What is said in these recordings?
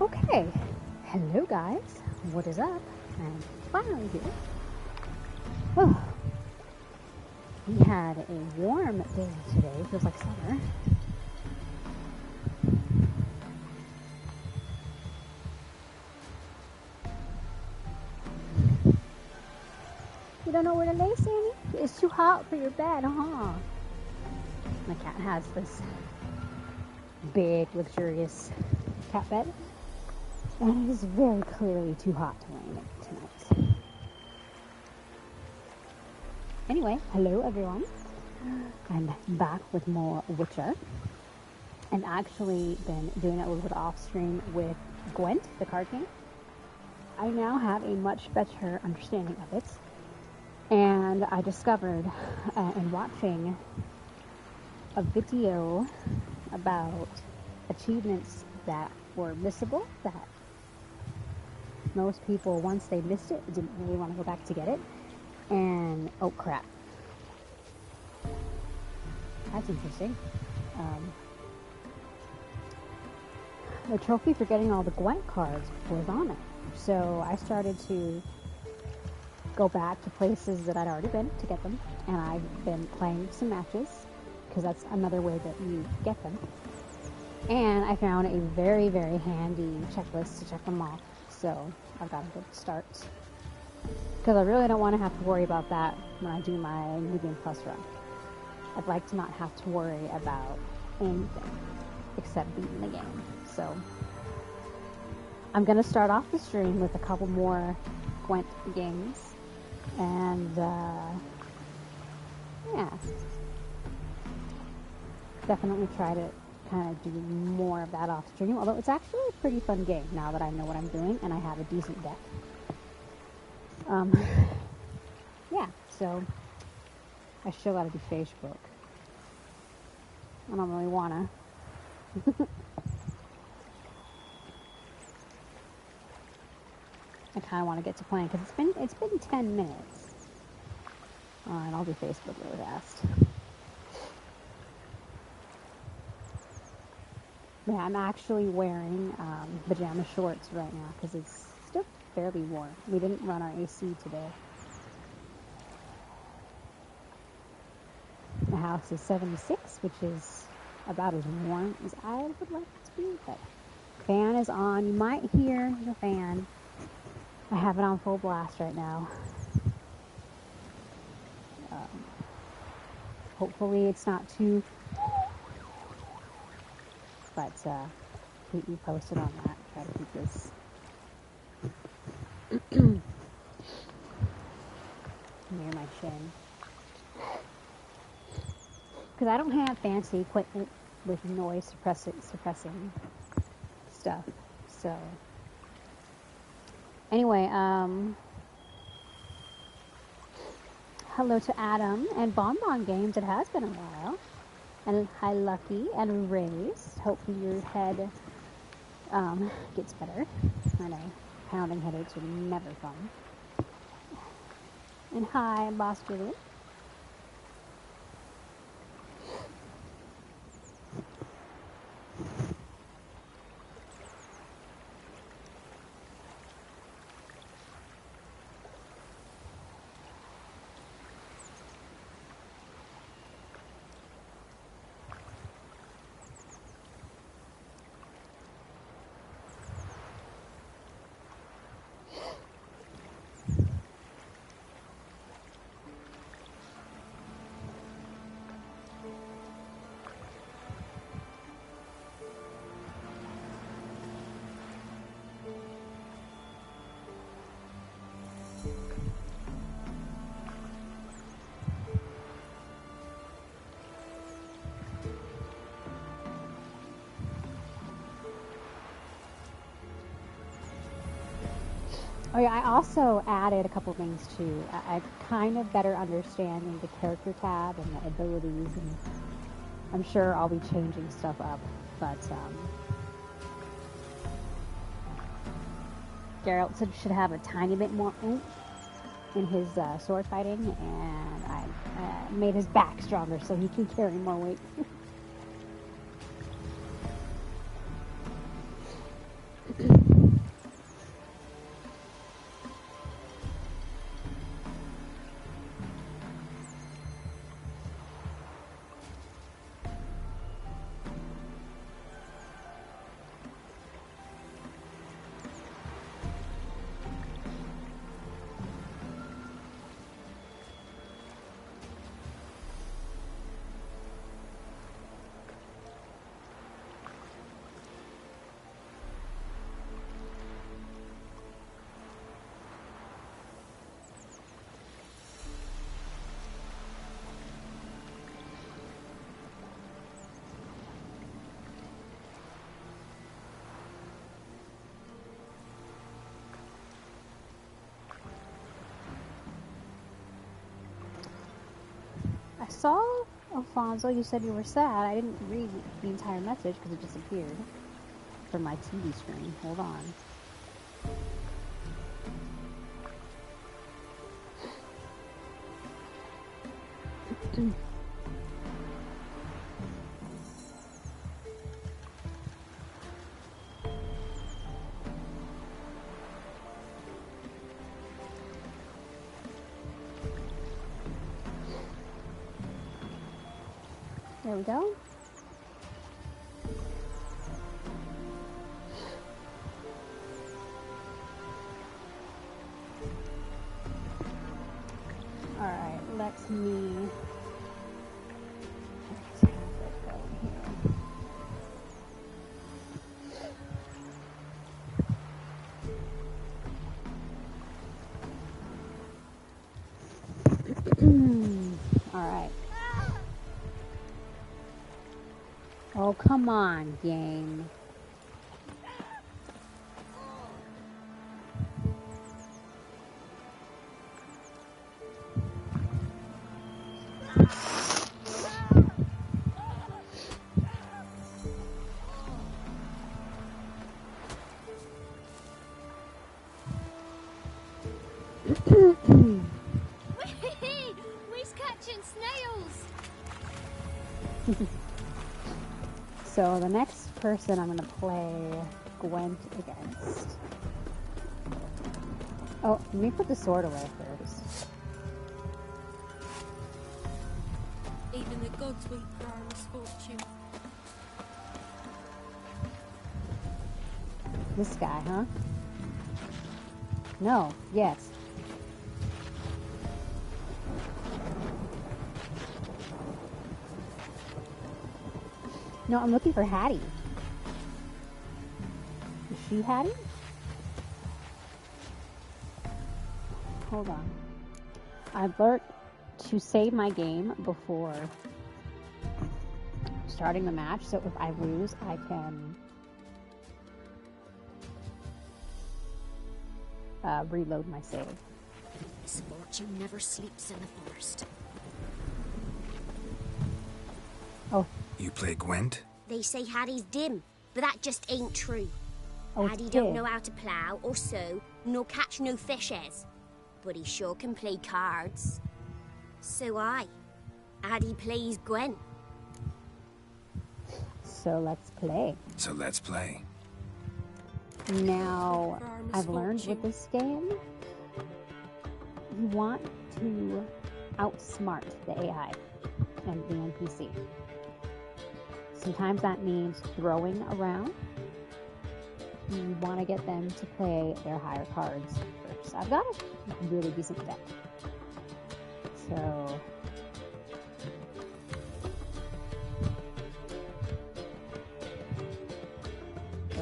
Okay, hello guys, what is up? I'm finally here. Oh, we had a warm day today, feels like summer. You don't know where to lay, Sammy? It's too hot for your bed, huh? My cat has this big, luxurious cat bed, and it is very clearly too hot to lay in it tonight. Anyway, hello everyone. I'm back with more Witcher. I've actually been doing it a little bit off stream with Gwent, the card game. I now have a much better understanding of it. And I discovered in watching a video about achievements that were missable, that most people, once they missed it, didn't really want to go back to get it. And, oh crap. That's interesting. The trophy for getting all the Gwent cards was on it. So I started to go back to places that I'd already been to get them. And I've been playing some matches, because that's another way that you get them. And I found a very, very handy checklist to check them off. So I've got a good start. Because I really don't want to have to worry about that when I do my New Game Plus run. I'd like to not have to worry about anything except beating the game. So I'm going to start off the stream with a couple more Gwent games. And, yeah. Definitely try to kind of do more of that off stream. Although it's actually a pretty fun game now that I know what I'm doing and I have a decent deck. Yeah, so I still gotta do Facebook. I don't really wanna. I kind of want to get to playing because it's been 10 minutes. Alright, I'll do Facebook really fast. Yeah, I'm actually wearing pajama shorts right now because it's still fairly warm. We didn't run our AC today. The house is 76, which is about as warm as I would like it to be. But fan is on. You might hear the fan. I have it on full blast right now. Hopefully it's not too... But keep me posted on that. Try to keep this near my chin. Because I don't have fancy equipment with noise suppressing stuff. So anyway, hello to Adam and Bonbon Games. It has been a while. And hi Lucky and Raised. Hopefully your head gets better. I know pounding headaches are never fun. And hi Boss Julian. Oh yeah, I also added a couple things too. I kind of better understanding the character tab and the abilities, and I'm sure I'll be changing stuff up. But Geralt should have a tiny bit more oomph in his sword fighting, and I made his back stronger so he can carry more weight. saw, Alfonso, you said you were sad. I didn't read the entire message because it disappeared from my TV screen. Hold on. There we go. Alright, let me have it go here. Alright. Oh, come on, game. We's catching snails. So the next person I'm gonna play Gwent against. Oh, let me put the sword away first. Even the gods weep for our misfortune. This guy, huh? No, yes. No, I'm looking for Hattie. Is she Hattie? Hold on. I've learned to save my game before starting the match, so if I lose, I can reload my save. Misfortune never sleeps in the forest. Oh. You play Gwent? They say Hattie's dim, but that just ain't true. Oh, Hattie don't know how to plough or sew, nor catch no fishes. But he sure can play cards. So Hattie plays Gwent. So let's play. Now, I've learned with this game, you want to outsmart the AI and the NPC. Sometimes that means throwing around. You want to get them to play their higher cards first. I've got a really decent deck. So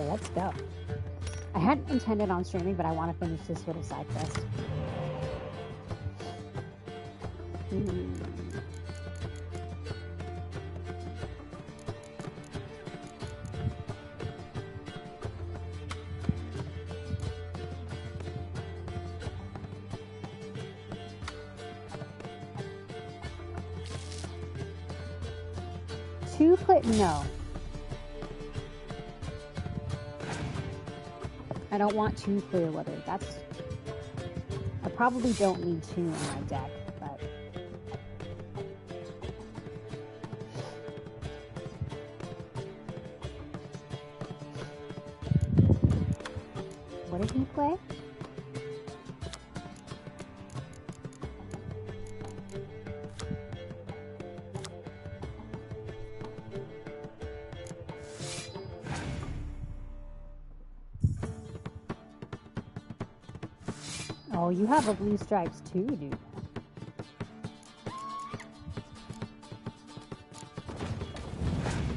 let's go. I hadn't intended on streaming, but I want to finish this little side quest. No. I don't want two clear weather. I probably don't need two in my deck, but what did he play? Oh, you have a blue stripes too, dude.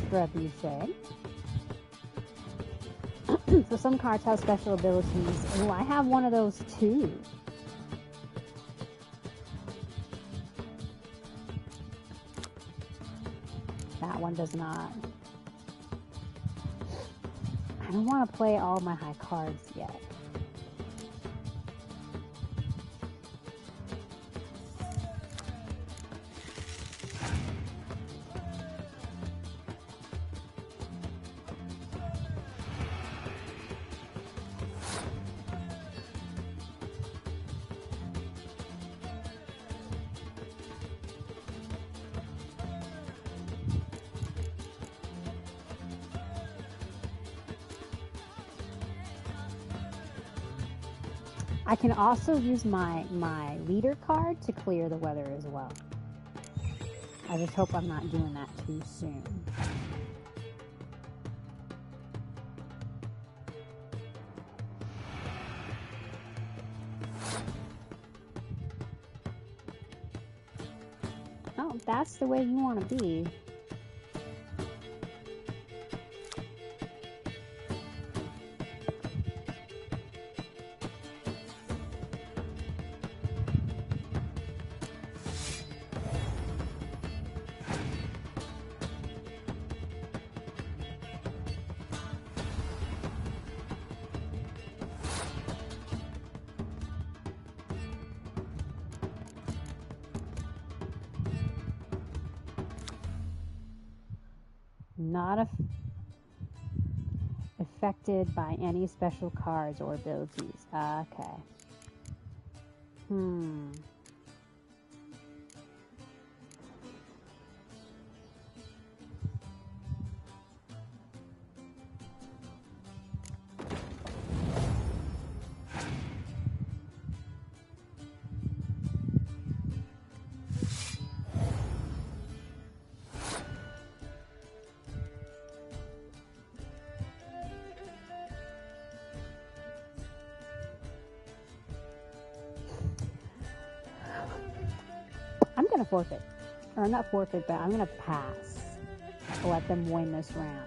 Trebuchet. So some cards have special abilities. Oh, I have one of those too. That one does not. I don't want to play all my high cards yet. I can also use my leader card to clear the weather as well. I just hope I'm not doing that too soon. Oh, that's the way you want to be. Not affected by any special cards or abilities. Okay. I'm gonna forfeit. Or not forfeit, but I'm gonna pass. Let them win this round.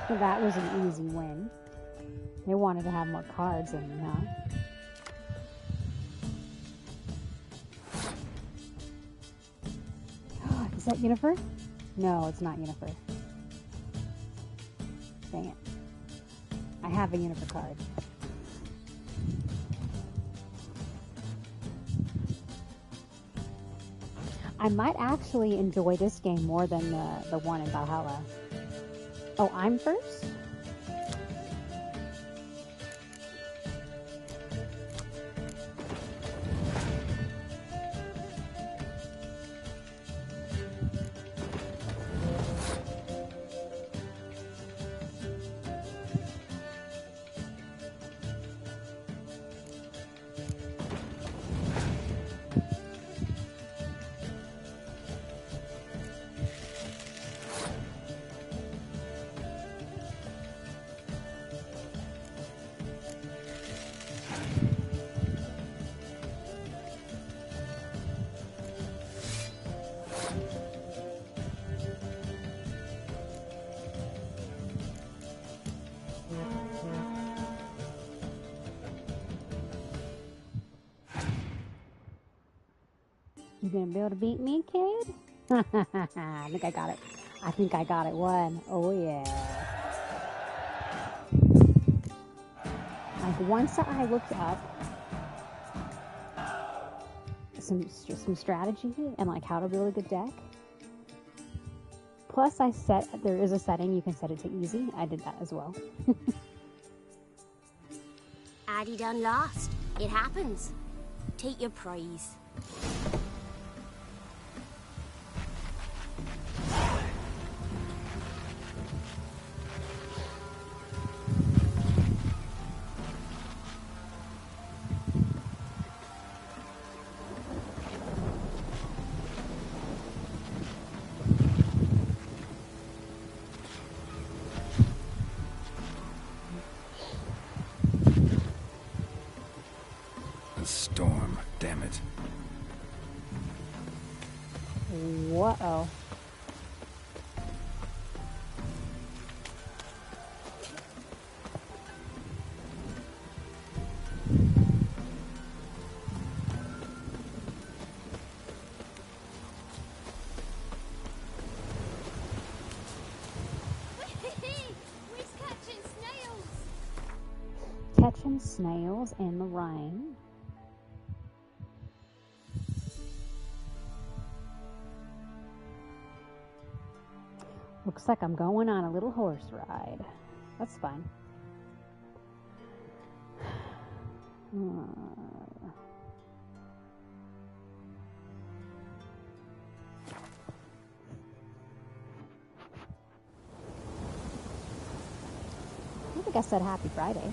That was an easy win. They wanted to have more cards in, huh? Is that Yennefer? No, it's not Yennefer. Dang it. I have a Yennefer card. I might actually enjoy this game more than the one in Valhalla. Oh, I'm first? You gonna be able to beat me, kid? I think I got it. I think I got it. One. Oh, yeah. Like, once I looked up some strategy and, like, how to build a good deck. Plus, there is a setting you can set it to easy. I did that as well. Addy done lost. It happens. Take your praise. Storm, damn it. Whoa. catching snails in the rain. Looks like I'm going on a little horse ride. That's fine. I think I said Happy Friday.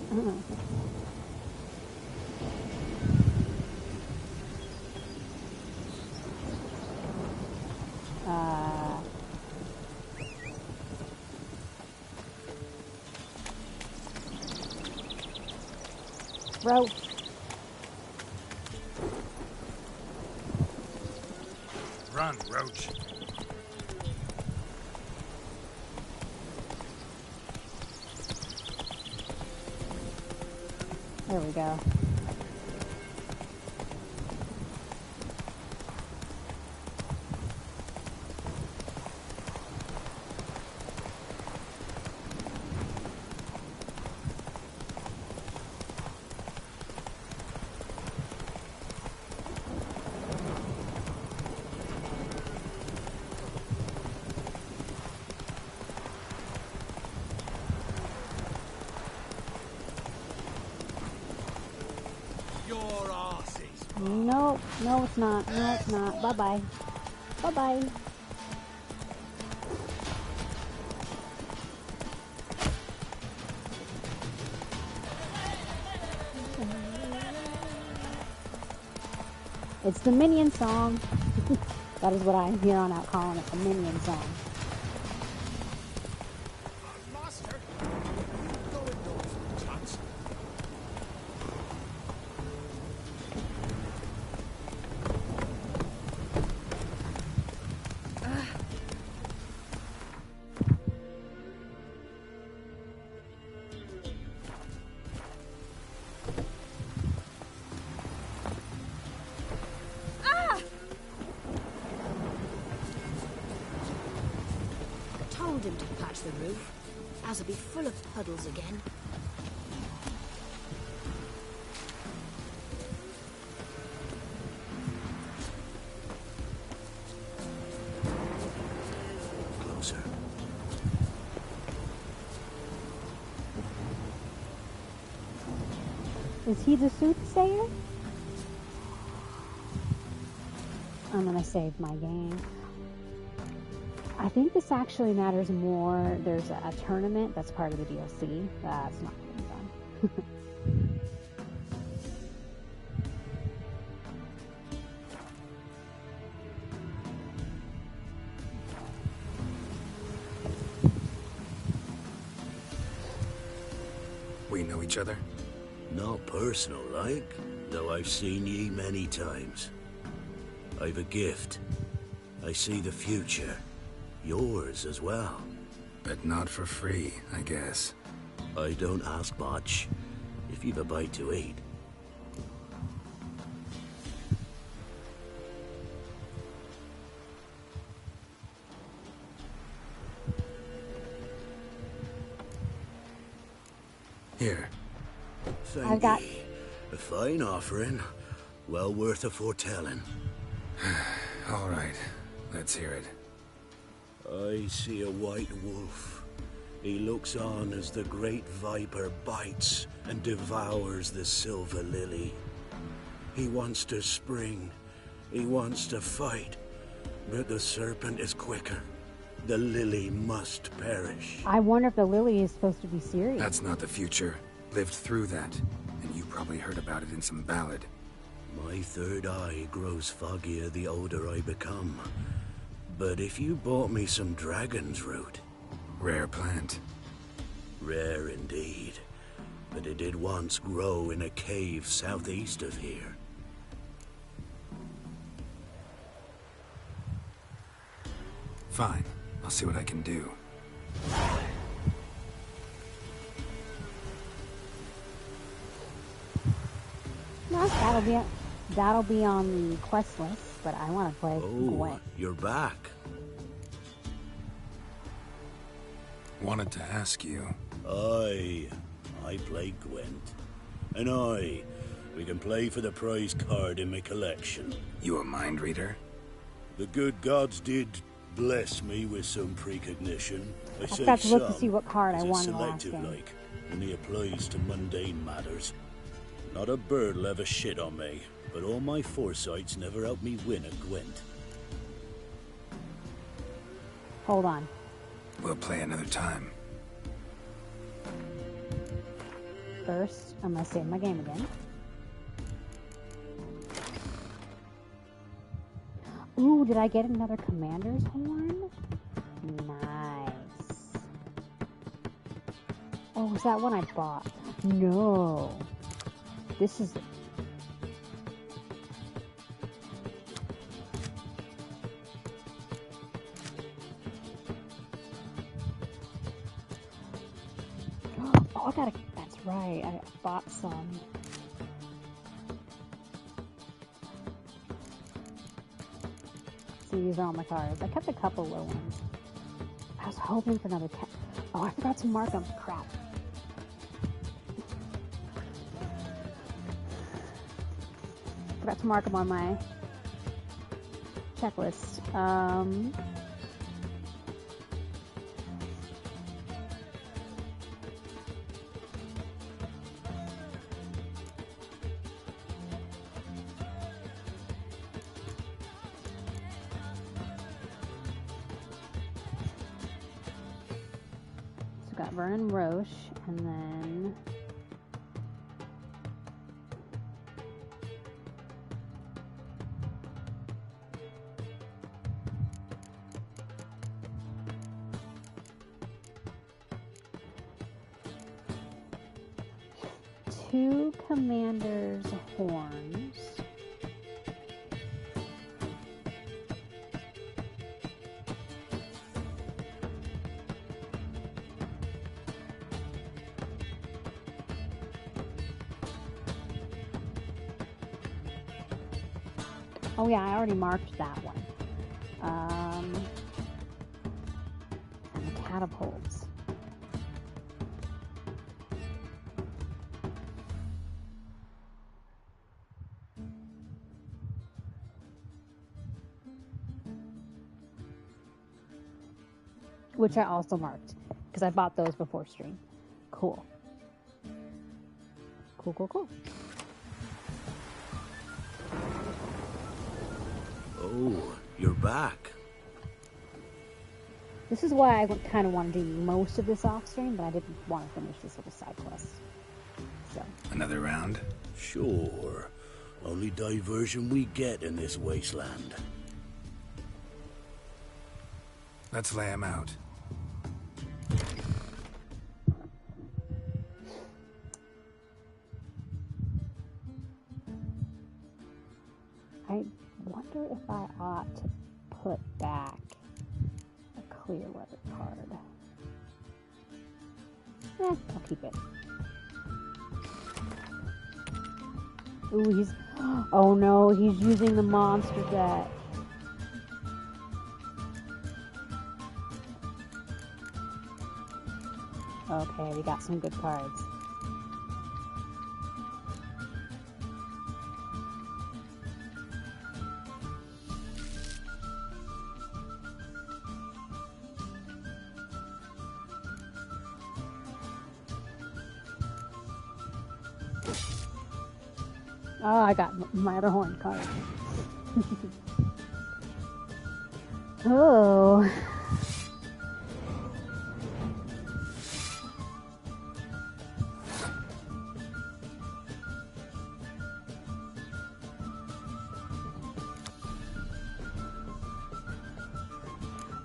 Roach. Run, Roach. There we go. Nope, no it's not, no it's not. Bye-bye. Bye-bye. It's the Minion song. That is what I'm here on out calling it, the Minion song. Told him to patch the roof, as it'll be full of puddles again. Closer. Is he the soothsayer? I'm gonna save my game. I think this actually matters more. There's a tournament that's part of the DLC. That's not getting done. We know each other? Not personal, like, though I've seen ye many times. I've a gift. I see the future. Yours as well. But not for free, I guess. I don't ask much, if you've a bite to eat. Here. Thank ye. A fine offering. Well worth a foretelling. All right, let's hear it. I see a white wolf. He looks on as the great viper bites and devours the silver lily. He wants to spring. He wants to fight. But the serpent is quicker. The lily must perish. I wonder if the lily is supposed to be serious. That's not the future. Lived through that. And you probably heard about it in some ballad. My third eye grows foggier the older I become. But if you bought me some dragon's root... Rare plant. Rare indeed. But it did once grow in a cave southeast of here. Fine. I'll see what I can do. No, that'll be on the quest list, but I want to play Gwen. You're back. Wanted to ask you. I play Gwent. And we can play for the prize card in my collection. You a mind reader? The good gods did bless me with some precognition. I say got to look to some, see what card I as won it's in the last selective game. like, only applies to mundane matters. Not a bird'll ever shit on me, but all my foresights never helped me win a Gwent. Hold on. We'll play another time. First, I'm gonna save my game again. Ooh, did I get another commander's horn? Nice. Oh, was that one I bought? No. This is... Oh, I gotta... That's right. I bought some. See, these are all my cards. I kept a couple low ones. I was hoping for another cat. Oh, I forgot to mark them. Crap. Forgot to mark them on my checklist. Got Vernon Roche, and then two Commander's horns. Oh yeah, I already marked that one. And the catapults. Which I also marked, because I bought those before stream. Cool. Cool, cool, cool. Oh, you're back. This is why I kind of want to do most of this off stream, but I didn't want to finish this little side quest. So. Another round? Sure. Only diversion we get in this wasteland. Let's lay him out. I wonder if I ought to put back a clear weather card. I'll keep it. Ooh, he's... Oh no, he's using the monster deck. Okay, we got some good cards. Oh, I got my other horn card. Oh.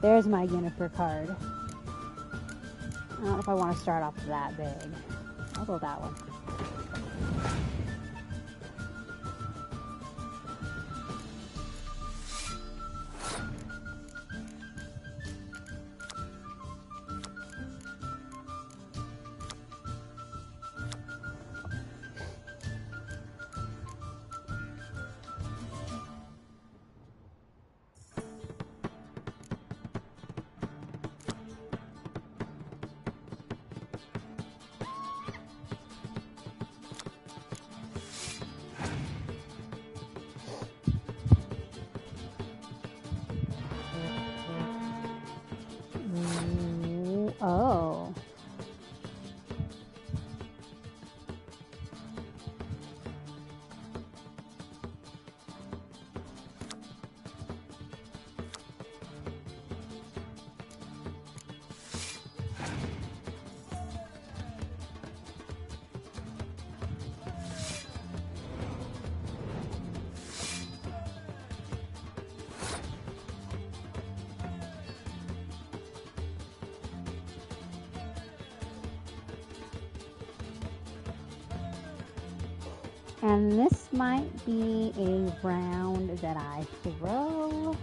There's my Unifer card. I don't know if I want to start off that big. I'll go that one. And this might be a round that I throw.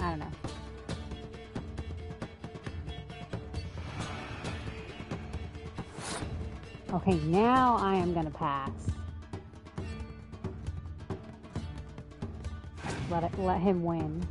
I don't know. Okay, now I am gonna pass. Let him win.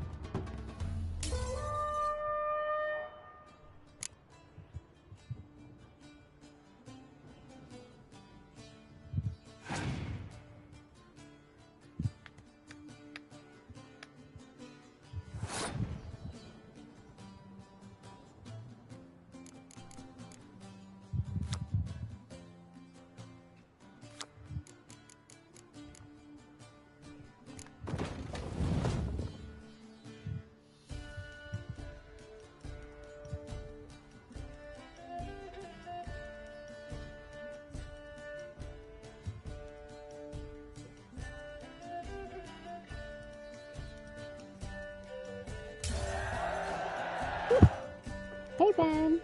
Hey, Ben.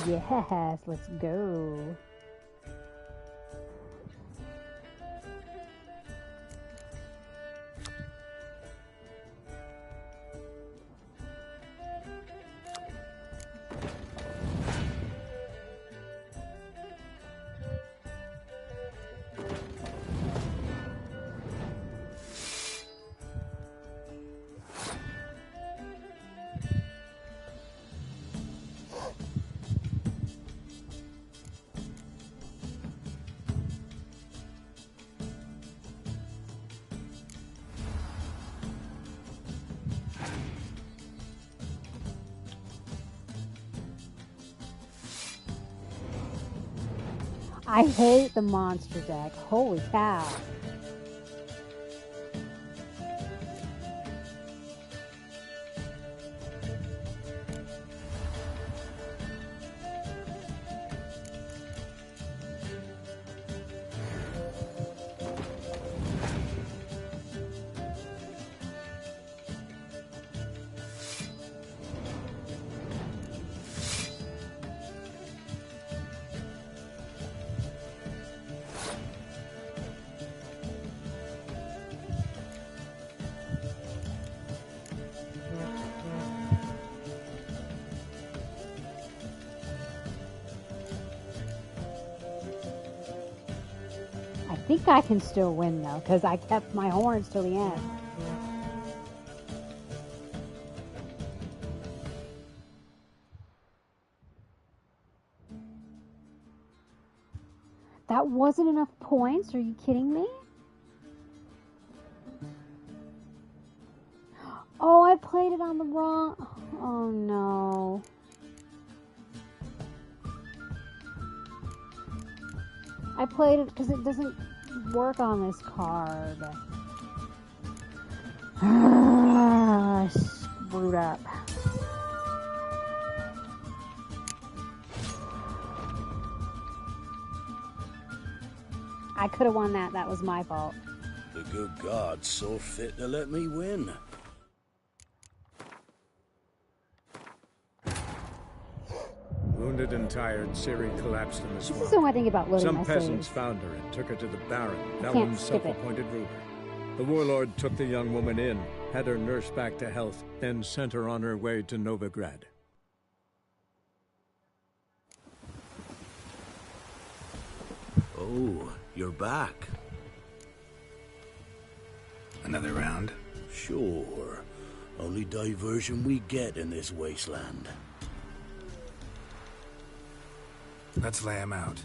Yes, let's go. I hate the monster deck. Holy cow. I think I can still win though, because I kept my horns till the end. That wasn't enough points? Are you kidding me? Oh, I played it on the wrong... Oh no. I played it because it doesn't work on this card. I screwed up. I could have won that. That was my fault. The good gods saw fit to let me win. Wounded and tired, Ciri collapsed in the swamp. This is what I think about loading Some my peasants saves. found her and took her to the Baron, Can't Vellum's skip it. self-appointed ruler. The warlord took the young woman in, had her nursed back to health, then sent her on her way to Novigrad. Oh, you're back. Another round? Sure. Only diversion we get in this wasteland. Let's lay him out.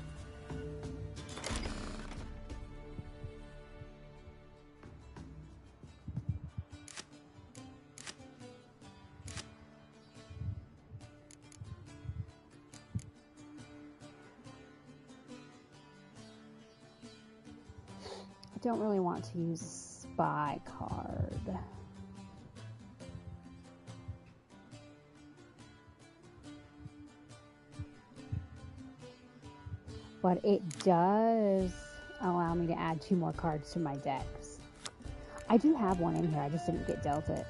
don't really want to use a spy card. But it does allow me to add 2 more cards to my decks. I do have one in here, I just didn't get dealt it.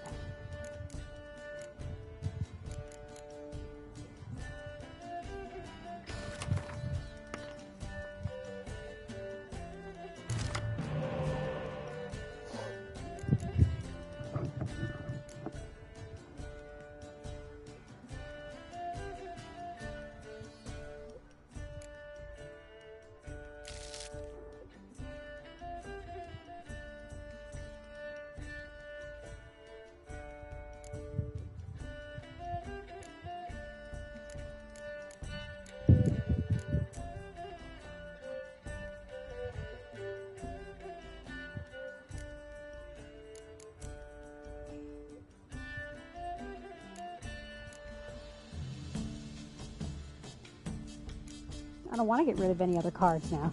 I don't want to get rid of any other cards now.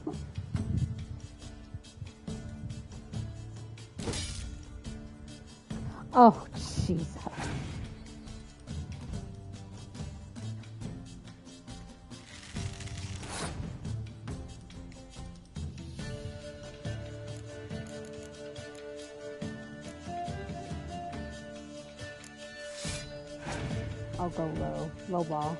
Oh, Jesus. I'll go low ball.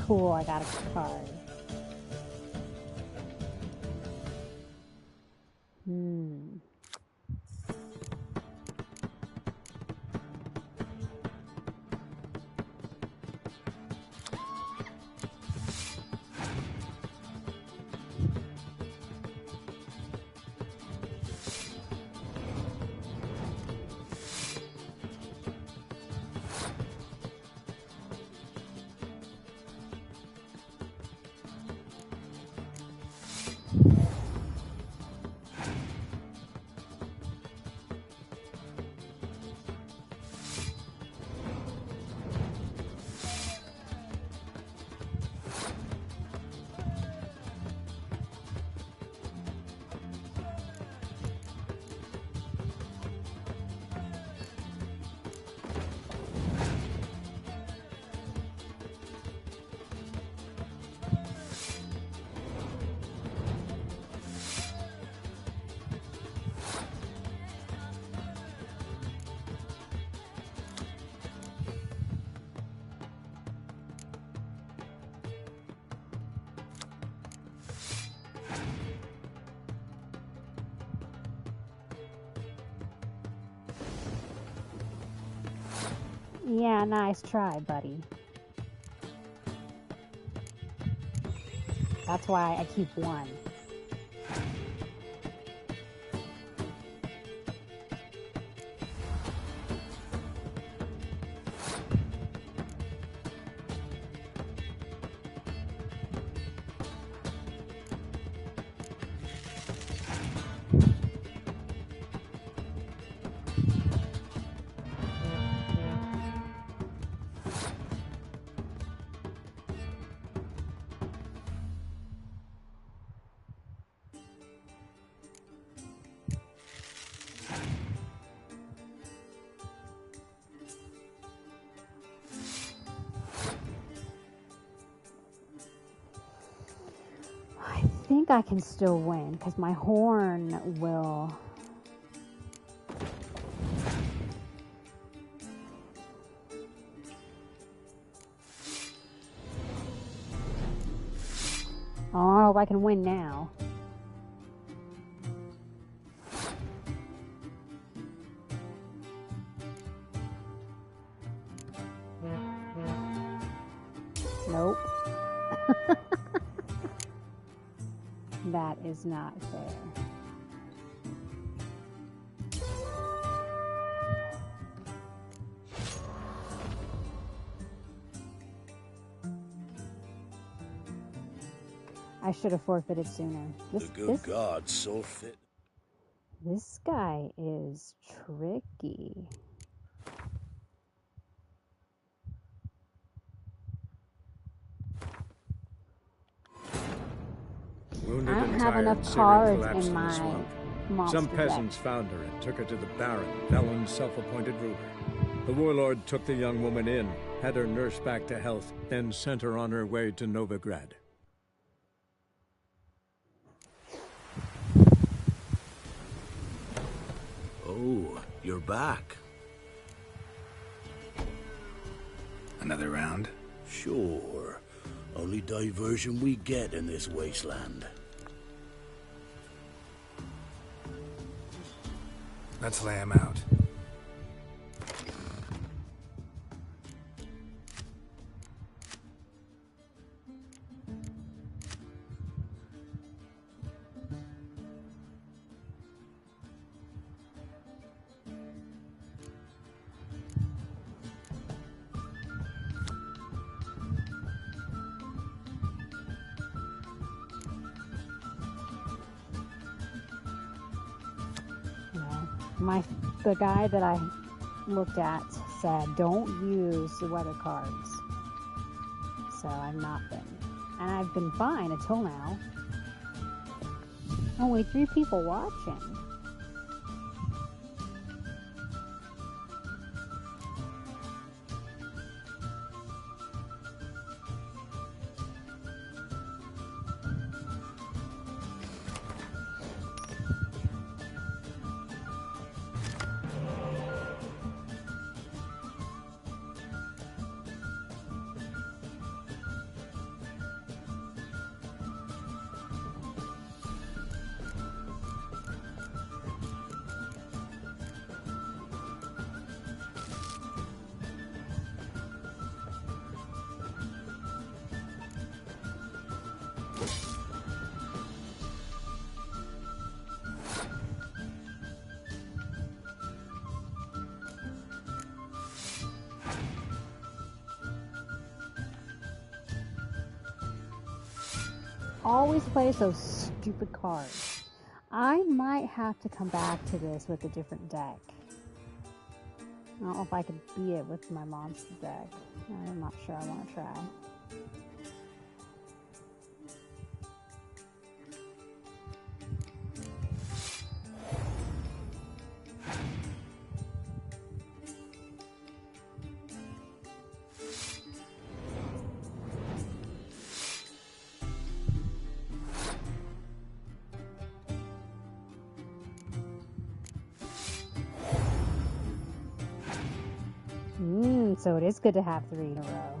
Cool, I got a card. Yeah, nice try, buddy. That's why I keep 1. I think I can still win because my horn will. I don't know if I can win now. Nope. That is not fair. I should have forfeited sooner. The good God saw fit. This guy is tricky. Wounded I don't and have tired, enough Ciri cards collapsed in the my swamp. monster Some deck. peasants found her and took her to the Baron, Velen's self-appointed ruler. The warlord took the young woman in, had her nursed back to health, then sent her on her way to Novigrad. Oh, you're back. Another round? Sure. Only diversion we get in this wasteland. Let's lay him out. The guy that I looked at said, don't use the weather cards. So I've not been. And I've been fine until now. Only 3 people watching. Always plays those stupid cards. I might have to come back to this with a different deck. I don't know if I could beat it with my monster deck. I'm not sure I want to try. So it is good to have 3 in a row.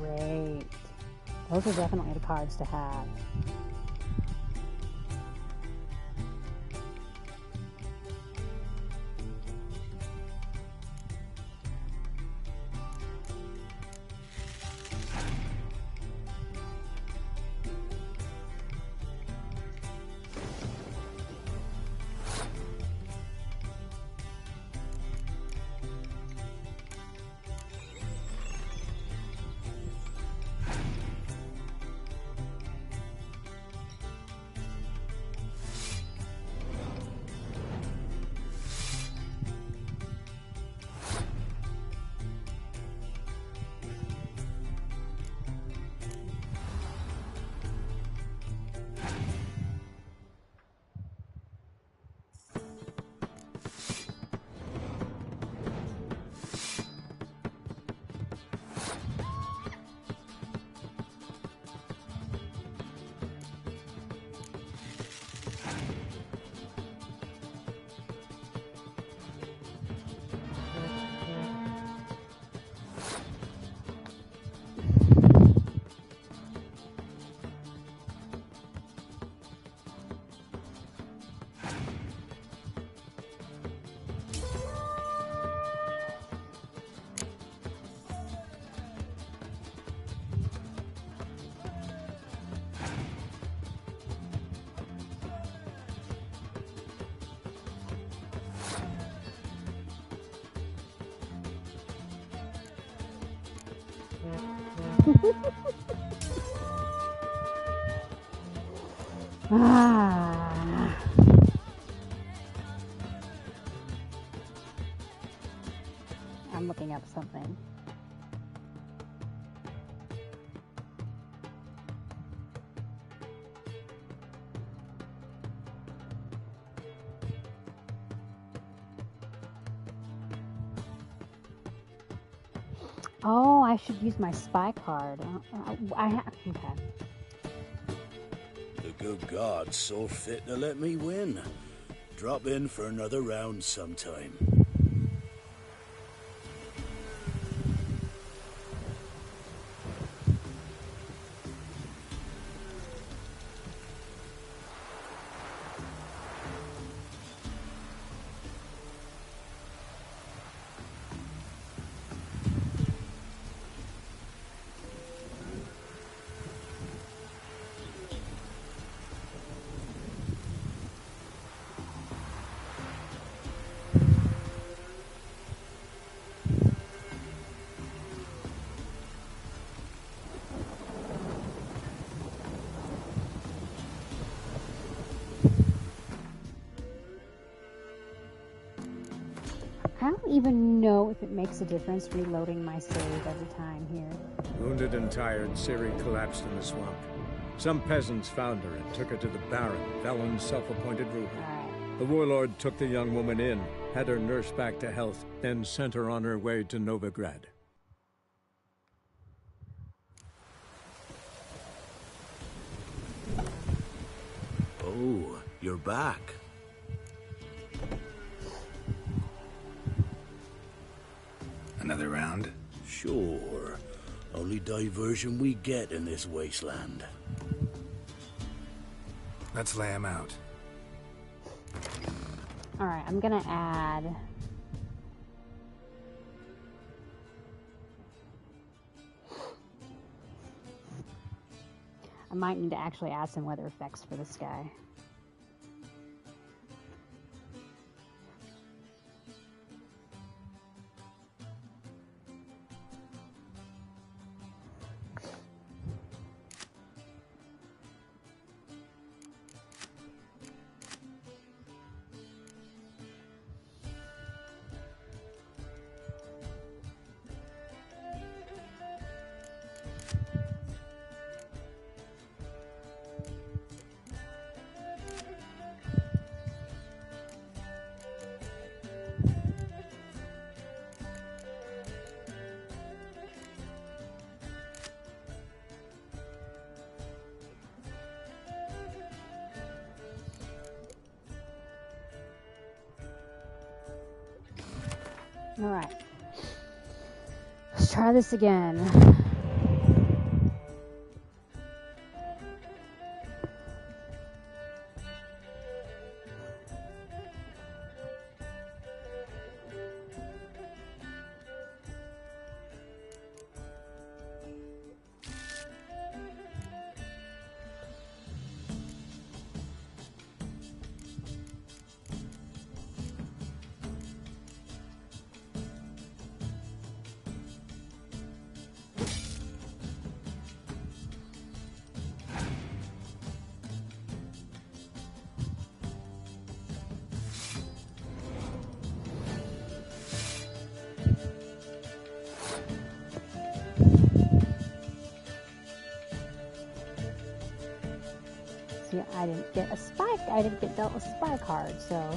Great. Those are definitely the cards to have. Ah. I'm looking up something. Oh, I should use my spy card. Okay. The good gods saw fit to let me win. Drop in for another round sometime. I don't even know if it makes a difference reloading my save every time here. Wounded and tired, Ciri collapsed in the swamp. Some peasants found her and took her to the Baron, Velen's self-appointed ruler. Alright. The warlord took the young woman in, had her nursed back to health, then sent her on her way to Novigrad. Oh, you're back. Another round? Sure. Only diversion we get in this wasteland. Let's lay him out. Alright, I'm gonna add... I might need to actually add some weather effects for this guy. Alright. Let's try this again. See, I didn't get a spy. I didn't get dealt a spy card, so.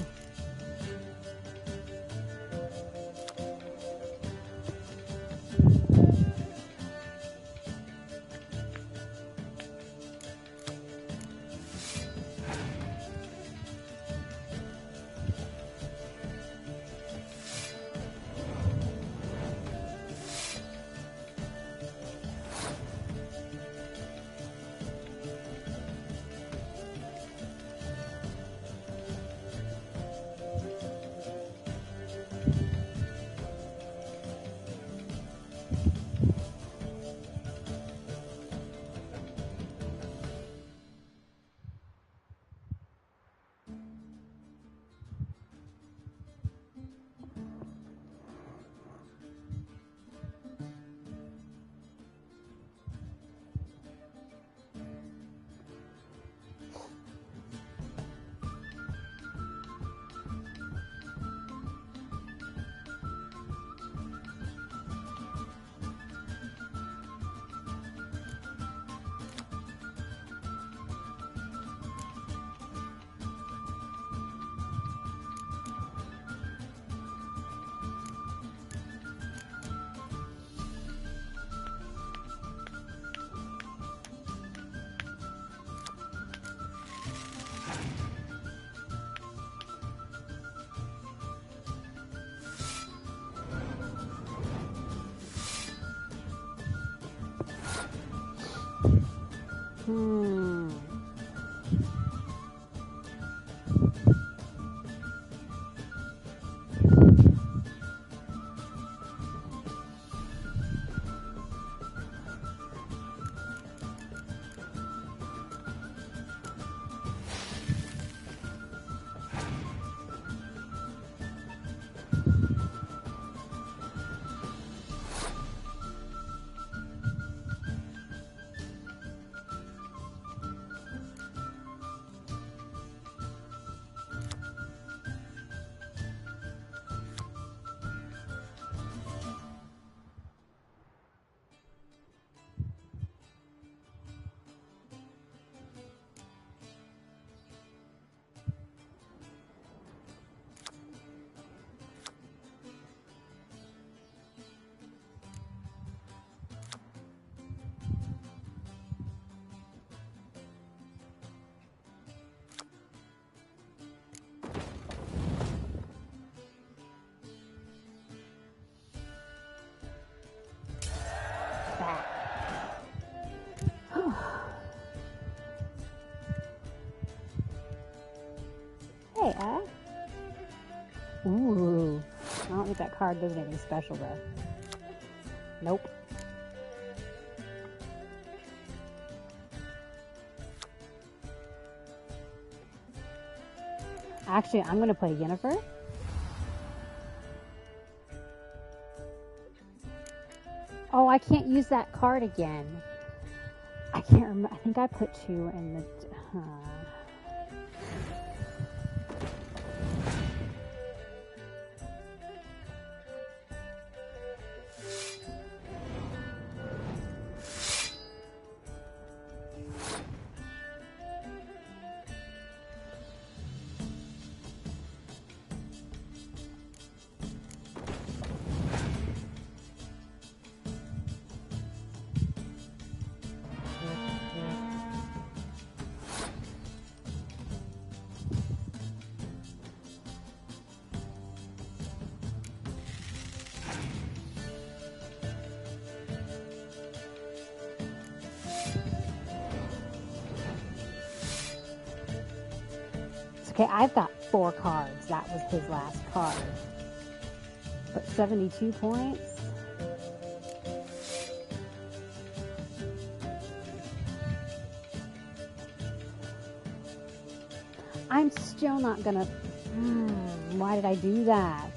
Hmm. Hey, Ooh. I don't think that card does anything special, though. Nope. Actually, I'm going to play Yennefer. Oh, I can't use that card again. I can't remember. I think I put 2 in the... Okay, I've got 4 cards. That was his last card. But 72 points? I'm still not gonna... why did I do that?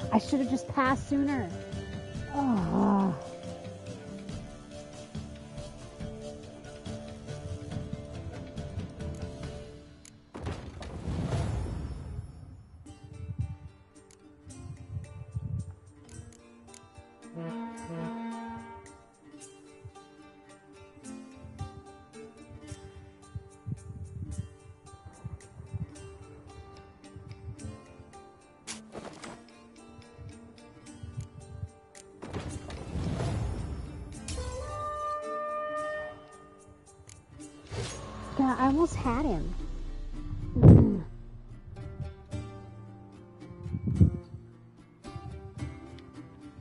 I should have just passed sooner. Oh. God, I almost had him.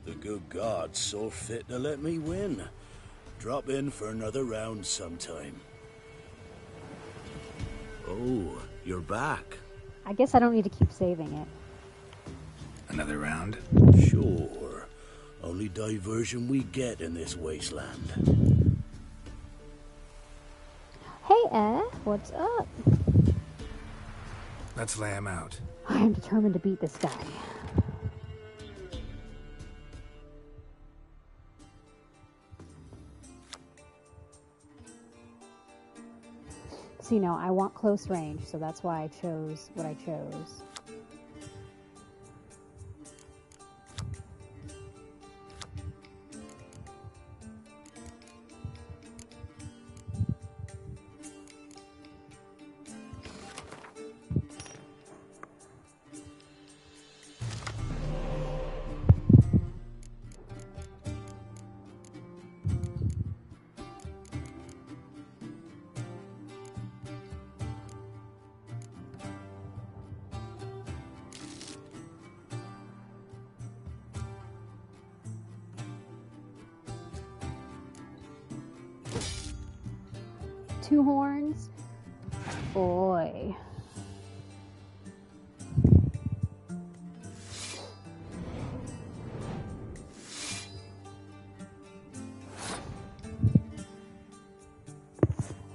The good gods saw fit to let me win. Drop in for another round sometime. Oh, you're back. I guess I don't need to keep saving it. Another round? Sure. Only diversion we get in this wasteland. Hey, what's up? Let's lay him out. I am determined to beat this guy. See, no, I want close range, so that's why I chose what I chose. 2 horns. Boy.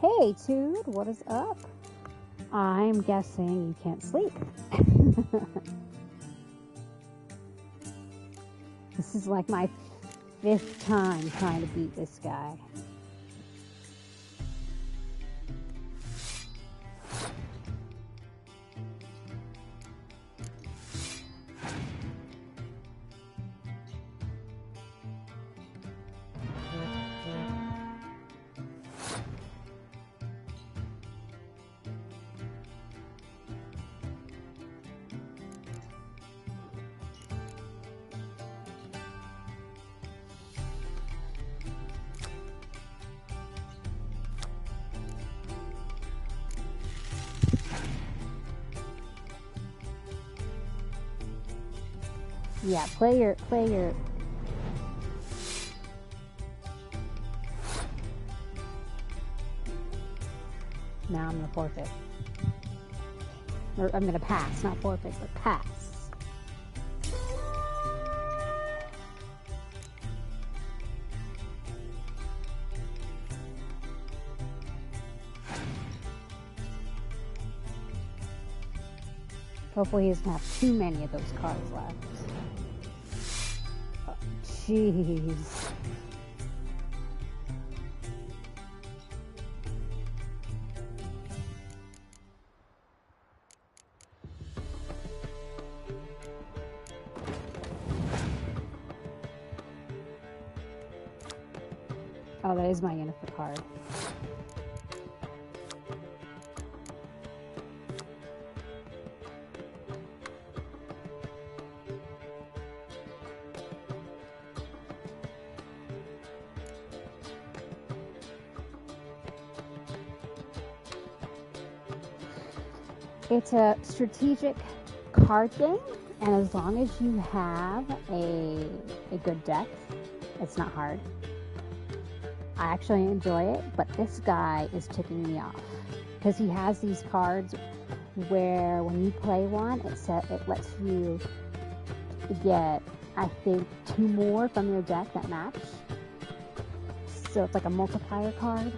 Hey, Tude, what is up? I'm guessing you can't sleep. This is like my 5th time trying to beat this guy. Yeah, play your. Now I'm gonna forfeit. Or I'm gonna pass, not forfeit, but pass. Hopefully he doesn't have too many of those cards left. Oh, jeez. Oh, that is my Yennefer card. It's a strategic card game, and as long as you have a good deck, it's not hard. I actually enjoy it, but this guy is ticking me off because he has these cards where when you play one, it lets you get, I think, 2 more from your deck that match. So it's like a multiplier card.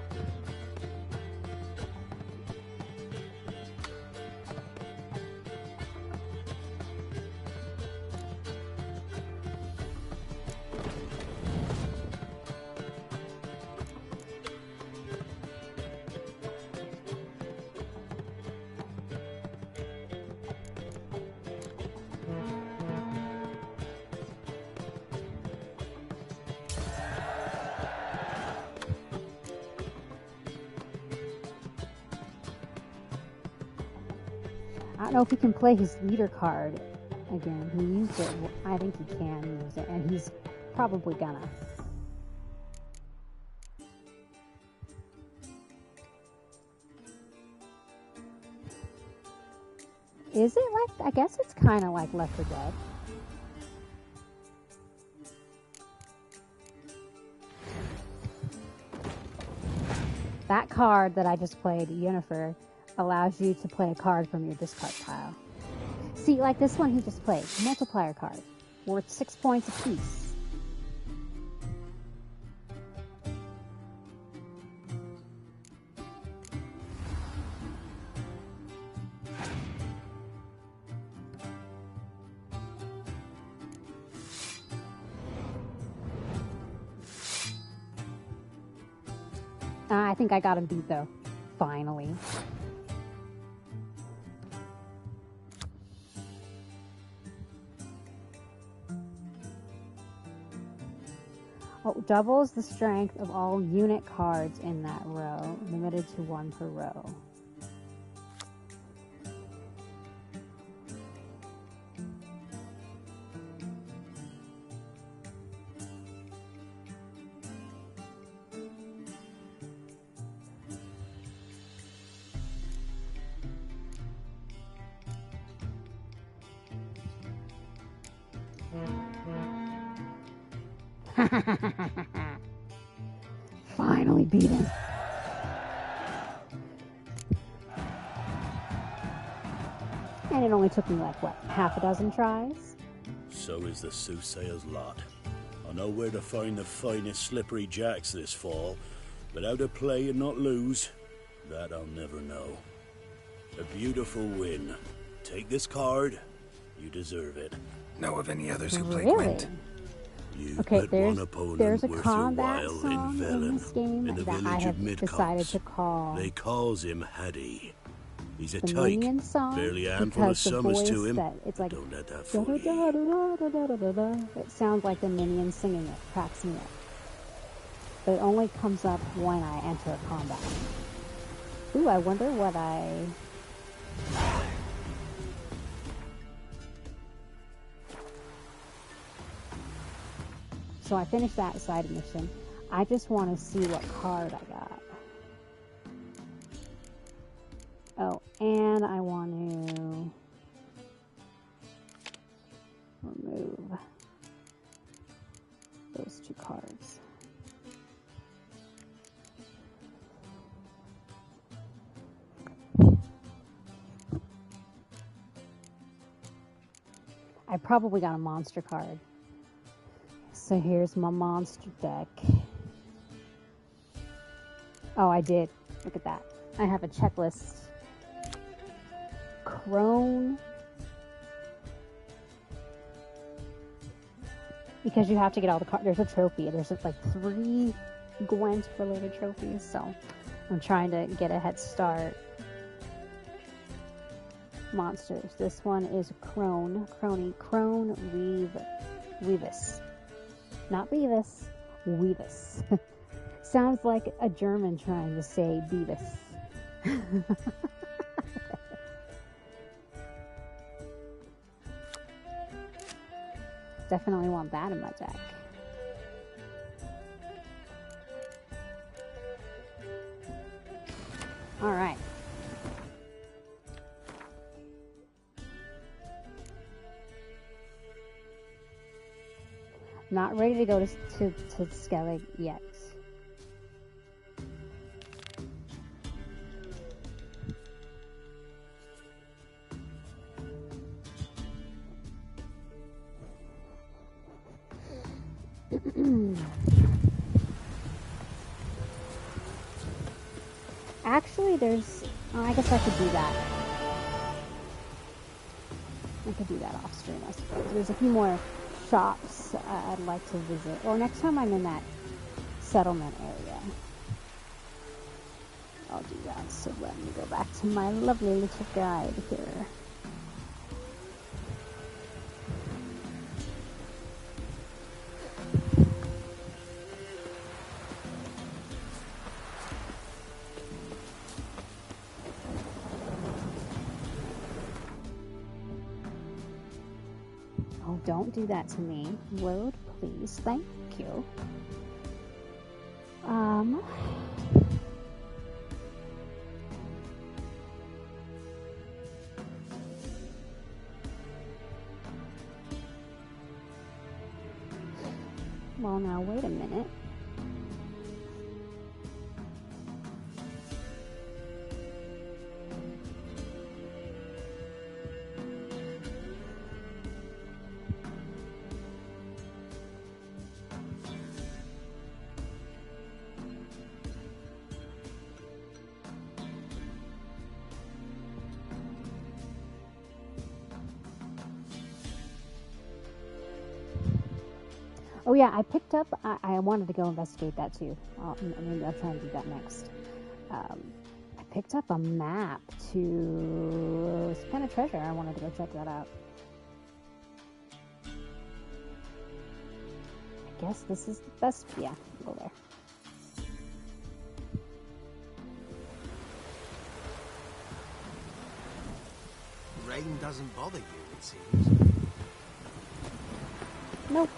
I don't know if he can play his leader card again. He used it. I think he can use it, and he's probably gonna. Is it like, I guess it's kind of like Left 4 Dead. That card that I just played, Yennefer, allows you to play a card from your discard pile. See, like this one he just played, multiplier card, worth 6 points apiece. I think I got him beat though, finally. Oh, doubles the strength of all unit cards in that row, limited to 1 per row. Finally beat him. And it only took me like, what, half a dozen tries? So is the soothsayer's lot. I know where to find the finest slippery jacks this fall, but how to play and not lose, that I'll never know. A beautiful win. Take this card. You deserve it. Know of any others who play Really? Gwent? You Okay, put one opponent there's a worth combat your while song in in Velen, this game in the that I village have of Midcox. decided to call They calls him Haddy. He's a the tyke. Minion song Barely a handful of because the summers voice to him. that it's like Don't let that da, fool da, you. da, da, da, da, da, da, da. It sounds like the Minions singing it. Cracks me up. But it only comes up when I enter a combat. Ooh, I wonder what I... So I finished that side mission. I just want to see what card I got. Oh, and I want to remove those two cards. I probably got a monster card. So here's my monster deck. Oh, I did. Look at that. I have a checklist. Crone. Because you have to get all the cards. There's a trophy. There's like 3 Gwent related trophies. So I'm trying to get a head start. Monsters. This one is Crone. Crone Weavis. Not Beavis. Weavis. Sounds like a German trying to say Beavis. Definitely want that in my deck. Alright. Not ready to go to Skellig yet. Actually, there's... I guess I could do that. I could do that off stream, I suppose. There's a few more shops I'd like to visit. Or next time I'm in that settlement area. I'll do that. So let me go back to my lovely little guide here. Oh, don't do that to me. Load, please. Thank you. Well, now, wait a minute. Oh yeah, I picked up, I wanted to go investigate that too. Maybe I'll try and do that next. I picked up a map to some kind of treasure. I wanted to go check that out. I guess this is the best, yeah, go there. Rain doesn't bother you, it seems. Nope.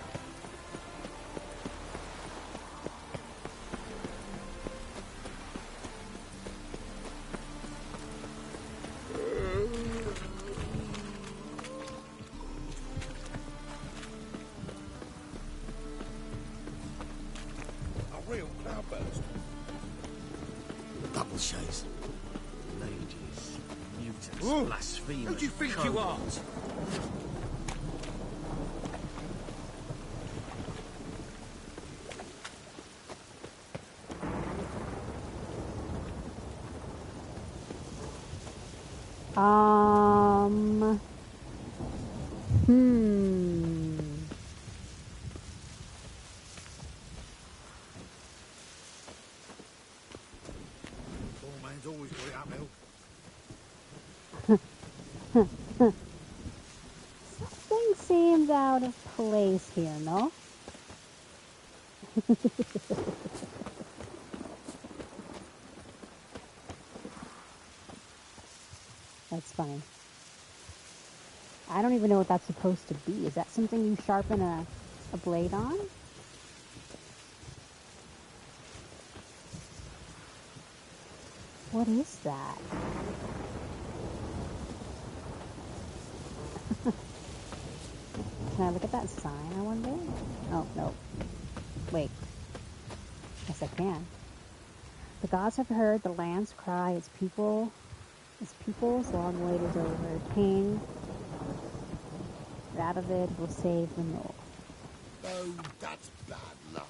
Bubble shows. Mages, mutants, blasphemers. scream. Who do you think you are? Poor man's always got it uphill. Something seems out of place here, no? That's funny. I don't even know what that's supposed to be. Is that something you sharpen a blade on? What is that? Can I look at that sign, I wonder? Oh, no. Wait. Yes, I can. The gods have heard the land's cry, its people's long wait is over. King Radovid will save the North. Oh, that's bad luck.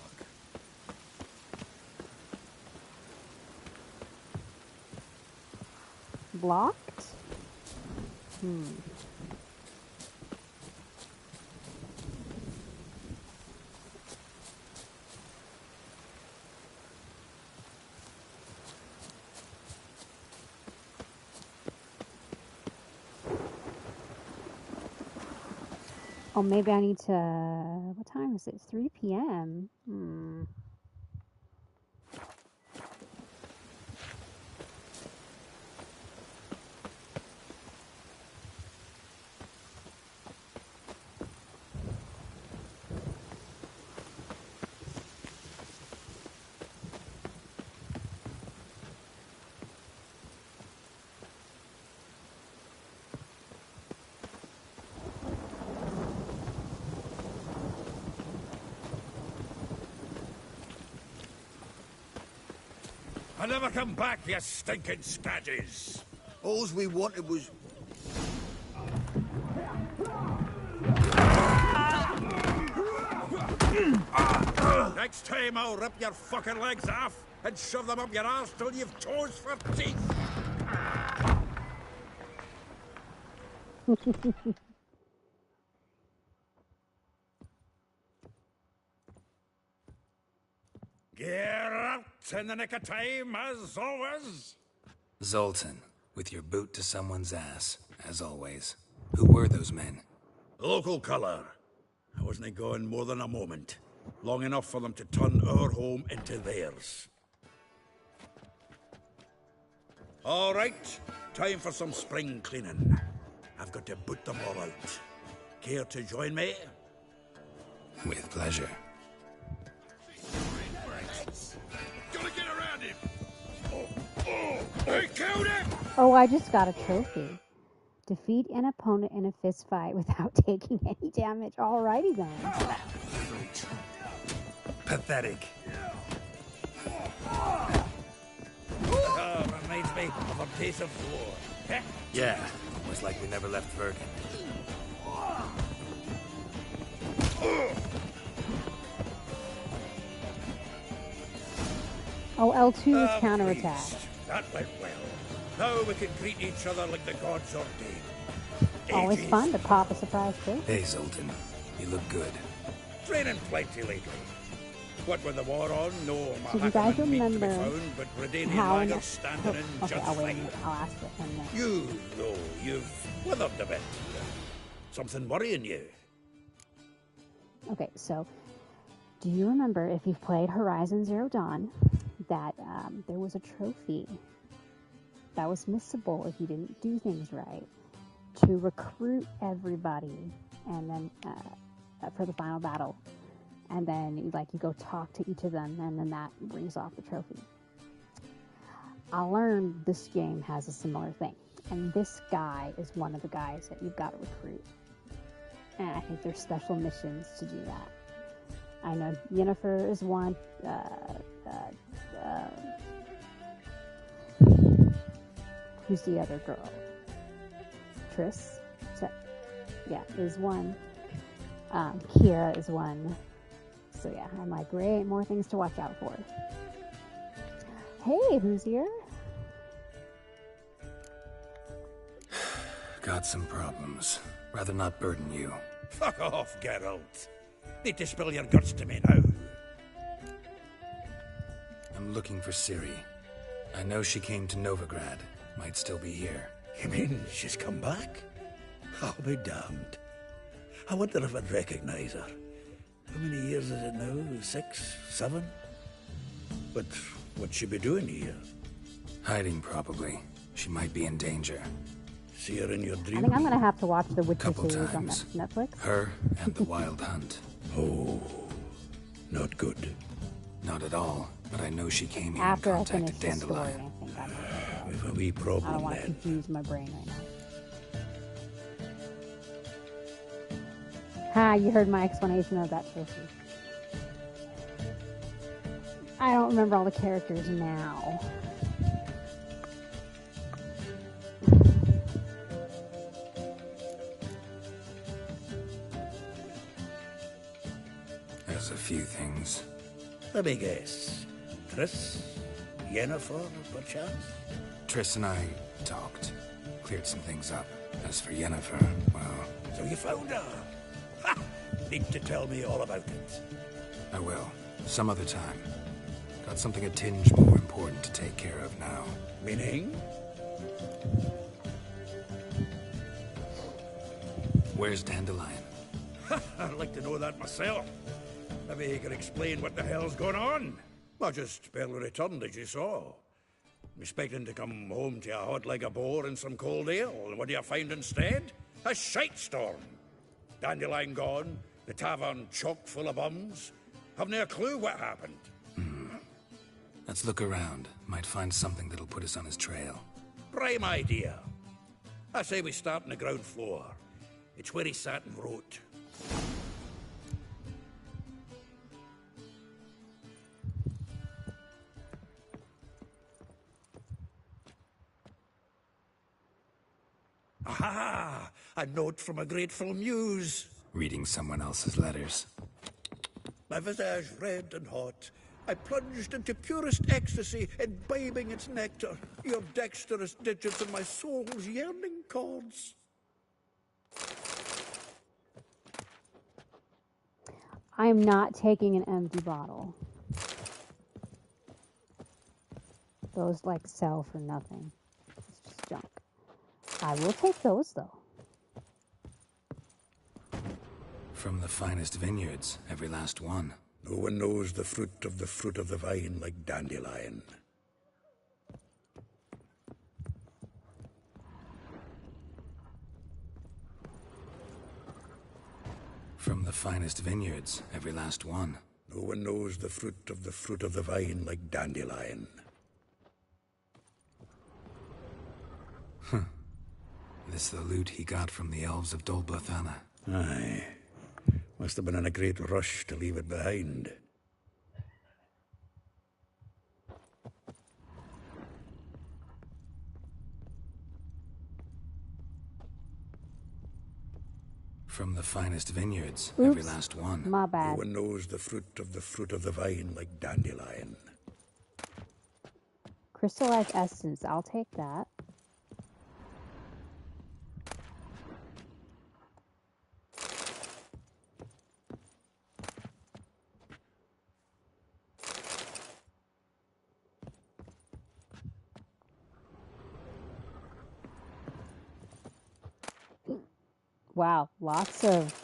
Blocked? Oh, maybe I need to... What time is it? It's 3 p.m. I never come back, you stinking scadges! All we wanted was... Next time I'll rip your fucking legs off and shove them up your arse till you've toes for teeth! Get out in the nick of time, as always! Zoltan, with your boot to someone's ass, as always. Who were those men? Local colour. I wasn't going more than a moment. Long enough for them to turn our home into theirs. All right, time for some spring cleaning. I've got to boot them all out. Care to join me? With pleasure. Gotta get around him! I killed him! Oh, I just got a trophy. Defeat an opponent in a fist fight without taking any damage. Alrighty then. Pathetic. Reminds me of a piece of war. Yeah, almost like we never left Bergen. Oh, L2 is counterattack. That went well. Now we can greet each other like the gods ordained. Always Ages fun to pop a surprise too. Hey, Zoltan. You look good. Training plenty lately. What with the war on, no So you guys Mahakaman meat to be remember found, but Redanian how... lagers standing in Okay, just I'll wait a fine. minute. I'll ask it in a minute. You know you've weathered a bit. Something worrying you? Okay, so do you remember, if you've played Horizon Zero Dawn, that there was a trophy that was missable if you didn't do things right to recruit everybody, and then for the final battle, and then you go talk to each of them, and then that brings off the trophy. I learned this game has a similar thing, and this guy is one of the guys that you've got to recruit, and I think there's special missions to do that. I know Yennefer is one. Who's the other girl? Triss, is one. Kira is one. So yeah, I'm like, great, more things to watch out for. Hey, who's here? Got some problems. Rather not burden you. Fuck off, Geralt. Need to spill your guts to me now. I'm looking for Ciri. I know she came to Novigrad. Might still be here. You mean she's come back? I'll be damned. I wonder if I'd recognize her. How many years is it now? 6? 7? But what'd she be doing here? Hiding, probably. She might be in danger. See her in your I dreams? think I'm gonna have to watch the Witcher Couple series on times. Netflix. Her and the Wild Hunt. Oh, not good. Not at all, but I know she came here After I and finish contacted the story, I Dandelion. think I'm We've a wee I don't problem want to then. confuse my brain right now. Ha, you heard my explanation of that, Tracy. I don't remember all the characters now. There's a few things. Let me guess. Triss? Yennefer, perchance? Triss and I talked. Cleared some things up. As for Yennefer, well, So you found her? Ha! Need to tell me all about it. I will. Some other time. Got something a tinge more important to take care of now. Meaning? Where's Dandelion? I'd like to know that myself. Maybe he could explain what the hell's going on. I just barely returned, as you saw. I'm expecting to come home to a hot like a boar and some cold ale, and what do you find instead? A shite storm. Dandelion gone, the tavern chock full of bums. Haven't a clue what happened. Let's look around. Might find something that'll put us on his trail. Prime idea. I say we start on the ground floor. It's where he sat and wrote. Aha! A note from a grateful muse. Reading someone else's letters. My visage red and hot. I plunged into purest ecstasy, imbibing its nectar. Your dexterous digits and my soul's yearning chords. I'm not taking an empty bottle. Those like sell for nothing. It's just junk. I will take those though. From the finest vineyards, every last one. No one knows the fruit of the vine like Dandelion. From the finest vineyards, every last one. No one knows the fruit of the vine like Dandelion. This the loot he got from the elves of Dol Blathanna. Aye. Must have been in a great rush to leave it behind. From the finest vineyards, every Oops. last one. My No bad. one knows the fruit of the vine like Dandelion. Crystallized essence. I'll take that. Wow, lots of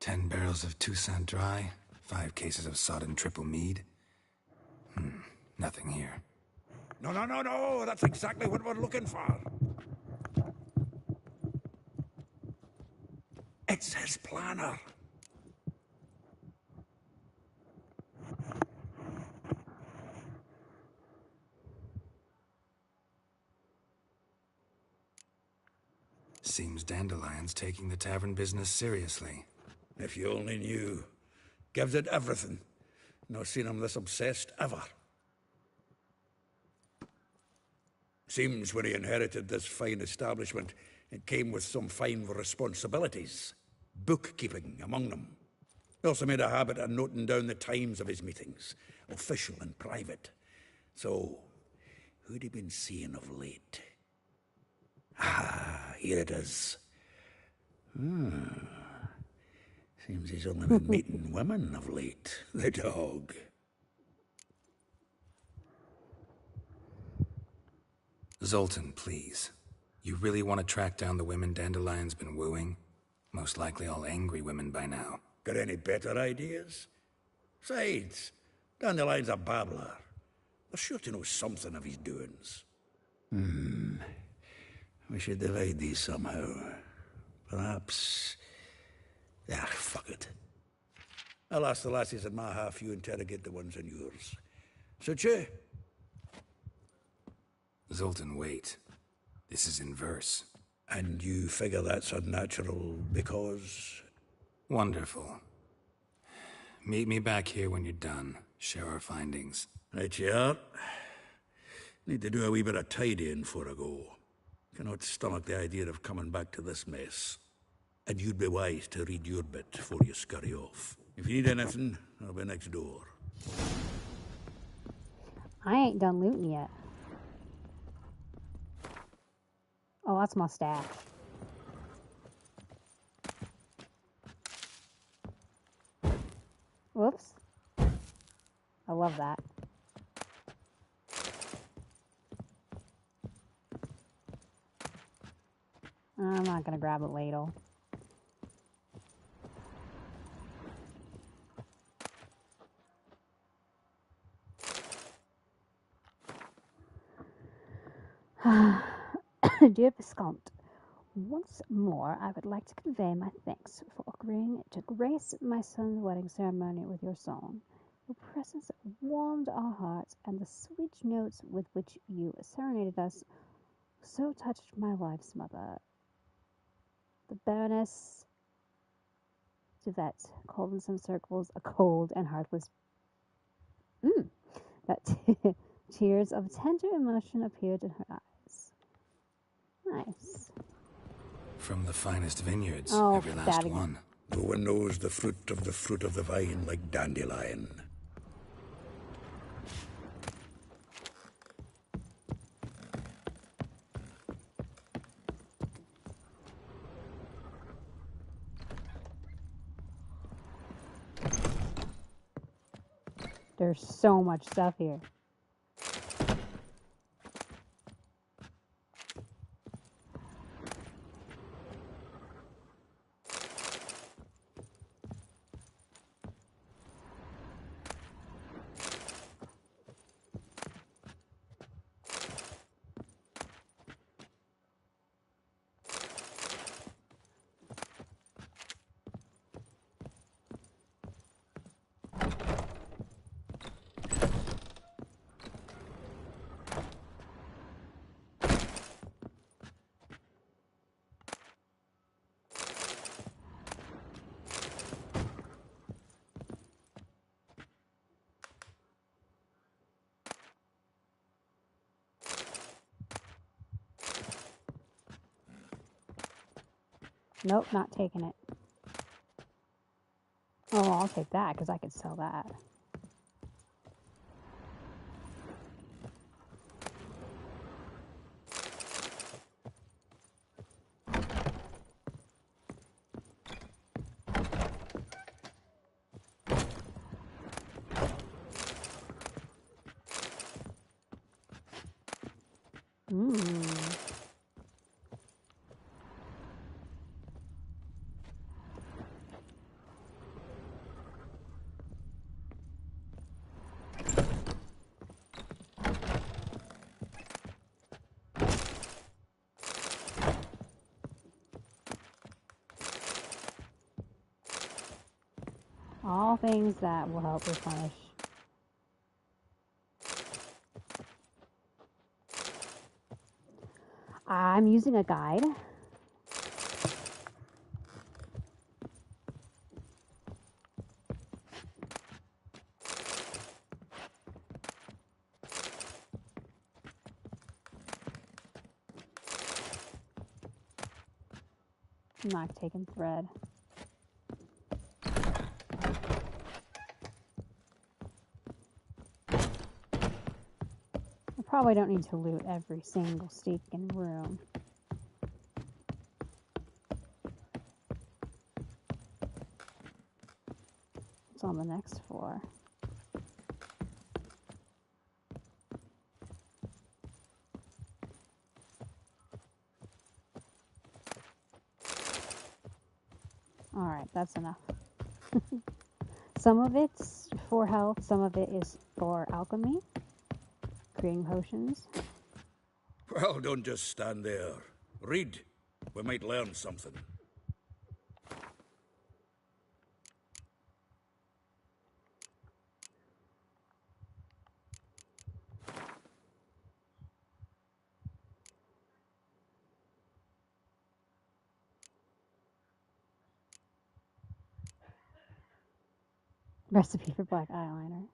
10 barrels of Toussaint Dry, 5 cases of sodden triple mead. Nothing here. No, that's exactly what we're looking for. It's his planner. Seems Dandelion's taking the tavern business seriously. If you only knew. Gives it everything. No seen him this obsessed ever. Seems when he inherited this fine establishment, it came with some fine responsibilities. Bookkeeping among them. He also made a habit of noting down the times of his meetings, official and private. So, who'd he been seeing of late? Ah, here it is. Seems he's only been meeting women of late, the dog. Zoltan, please. You really want to track down the women Dandelion's been wooing? Most likely all angry women by now. Got any better ideas? Besides, Dandelion's a babbler. They're sure to know something of his doings. We should divide these somehow. Perhaps... Ah, fuck it. I'll ask the lassies in my half, you interrogate the ones in yours. Suit you? Zoltan, wait. This is in verse. And you figure that's unnatural because... Wonderful. Meet me back here when you're done. Share our findings. Right you are. Need to do a wee bit of tidying before I go. Cannot stomach the idea of coming back to this mess. And you'd be wise to read your bit before you scurry off. If you need anything, I'll be next door. I ain't done looting yet. Oh, that's my stash. Whoops. I love that. I'm not gonna grab a ladle. Dear Viscount, once more I would like to convey my thanks for agreeing to grace my son's wedding ceremony with your song. Your presence warmed our hearts, and the sweet notes with which you serenaded us so touched my wife's mother. The Baroness Yvette called in some circles a cold and heartless that tears of tender emotion appeared in her eyes. Nice. From the finest vineyards, Oh, every last that again. one. No one knows the fruit of the vine like Dandelion. There's so much stuff here. Nope, not taking it. Oh, I'll take that because I could sell that. All things that will help replenish. I'm using a guide. I'm not taking thread. I probably don't need to loot every single stinking room. What's on the next floor? Alright, that's enough. Some of it's for health, some of it is for alchemy, creating potions. Well, don't just stand there. Read. We might learn something. Recipe for black eyeliner.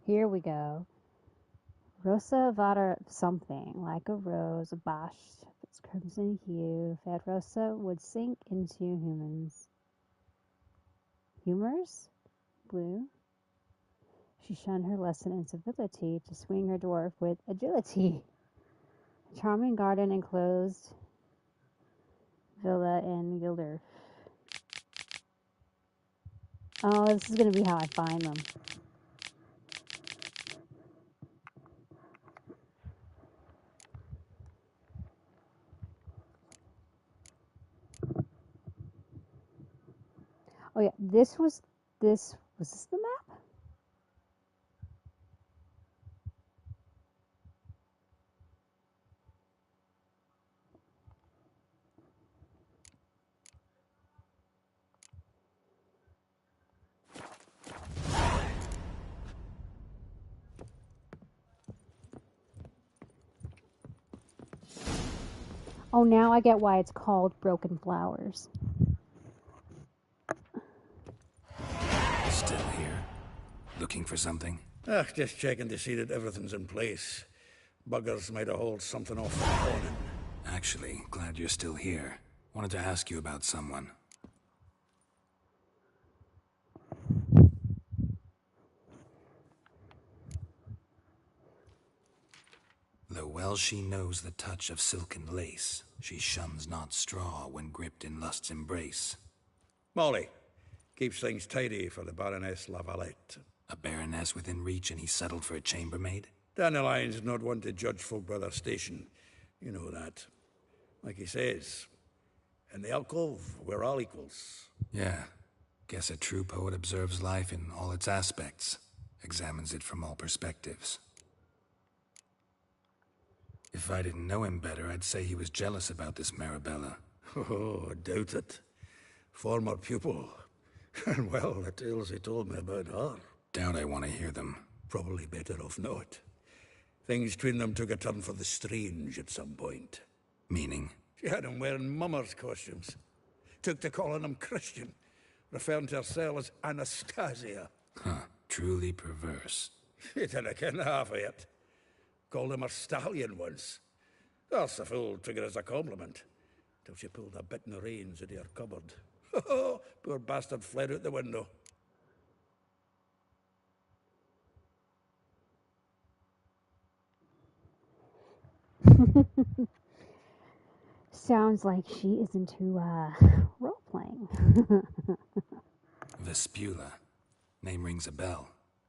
Here we go. Rosa Vada something, like a rose, abashed, its crimson hue, fed Rosa would sink into humors? Blue? She shunned her lesson in civility to swing her dwarf with agility. A charming garden enclosed villa in Gildorf. Oh, this is going to be how I find them. Oh yeah, was this the map? Oh, now I get why it's called Broken Flowers. Still here? Looking for something? Just checking to see that everything's in place. Buggers might have hauled something off the morning. Actually, glad you're still here. Wanted to ask you about someone. Though well she knows the touch of silken lace, she shuns not straw when gripped in lust's embrace. Molly, keeps things tidy for the Baroness Lavalette. A baroness within reach and he settled for a chambermaid? Dandelion's not one to judge folk by their station. You know that. Like he says, in the alcove, we're all equals. Yeah. Guess a true poet observes life in all its aspects, examines it from all perspectives. If I didn't know him better, I'd say he was jealous about this Marabella. Oh, I doubt it. Former pupil. And well, the tales he told me about her. Doubt I want to hear them. Probably better off not. Things between them took a turn for the strange at some point. Meaning? She had him wearing mummers' costumes. Took to calling him Christian, referring to herself as Anastasia. Huh, truly perverse. He didn't ken half of it. Called him a stallion once. That's a fool took it as a compliment. Till she pulled a bit in the reins into her cupboard. Poor bastard fled out the window. Sounds like she is into, role-playing. Vespula. Name rings a bell.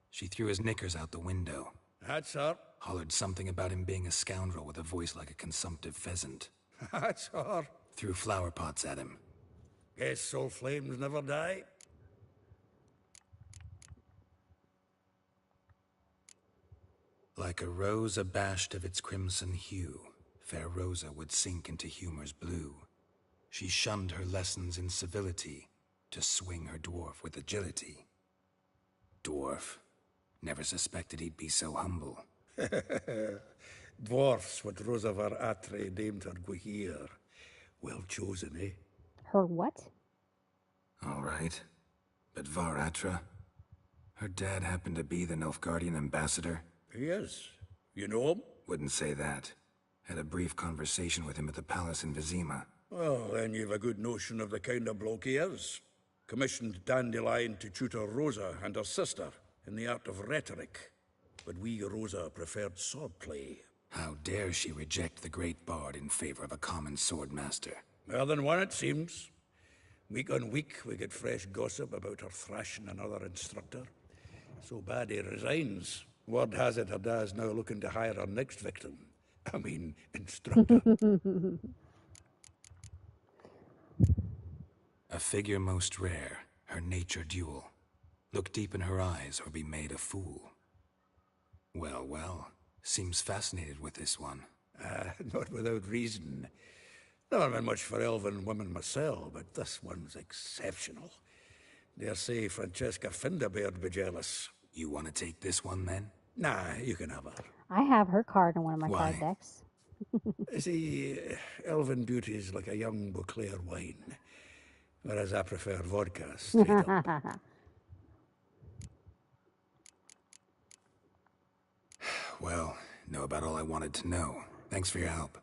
She threw his knickers out the window. That's her. Hollered something about him being a scoundrel with a voice like a consumptive pheasant. That's her. Threw flower pots at him. Guess soul flames never die. Like a rose abashed of its crimson hue, fair Rosa would sink into humor's blue. She shunned her lessons in civility to swing her dwarf with agility. Dwarf. Never suspected he'd be so humble. Dwarfs, what Rosa var Atre named her Guihir. Well chosen, eh? Her what? All right. But Varatra? Her dad happened to be the Nilfgaardian ambassador? He is. You know him? Wouldn't say that. Had a brief conversation with him at the palace in Vizima. Well, then you've a good notion of the kind of bloke he is. Commissioned Dandelion to tutor Rosa and her sister in the art of rhetoric. But we, Rosa, preferred swordplay. How dare she reject the great bard in favor of a common swordmaster? More than one, it seems. Week on week, we get fresh gossip about her thrashing another instructor. So bad he resigns. Word has it her dad's now looking to hire her next victim. I mean, instructor. A figure most rare, her nature dual. Look deep in her eyes or be made a fool. Well, well, seems fascinated with this one. Not without reason. Never been much for elven women myself, but this one's exceptional. Dare say Francesca Finderbeard be jealous. You want to take this one, then? Nah, you can have her. I have her card in one of my Why? card decks. See, elven beauty is like a young Beauclair wine, whereas I prefer vodka straight up. Well, know about all I wanted to know. Thanks for your help.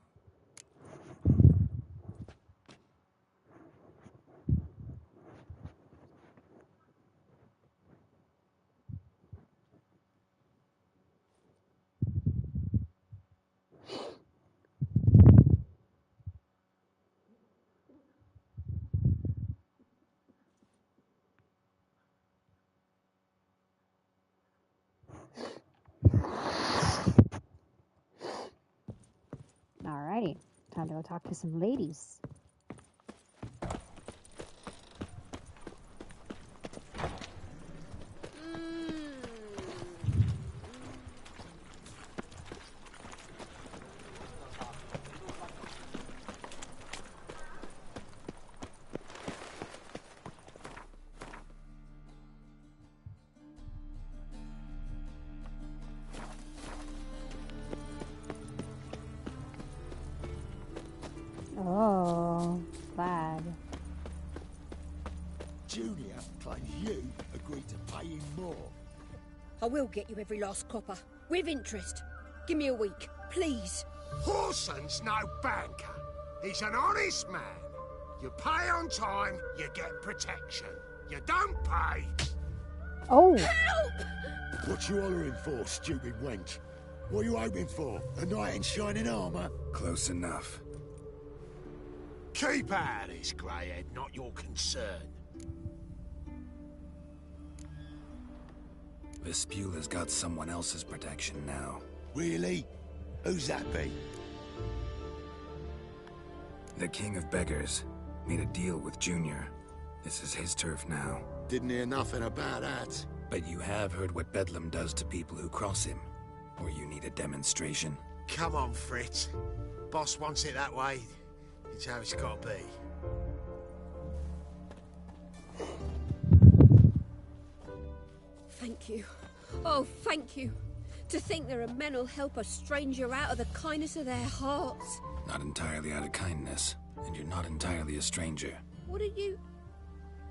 Alrighty, time to go talk to some ladies. Oh, bad. Junior claims you agreed to pay him more. I will get you every last copper, with interest. Give me a week, please. Horson's no banker. He's an honest man. You pay on time, you get protection. You don't pay. Oh, What you hollering for, stupid wench? What you hoping for? A knight in shining armour? Close enough. Keep out of this, greyhead, not your concern. Vespula's got someone else's protection now. Really? Who's that be? The King of Beggars made a deal with Junior. This is his turf now. Didn't hear nothing about that. But you have heard what Bedlam does to people who cross him. Or you need a demonstration? Come on, Fritz. Boss wants it that way. It's how it's got to be. Thank you. Oh, thank you. To think there are men who'll help a stranger out of the kindness of their hearts. Not entirely out of kindness, and you're not entirely a stranger. What are you...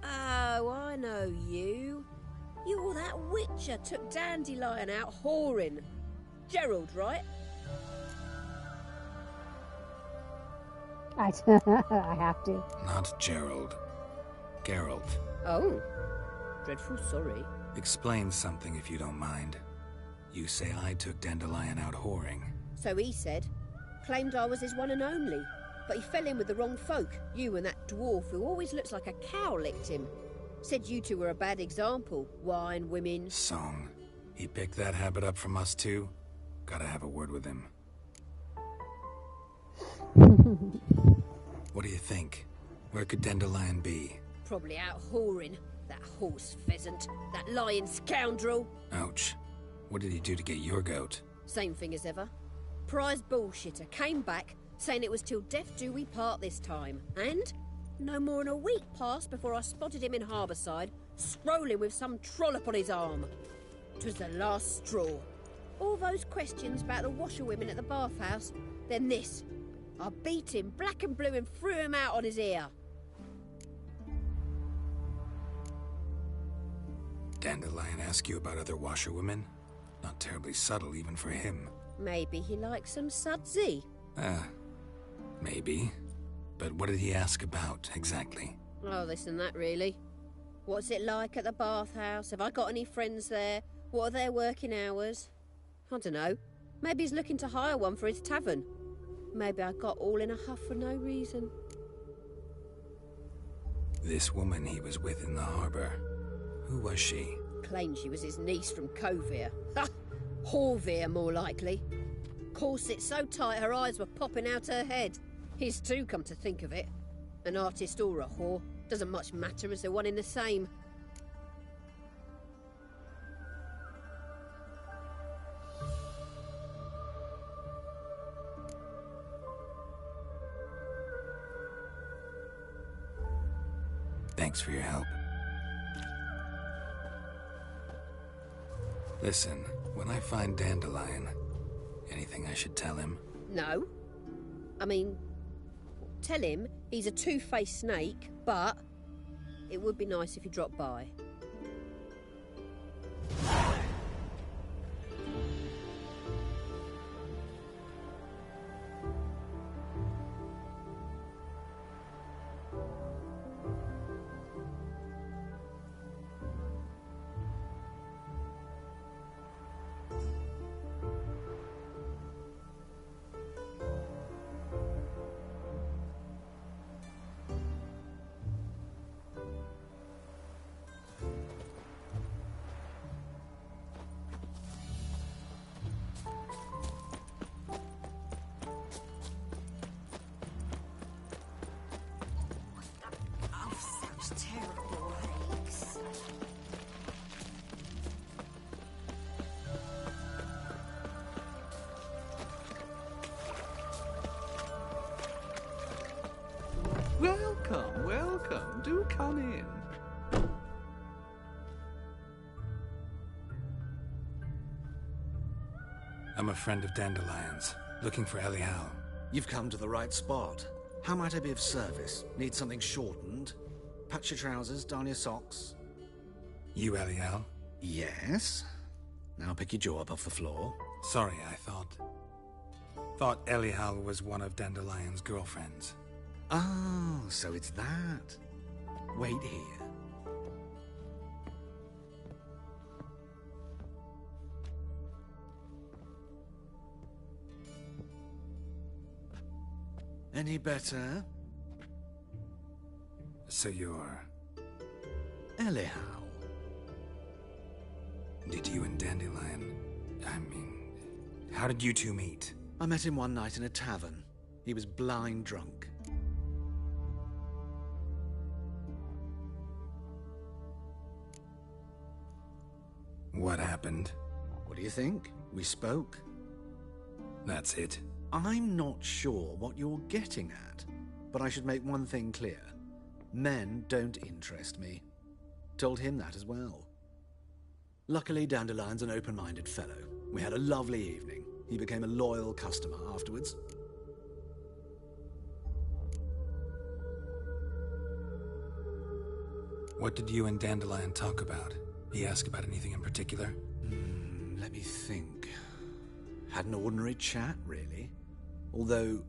Oh, I know you. You're that witcher took Dandelion out whoring. Gerald, right? I have to. Not Gerald. Geralt. Oh. Dreadful sorry. Explain something if you don't mind. You say I took Dandelion out whoring. So he said. Claimed I was his one and only. But he fell in with the wrong folk. You and that dwarf who always looks like a cow licked him. Said you two were a bad example. Wine, women... Song. He picked that habit up from us too? Gotta have a word with him. What do you think? Where could Dandelion be? Probably out whoring. That horse pheasant. That lying scoundrel. Ouch. What did he do to get your goat? Same thing as ever. Prize bullshitter came back, saying it was till death do we part this time. And no more than a week passed before I spotted him in Harbourside, strolling with some trollop on his arm. 'Twas the last straw. All those questions about the washerwomen at the bathhouse, then this. I beat him black and blue and threw him out on his ear. Dandelion ask you about other washerwomen? Not terribly subtle even for him. Maybe he likes some sudsy. Maybe. But what did he ask about, exactly? Oh, this and that, really. What's it like at the bathhouse? Have I got any friends there? What are their working hours? I don't know. Maybe he's looking to hire one for his tavern. Maybe I got all in a huff for no reason. This woman he was with in the harbour. Who was she? Claimed she was his niece from Kovir. Ha! Horvir, more likely. Corset so tight her eyes were popping out her head. His too, come to think of it. An artist or a whore. Doesn't much matter as they're one in the same. Thanks for your help. Listen, when I find Dandelion, anything I should tell him? No. I mean, tell him he's a two-faced snake, but it would be nice if he dropped by. Welcome, welcome. Do come in. I'm a friend of Dandelion's, looking for Elial. You've come to the right spot. How might I be of service? Need something shortened? Patch your trousers, darn your socks. You Elial? Yes. Now pick your jaw up off the floor. Sorry, I thought Elial was one of Dandelion's girlfriends. Oh, so it's that. Wait here. Any better? So you're... Elial. Did you and Dandelion... how did you two meet? I met him one night in a tavern. He was blind drunk. What happened? What do you think? We spoke. That's it. I'm not sure what you're getting at, but I should make one thing clear. Men don't interest me. Told him that as well. Luckily, Dandelion's an open-minded fellow. We had a lovely evening. He became a loyal customer afterwards. What did you and Dandelion talk about? He asked about anything in particular? Let me think. Had an ordinary chat, really. Although,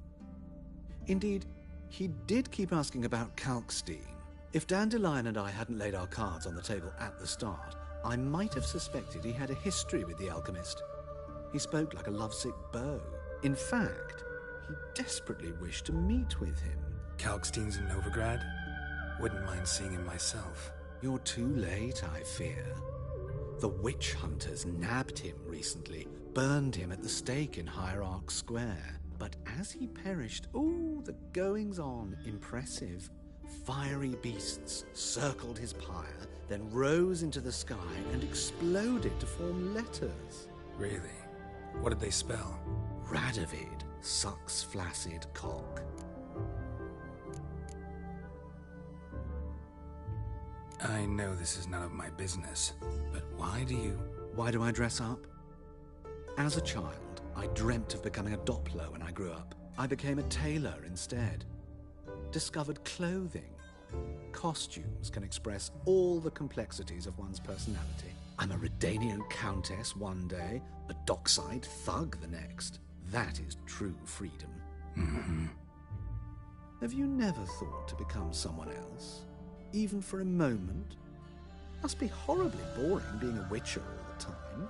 indeed, he did keep asking about Kalkstein. If Dandelion and I hadn't laid our cards on the table at the start, I might have suspected he had a history with the alchemist. He spoke like a lovesick beau. In fact, he desperately wished to meet with him. Kalkstein's in Novigrad? Wouldn't mind seeing him myself. You're too late, I fear. The witch hunters nabbed him recently, burned him at the stake in Hierarch Square. But as he perished, the goings-on, impressive. Fiery beasts circled his pyre, then rose into the sky and exploded to form letters. Really? What did they spell? Radovid sucks flaccid cock. I know this is none of my business, but why do I dress up? As a child, I dreamt of becoming a Doppler when I grew up. I became a tailor instead. Discovered clothing. Costumes can express all the complexities of one's personality. I'm a Redanian countess one day, a dockside thug the next. That is true freedom. Mm-hmm. Have you never thought to become someone else? Even for a moment? Must be horribly boring being a witcher all the time.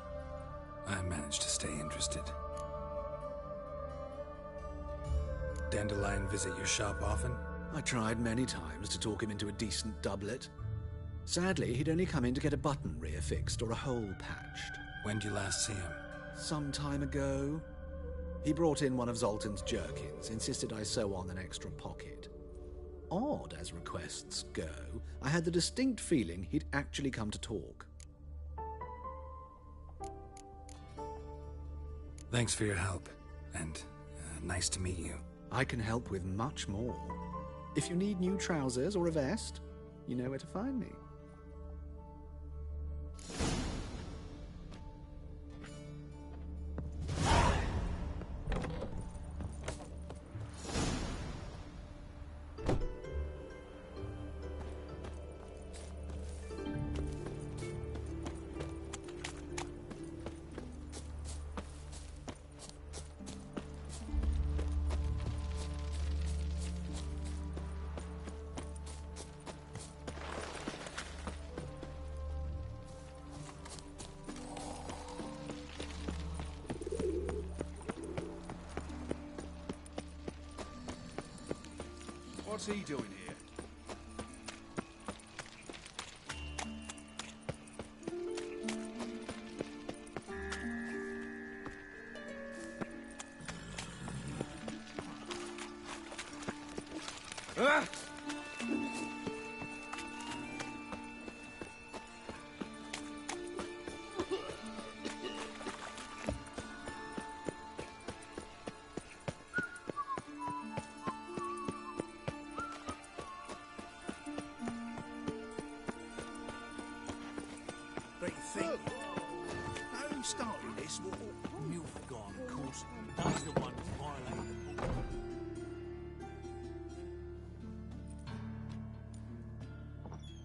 I managed to stay interested. Dandelion visit your shop often? I tried many times to talk him into a decent doublet. Sadly, he'd only come in to get a button reaffixed or a hole patched. When did you last see him? Some time ago. He brought in one of Zoltan's jerkins, insisted I sew on an extra pocket. Odd as requests go, I had the distinct feeling he'd actually come to talk. Thanks for your help, and nice to meet you. I can help with much more. If you need new trousers or a vest, you know where to find me. What's he doing here? Ah! But you think, who started this war? Nilfgaard, of course. They's the one who violated the law.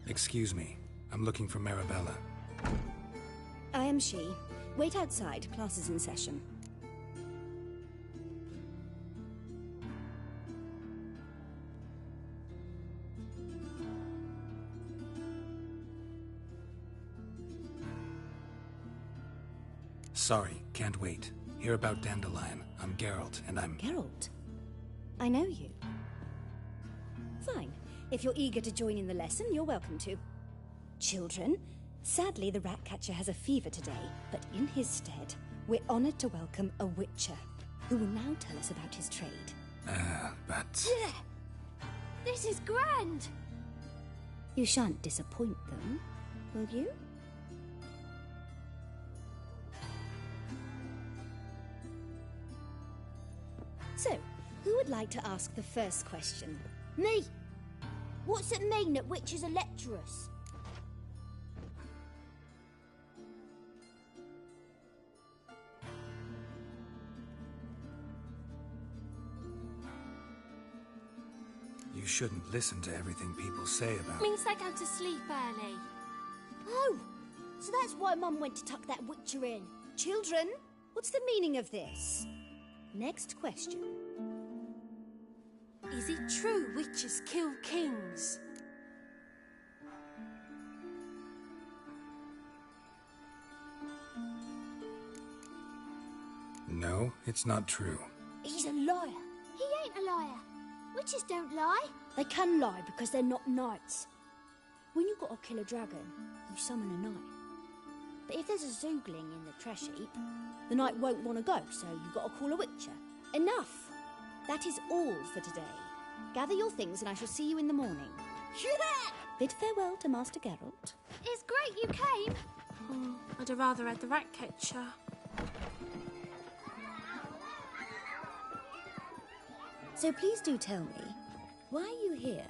Excuse me. I'm looking for Marabella. I am she. Wait outside. Class is in session. Sorry, can't wait. Hear about Dandelion. I'm Geralt, and I'm... Geralt? I know you. Fine. If you're eager to join in the lesson, you're welcome to. Children, sadly the Ratcatcher has a fever today, but in his stead, we're honored to welcome a Witcher, who will now tell us about his trade. But... Yeah. This is grand! You shan't disappoint them, will you? would like to ask the first question? Me? What's it mean that witches are lecturers? You shouldn't listen to everything people say about... Means they go to sleep early. Oh, so that's why Mum went to tuck that witcher in. Children, what's the meaning of this? Next question. Is it true witches kill kings? No, it's not true. He's a liar. He ain't a liar. Witches don't lie. They can lie because they're not knights. When you gotta kill a dragon, you summon a knight. But if there's a zoogling in the trash heap, The knight won't want to go, so you've got to call a witcher. Enough! That is all for today. Gather your things and I shall see you in the morning. Bid farewell to Master Geralt. it's great you came. Oh, I'd have rather had the rat catcher. So please do tell me, why are you here?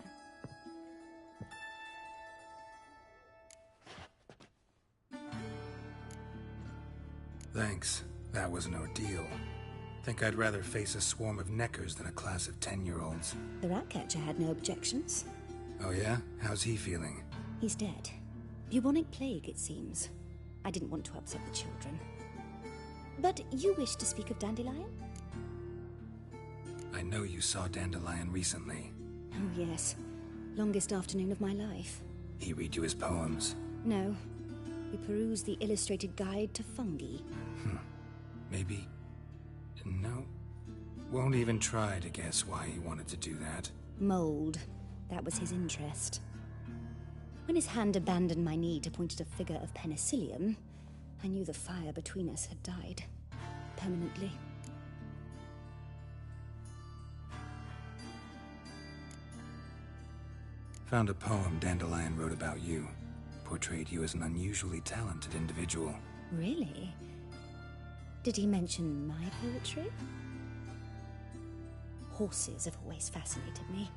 Thanks. That was an ordeal. Think I'd rather face a swarm of neckers than a class of 10-year-olds. The Ratcatcher had no objections. Oh yeah? How's he feeling? He's dead. Bubonic plague, it seems. I didn't want to upset the children. But you wish to speak of Dandelion? I know you saw Dandelion recently. Oh, yes. Longest afternoon of my life. He read you his poems? No. We perused the illustrated guide to fungi. Maybe... No. Won't even try to guess why he wanted to do that. Mold. That was his interest. When his hand abandoned my knee to point at a figure of penicillium, I knew the fire between us had died. Permanently. Found a poem Dandelion wrote about you. Portrayed you as an unusually talented individual. Really? Did he mention my poetry? Horses have always fascinated me.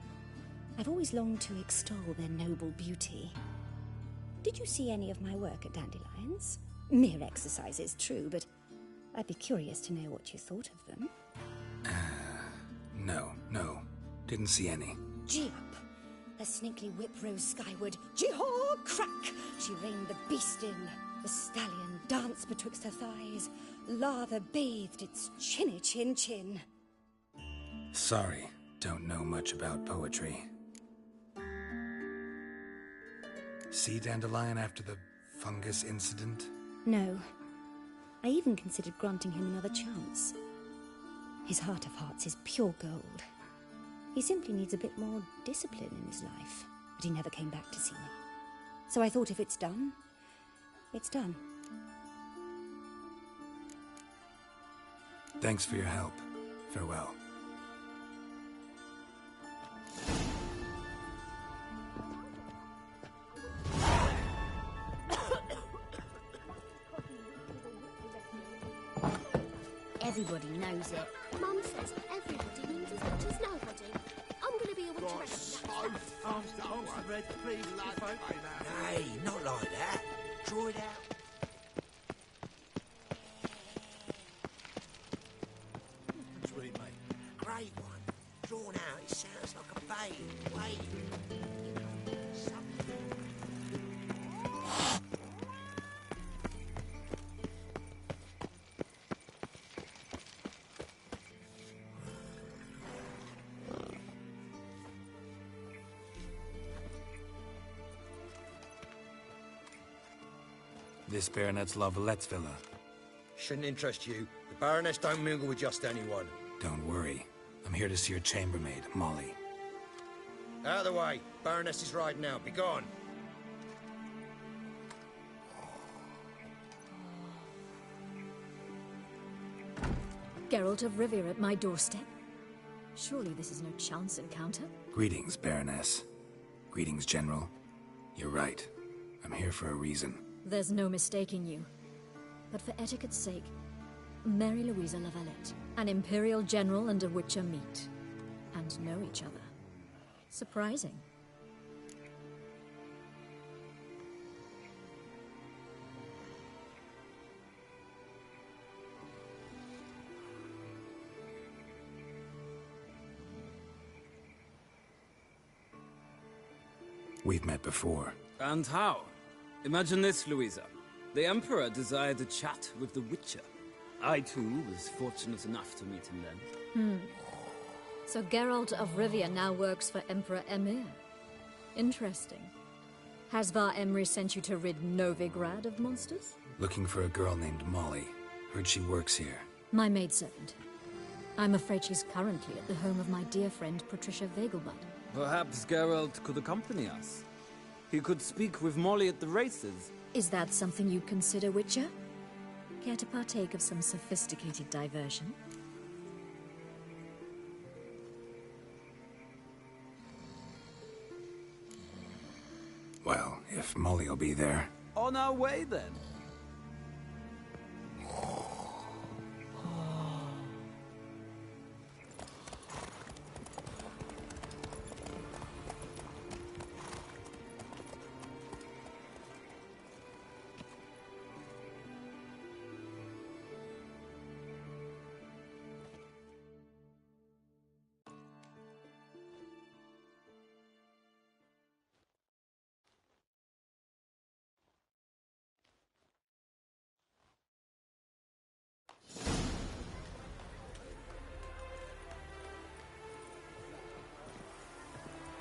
I've always longed to extol their noble beauty. Did you see any of my work at Dandelion's? Mere exercises, true, but I'd be curious to know what you thought of them. No. Didn't see any. Gee up! Her snaky whip rose skyward. Jee-haw! Crack! She reined the beast in. The stallion danced betwixt her thighs. Lather bathed its chinny chin. Sorry, don't know much about poetry. See Dandelion after the fungus incident? No. I even considered granting him another chance. His heart of hearts is pure gold. He simply needs a bit more discipline in his life. But he never came back to see me. So I thought if it's done, it's done. Thanks for your help. Farewell. Everybody knows it. Mum says everybody means as much as nobody. I'm gonna be a witch rest. Hey, not like that. Draw it out. Sweet, mate. Great one. Drawn out, it sounds like a babe. Wait. This Baronet's La Vallette's villa. Shouldn't interest you. The Baroness don't mingle with just anyone. Don't worry. I'm here to see your chambermaid, Molly. Out of the way. Baroness is riding out. Be gone. Geralt of Rivia at my doorstep? Surely this is no chance encounter? Greetings, Baroness. Greetings, General. You're right. I'm here for a reason. There's no mistaking you. But for etiquette's sake, Mary Louisa La Valette, an Imperial General and a Witcher meet. and know each other. Surprising. We've met before. And how? Imagine this, Louisa. The Emperor desired a chat with the Witcher. I, too, was fortunate enough to meet him then. So Geralt of Rivia now works for Emperor Emir. Interesting. Has Var Emry sent you to rid Novigrad of monsters? Looking for a girl named Molly. Heard she works here. My maidservant. I'm afraid she's currently at the home of my dear friend Patricia Vegelbud. Perhaps Geralt could accompany us. He could speak with Molly at the races. Is that something you'd consider, Witcher? Care to partake of some sophisticated diversion? Well, if Molly will be there. On our way, then.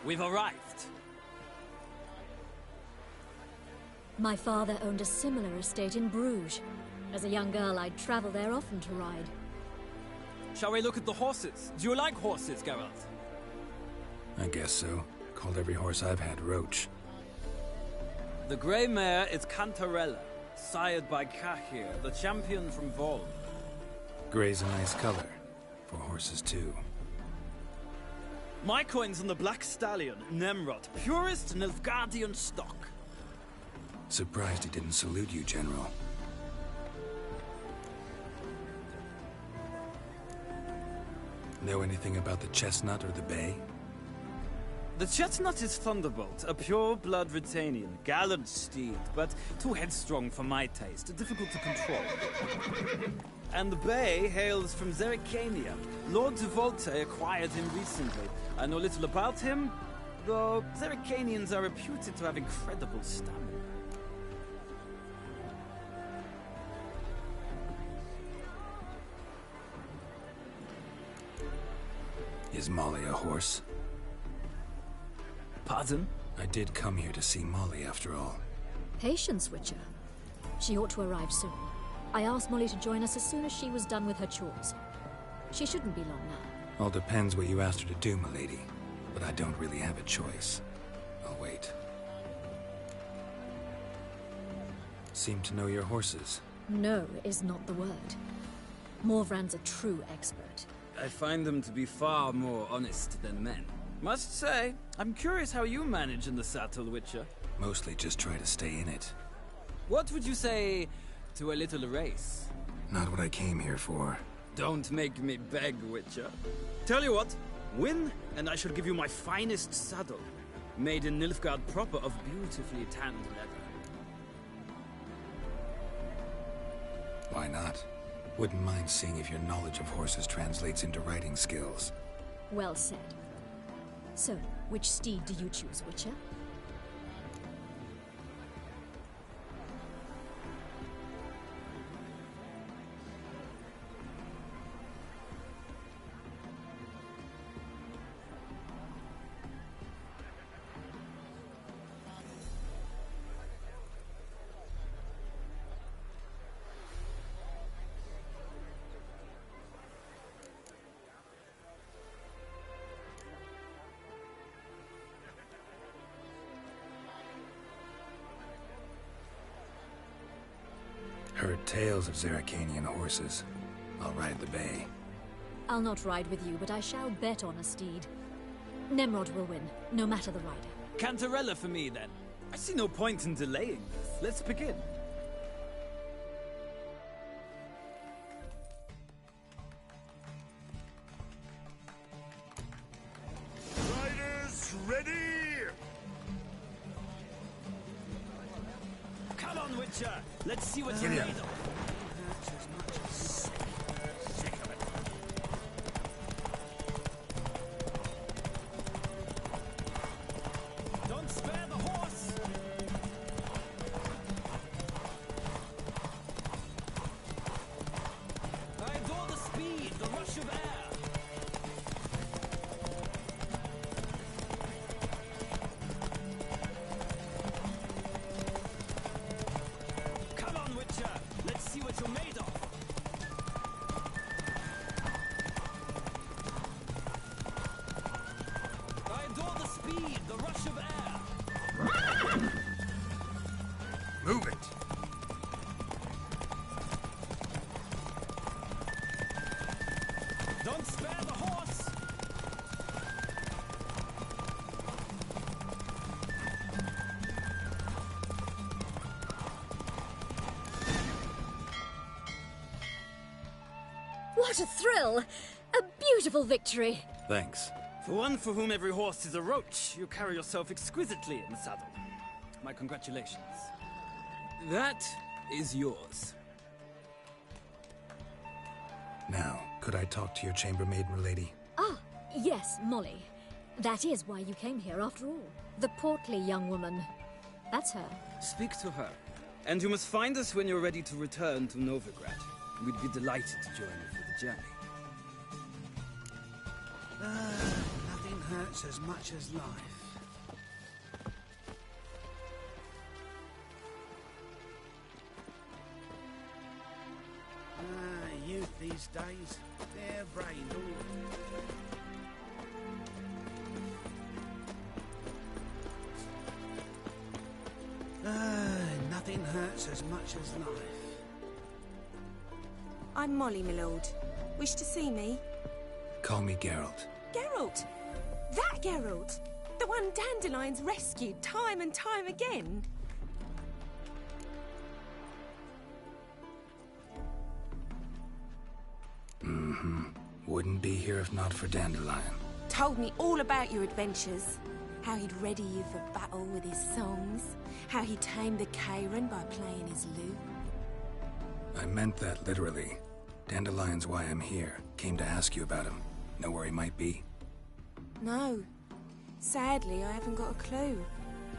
We've arrived. My father owned a similar estate in Bruges. As a young girl, I'd travel there often to ride. Shall we look at the horses? Do you like horses, Geralt? I guess so. Called every horse I've had Roach. The grey mare is Cantarella, sired by Cahir, the champion from Vol. Grey's a nice color. For horses, too. My coin's on the Black Stallion, Nemrod, purest Nilfgaardian stock. Surprised he didn't salute you, General. Know anything about the chestnut or the bay? The chestnut is Thunderbolt, a pure-blood Britannian, gallant steed, but too headstrong for my taste, difficult to control. And the bay hails from Zerrikania. Lord de Volte acquired him recently. I know little about him, though Zerrikanians are reputed to have incredible stamina. Is Molly a horse? Pardon? I did come here to see Molly, after all. Patience, Witcher. She ought to arrive soon. I asked Molly to join us as soon as she was done with her chores. She shouldn't be long now. All depends what you asked her to do, milady. But I don't really have a choice. I'll wait. Seem to know your horses. No is not the word. Morvran's a true expert. I find them to be far more honest than men. Must say, I'm curious how you manage in the saddle, Witcher. Mostly just try to stay in it. What would you say to a little race? Not what I came here for. Don't make me beg, Witcher. Tell you what, win, and I shall give you my finest saddle. Made in Nilfgaard proper of beautifully tanned leather. Why not? Wouldn't mind seeing if your knowledge of horses translates into riding skills. Well said. So, which steed do you choose, Witcher? Heard tales of Zerrikanian horses. I'll ride the bay. I'll not ride with you, but I shall bet on a steed. Nemrod will win, no matter the rider. Cantarella for me, then. I see no point in delaying this. Let's begin. Come on, Witcher! Let's see what's Get made in. of. Don't spare the horse! I adore the speed, the rush of air. Come on, Witcher! Let's see what you're made of. I adore the speed, the rush of air. Move it. Don't spare the horse! What a thrill! A beautiful victory. Thanks. For one for whom every horse is a roach, you carry yourself exquisitely in the saddle. My congratulations. That is yours. Now, could I talk to your chambermaid, milady? Ah, yes, Molly. That is why you came here after all. The portly young woman. That's her. Speak to her. And you must find us when you're ready to return to Novigrad. We'd be delighted to join you for the journey. Nothing hurts as much as life. Youth these days, they're brain nothing hurts as much as life. I'm Molly, my lord. Wish to see me? Call me Geralt. Geralt! That Geralt! The one Dandelion's rescued time and time again. Wouldn't be here if not for Dandelion. Told me all about your adventures. How he'd ready you for battle with his songs. How he tamed the Kairan by playing his lute. I meant that literally. Dandelion's why I'm here. Came to ask you about him. Know where he might be? No. Sadly, I haven't got a clue.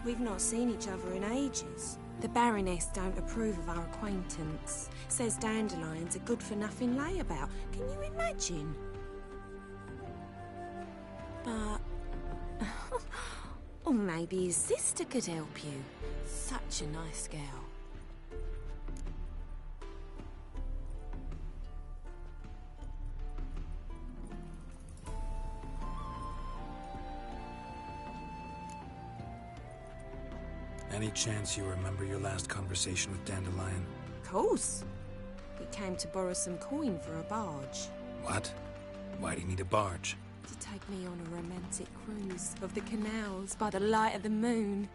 We've not seen each other in ages. The Baroness don't approve of our acquaintance. Says Dandelion's a good-for-nothing layabout. Can you imagine? But... or maybe his sister could help you. Such a nice girl. Any chance you remember your last conversation with Dandelion? Of course. We came to borrow some coin for a barge. What? Why do you need a barge? To take me on a romantic cruise of the canals by the light of the moon.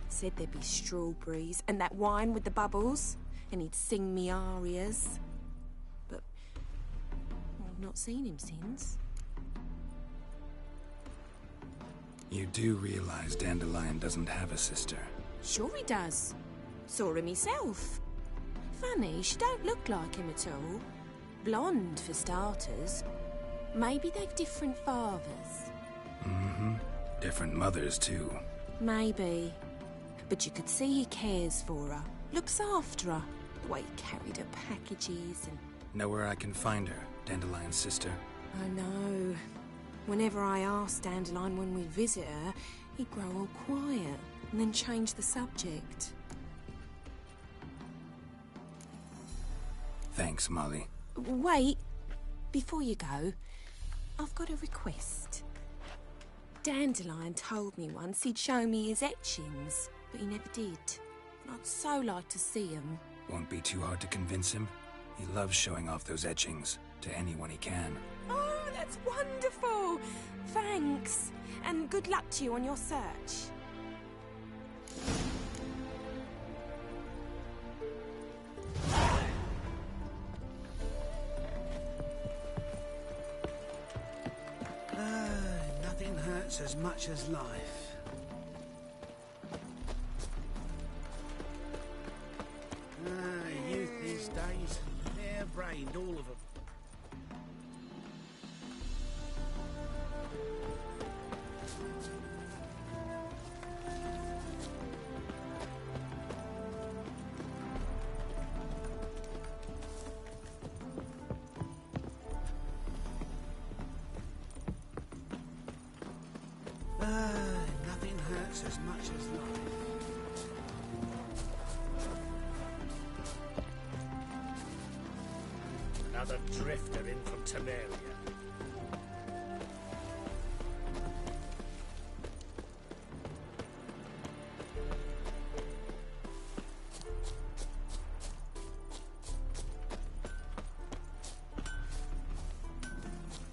Said there'd be strawberries and that wine with the bubbles, and he'd sing me arias. But I've not seen him since. You do realize Dandelion doesn't have a sister. Sure he does. Saw him himself. Funny, she don't look like him at all. Blonde, for starters. Maybe they've different fathers. Different mothers, too. Maybe. But you could see he cares for her. Looks after her. The way he carried her packages and... Know where I can find her, Dandelion's sister? I know. Whenever I asked Dandelion when we'd visit her, he'd grow all quiet and then change the subject. Thanks, Molly. Wait. Before you go, I've got a request. Dandelion told me once he'd show me his etchings, but he never did. And I'd so like to see them. Won't be too hard to convince him. He loves showing off those etchings to anyone he can. Oh, that's wonderful! Thanks. And good luck to you on your search. Nothing hurts as much as life. hair-brained, all of them. Nothing hurts as much as life. Another drifter in from Temeria.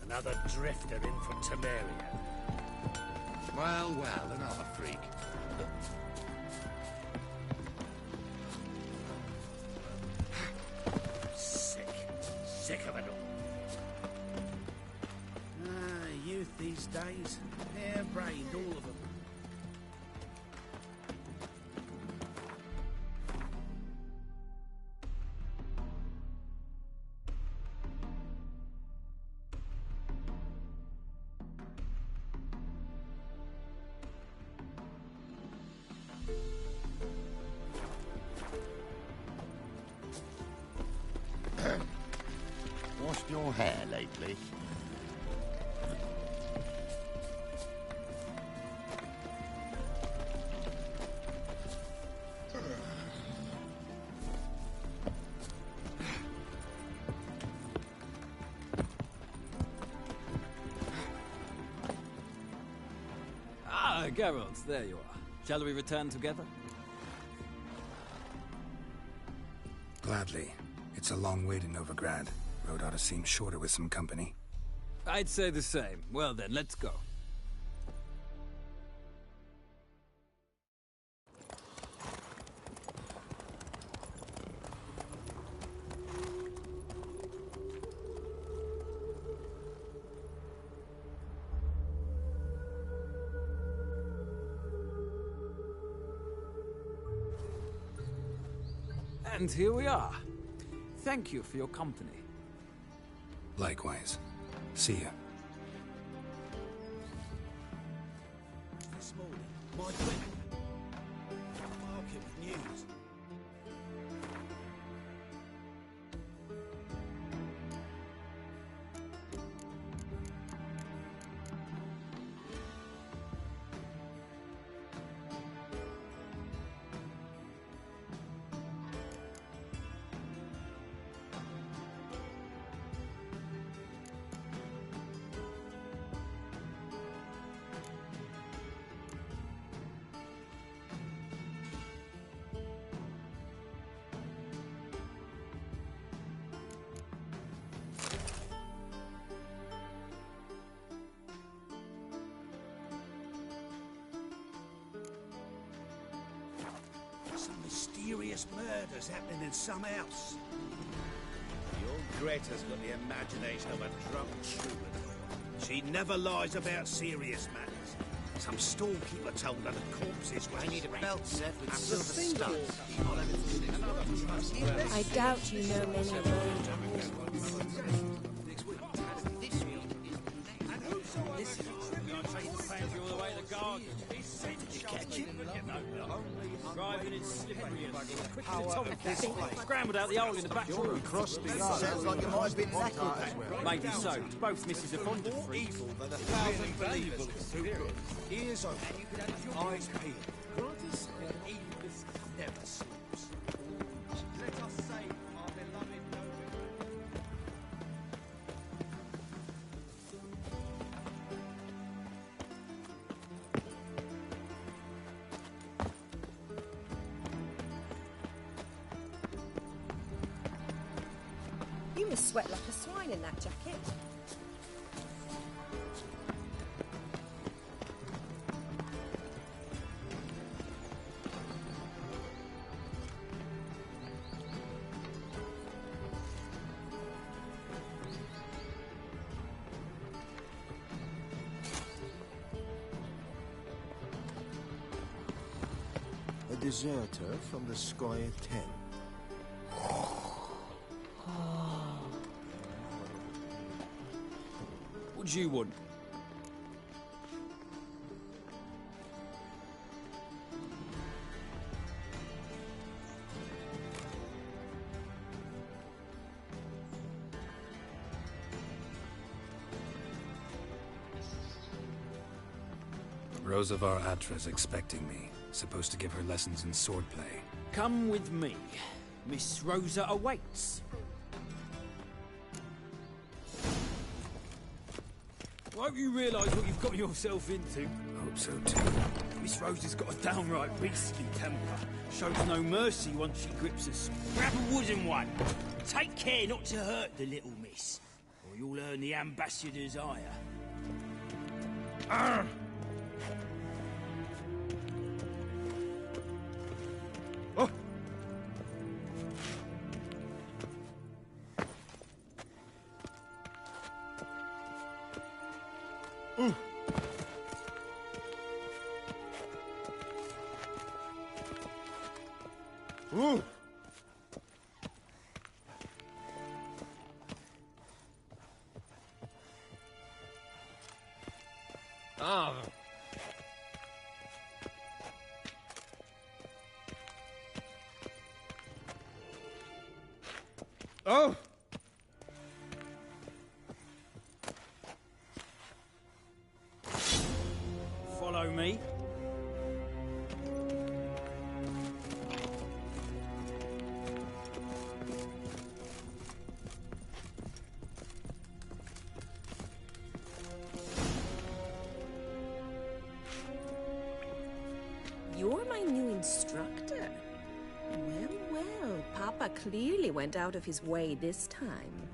Another drifter in from Temeria. Well, well, another freak. Sick of it all. Youth these days. Hair-brained, all of them. Washed your hair lately? Ah, Geralt, there you are. Shall we return together? Gladly. It's a long way to Novigrad. Road ought to seem shorter with some company. I'd say the same. Well then, let's go. And here we are. Thank you for your company. Likewise. See ya. This morning, my friend. Market news. Some mysterious murders happening in some house. Your Greta's got the imagination of a drunk troubadour. She never lies about serious matters. Some storekeeper told her the corpses were... I need a belt set with and silver the studs. I doubt you know many of those. Driving in slippery and quick to the top of the scrambled out the hole in the back room. Sounds like it might have been knackered. Maybe so. Both misses are fond of freaks. Evil than 1,000 believers. Ears open, eyes peeled. Grantis and evilness never sleeps. Let us save our beloved Novigrad. You must sweat like a swine in that jacket. A deserter from the Squire 10. do you want? Rosavar Atra's expecting me. Supposed to give her lessons in swordplay. Come with me. Miss Rosa awaits. Won't you realise what you've got yourself into? Hope so too. Miss Rosa's got a downright beastly temper. Shows no mercy once she grips us. Grab a wooden one. Take care not to hurt the little miss, or you'll earn the ambassador's ire. Arr! Oh! Ooh. Ooh. Ah. Oh! Follow me. You're my new instructor. Well, well, Papa clearly went out of his way this time.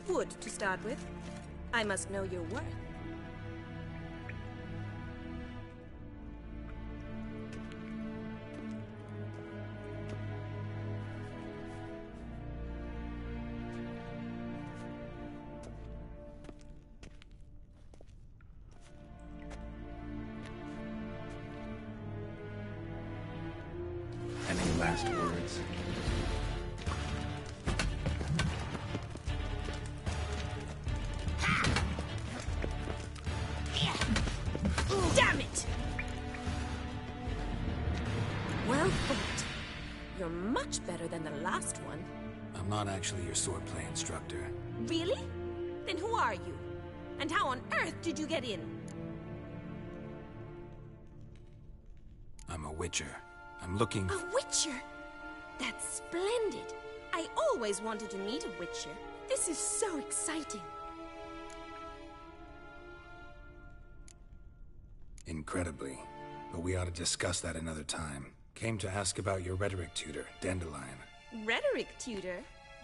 Wood, to start with. I must know your worth. Any last words? Damn it! Well fought. You're much better than the last one. I'm not actually your swordplay instructor. Really? Then who are you? And how on earth did you get in? I'm a witcher. I'm looking... A witcher? That's splendid. I always wanted to meet a witcher. This is so exciting. Incredibly. But we ought to discuss that another time. Came to ask about your rhetoric tutor, Dandelion. Rhetoric tutor?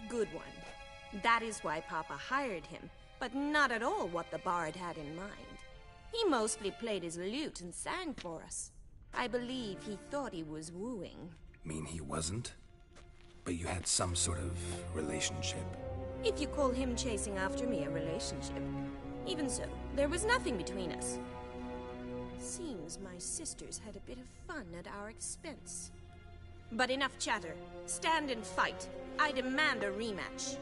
Good one. That is why Papa hired him, but not at all what the bard had in mind. He mostly played his lute and sang for us. I believe he thought he was wooing. Mean he wasn't? But you had some sort of relationship? If you call him chasing after me a relationship. Even so, there was nothing between us. Seems my sisters had a bit of fun at our expense. But enough chatter. Stand and fight. I demand a rematch.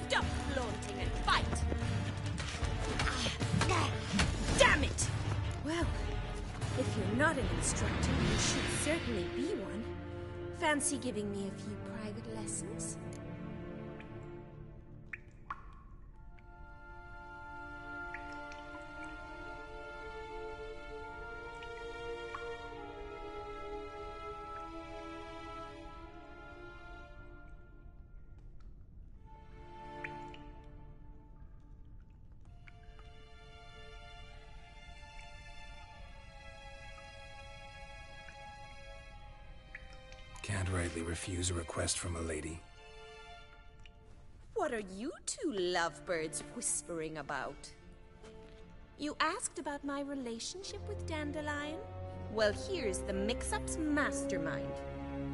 Stop flaunting and fight! Damn it! Well, if you're not an instructor, you should certainly be one. Fancy giving me a few private lessons? Can't rightly refuse a request from a lady. What are you two lovebirds whispering about? You asked about my relationship with Dandelion? Well, here's the mix-up's mastermind.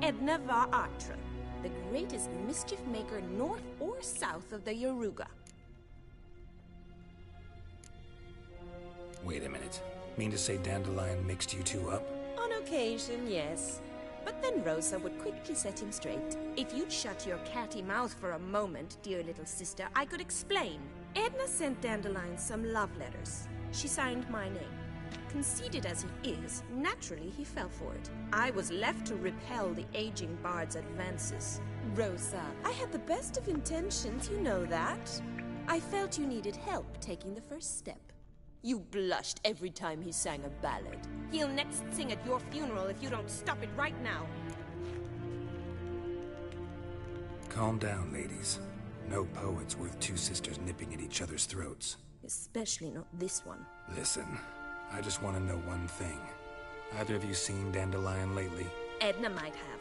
Edna var Atra, the greatest mischief maker north or south of the Yaruga. Wait a minute. Mean to say Dandelion mixed you two up? On occasion, yes. But then Rosa would quickly set him straight. If you'd shut your catty mouth for a moment, dear little sister, I could explain. Edna sent Dandelion some love letters. She signed my name. Conceited as he is, naturally he fell for it. I was left to repel the aging bard's advances. Rosa, I had the best of intentions, you know that. I felt you needed help taking the first step. You blushed every time he sang a ballad. He'll next sing at your funeral if you don't stop it right now. Calm down, ladies. No poet's worth two sisters nipping at each other's throats. Especially not this one. Listen, I just want to know one thing. Either of you seen Dandelion lately? Edna might have.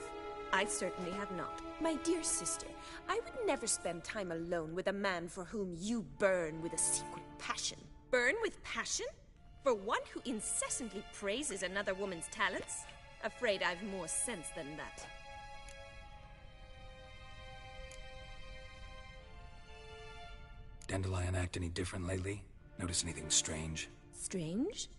I certainly have not. My dear sister, I would never spend time alone with a man for whom you burn with a secret passion. Burn with passion? For one who incessantly praises another woman's talents? Afraid I've more sense than that. Dandelion act any different lately? Notice anything strange? Strange?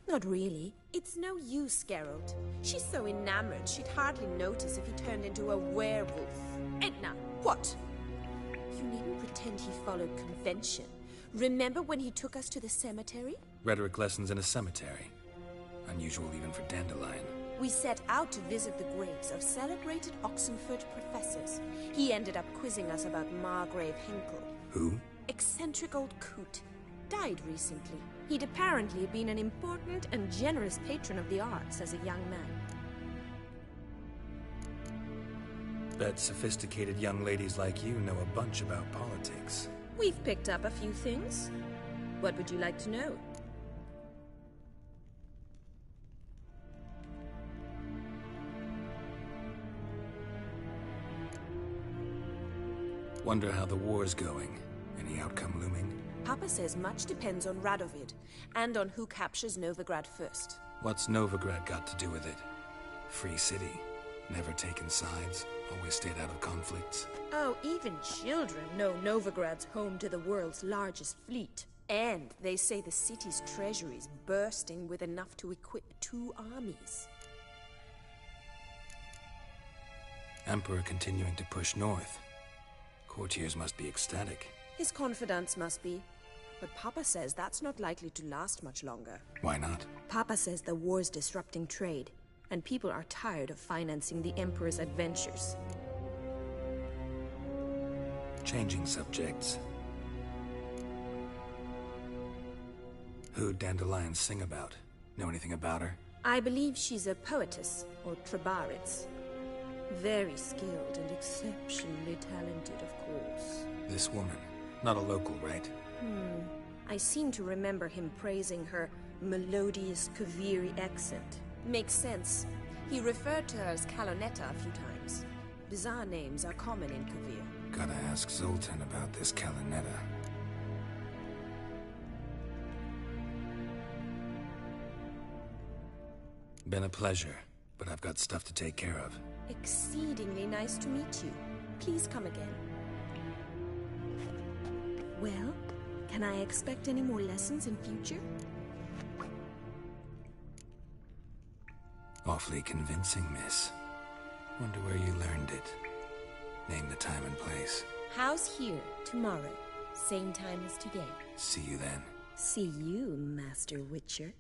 Not really. It's no use, Geralt. She's so enamored she'd hardly notice if he turned into a werewolf. Edna, what? You needn't pretend he followed convention. Remember when he took us to the cemetery? Rhetoric lessons in a cemetery. Unusual even for Dandelion. We set out to visit the graves of celebrated Oxenford professors. He ended up quizzing us about Margrave Henkel. Who? Eccentric old coot. Died recently. He'd apparently been an important and generous patron of the arts as a young man. Bet sophisticated young ladies like you know a bunch about politics. We've picked up a few things. What would you like to know? Wonder how the war's going. Any outcome looming? Papa says much depends on Radovid, and on who captures Novigrad first. What's Novigrad got to do with it? Free city. Never taken sides. Always stayed out of conflicts. Oh, even children know Novigrad's home to the world's largest fleet. And they say the city's treasury's bursting with enough to equip 2 armies. Emperor continuing to push north. Courtiers must be ecstatic. His confidants must be. But Papa says that's not likely to last much longer. Why not? Papa says the war's disrupting trade, and people are tired of financing the Emperor's adventures. Changing subjects. Who'd Dandelion sing about? Know anything about her? I believe she's a poetess, or Trebaritz. Very skilled and exceptionally talented, of course. This woman. Not a local, right? I seem to remember him praising her melodious Kaviri accent. Makes sense. He referred to her as Calonetta a few times. Bizarre names are common in Kavir. Gotta ask Zoltan about this Calonetta. Been a pleasure, but I've got stuff to take care of. Exceedingly nice to meet you. Please come again. Well, can I expect any more lessons in future? Awfully convincing, miss. Wonder where you learned it. Name the time and place. House here, tomorrow. Same time as today. See you then. See you, Master Witcher.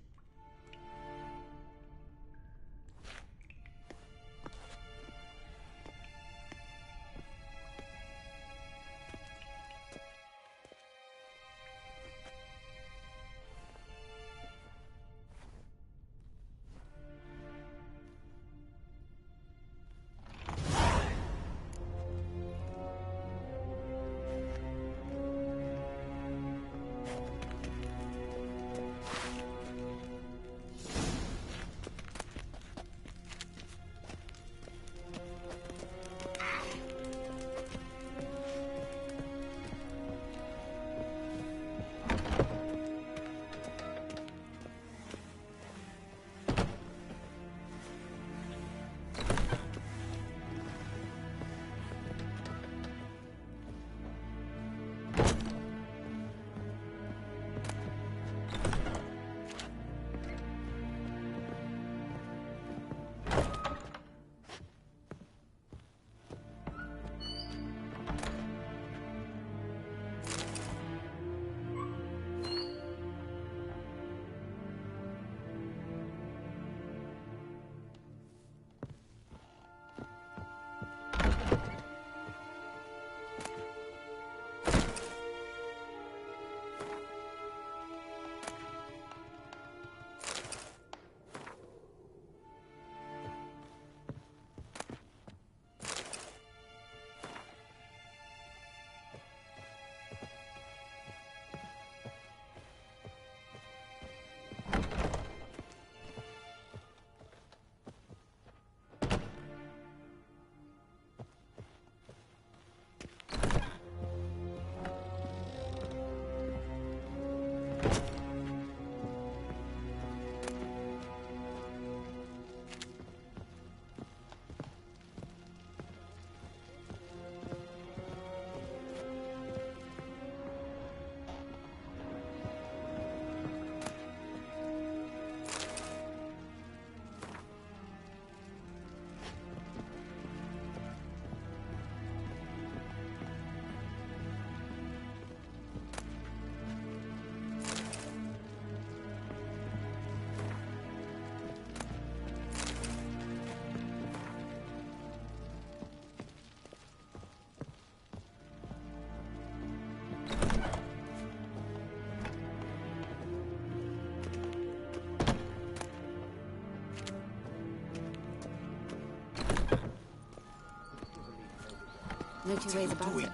No two ways about it.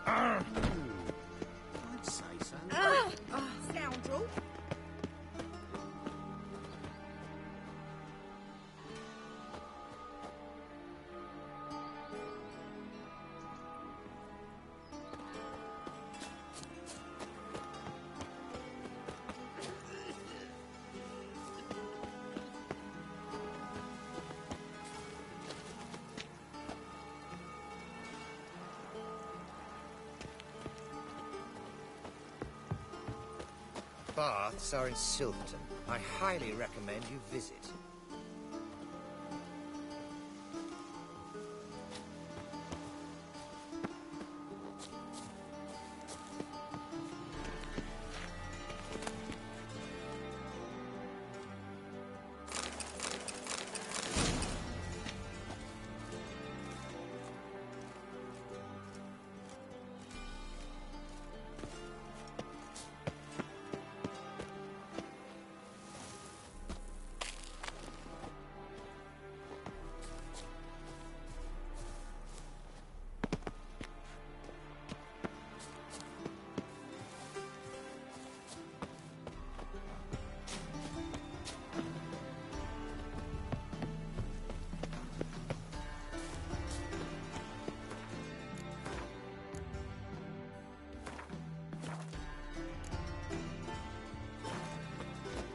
I'd say so. Scoundrel! Baths are in Silverton. I highly recommend you visit.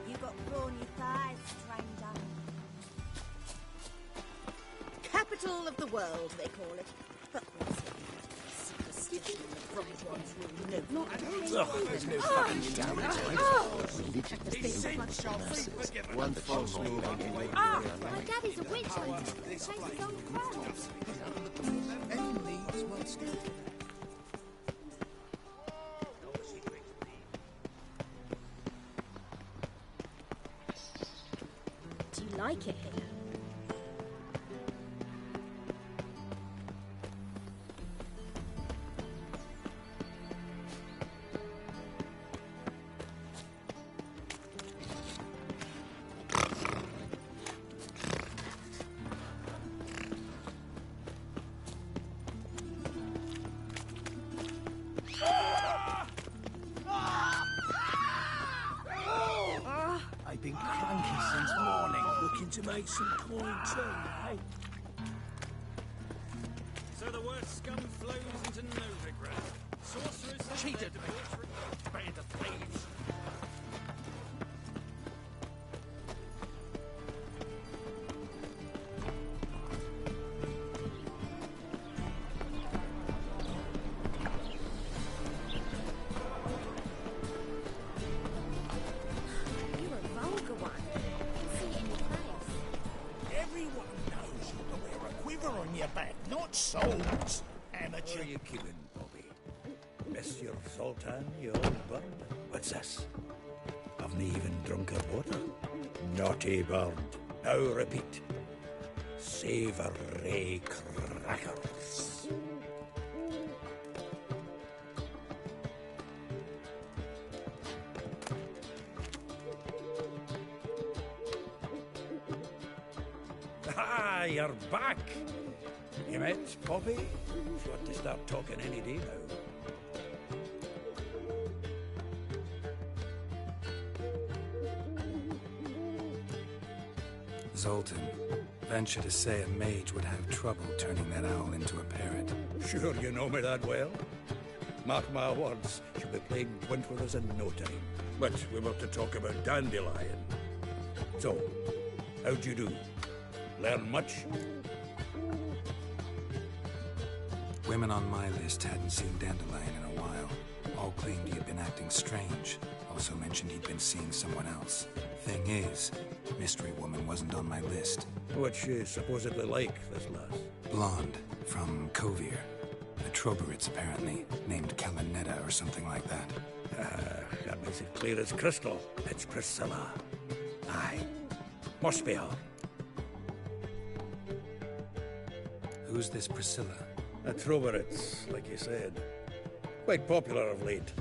You got brawny thighs, stranger. Capital of the world, they call it. But what's it? Superstition, the bright ones will never. There's no fucking downtime. Essential forgiven. One false move and you My daddy's a witch hunter. Plays his own crows. Any needs one skill. Do you like it here? I've been cranky since morning, looking to make some coin too, eh? So the worst scum flows into Novigrad. Sorcerers Cheated me. Band of thieves. You're a vulgar one. I can see it in your face. Everyone knows you to wear a quiver on your back, not swords. Amateur. What are you kidding, Bobby? Monsieur Sultan, you old bird? What's this? Haven't even drunk her water? Naughty bird. Now repeat. Savoury crackers. Ah, you're back. You met Bobby? She's got to start talking any day now. Zoltan, venture to say a mage would have trouble turning that owl into a parrot. Sure you know me that well. Mark my words, she'll be playing Gwent with us in no time. But we were to talk about Dandelion. So, how'd you do? Learn much? Women on my list hadn't seen Dandelion in a while. All claimed he had been acting strange. Also mentioned he'd been seeing someone else. Thing is, Mystery Woman wasn't on my list. What's she supposedly like, this lass? Blonde, from Kovir. A Troberitz, apparently, named Kalanetta or something like that. That makes it clear as crystal. It's Priscilla. Aye. Must be her. Who's this Priscilla? A Troberitz, like you said. Quite popular of late.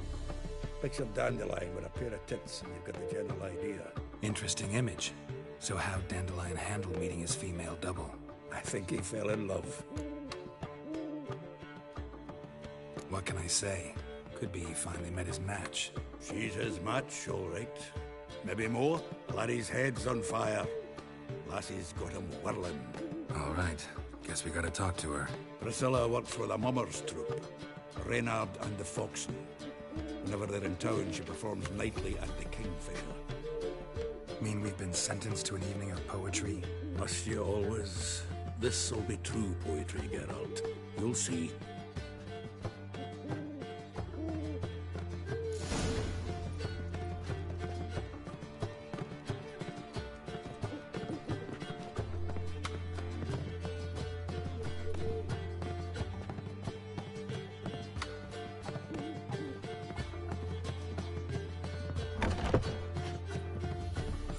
Picture Dandelion with a pair of tits and you've got the general idea. Interesting image. So how'd Dandelion handle meeting his female double? I think he fell in love. What can I say? Could be he finally met his match. She's his match, all right. Maybe more. Laddie's head's on fire. Lassie's got him whirling. All right. Guess we gotta talk to her. Priscilla works for the Mummers troupe. Reynard and the Foxen. Whenever they're in town, she performs nightly at the King Fair. Mean we've been sentenced to an evening of poetry? Must you always? This'll be true poetry, Geralt. You'll see.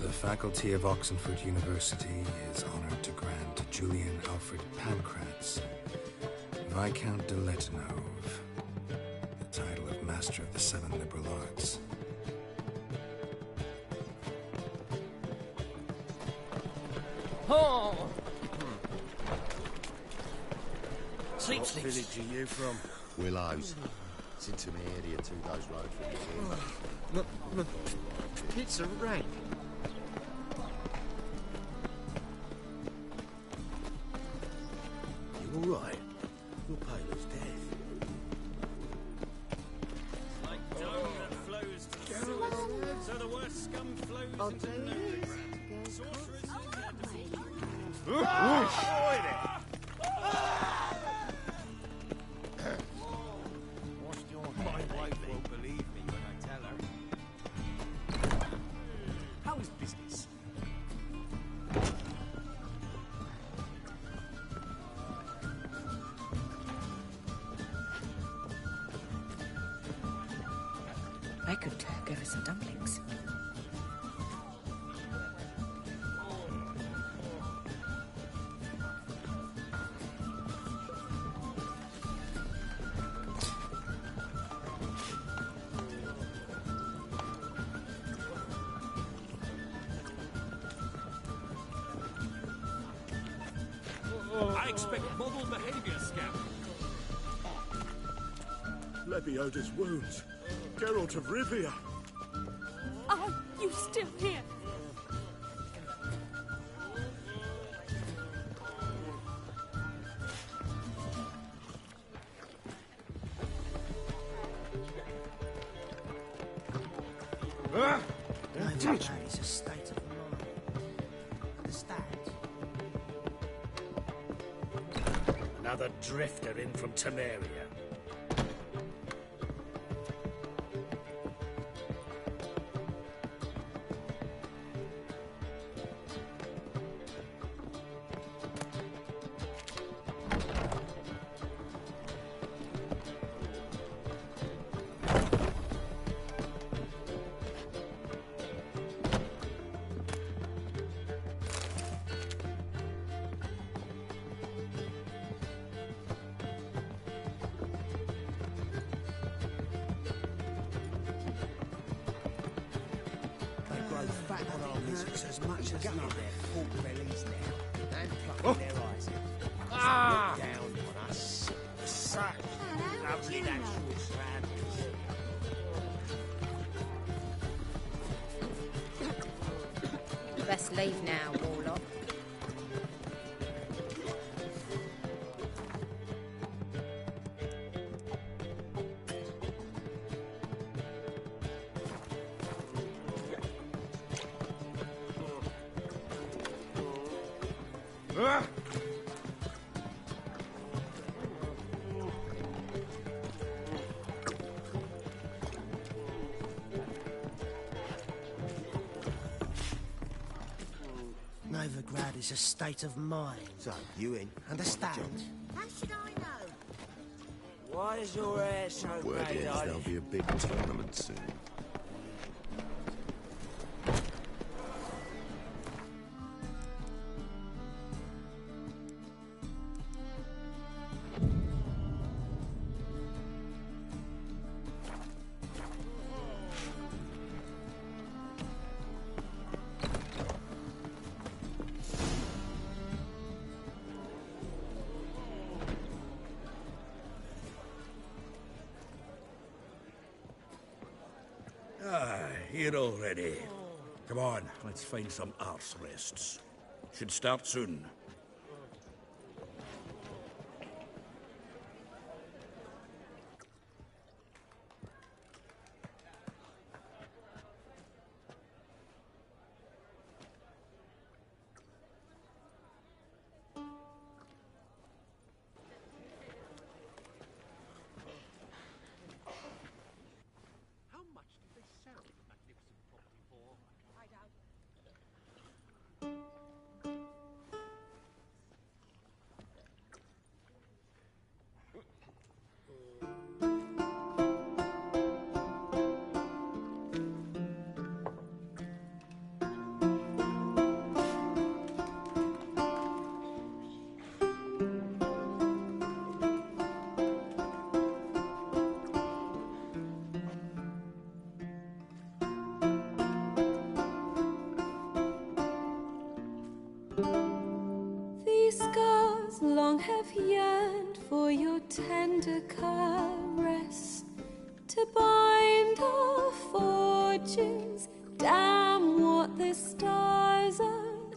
The faculty of Oxenford University is honored to grant Julian Alfred Pancratz, Viscount de Letenhove, the title of Master of the Seven Liberal Arts. Oh! What village are you from? Willows. It's into my area, 2 days road from here. It's a rank. You all right? You're pale as death. Like dung that flows to the sea, so the worst scum flows into Novigrad. Sorcerers in their My wife won't believe me when I tell her. How is business? I could give her some dumplings. I expect model behavior, Scamp. Lebioda's wounds. Geralt of Rivia. Are you still here? It's a state of mind. Understand? Another drifter in from Temeria. Back on our business as much as not their pork bellies now and plucking their eyes out. Look down on us. Such lovely natural surroundings. Best leave now, Warlock. Novigrad is a state of mind. So, you in? Understand? How should I know? Why is your hair so Word grey? is there'll be a big tournament soon. here already. Come on, let's find some arse rests. Should start soon. These scars long have yearned for your tender caress, to bind our fortunes. Damn what the stars own.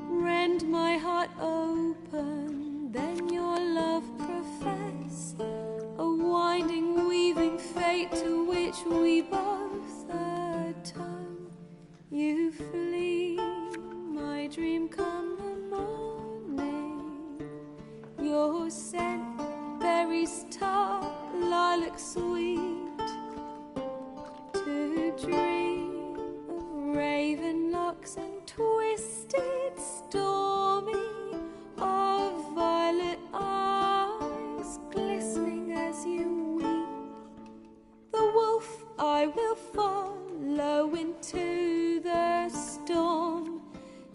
Rend my heart open, then your love profess, a winding, weaving fate to which we both atone. You flee, my dream come the morning. Your scent, berries tart, lilac sweet, to dream of raven locks and twisted, stormy, of violet eyes glistening as you weep. The wolf I will follow into the storm,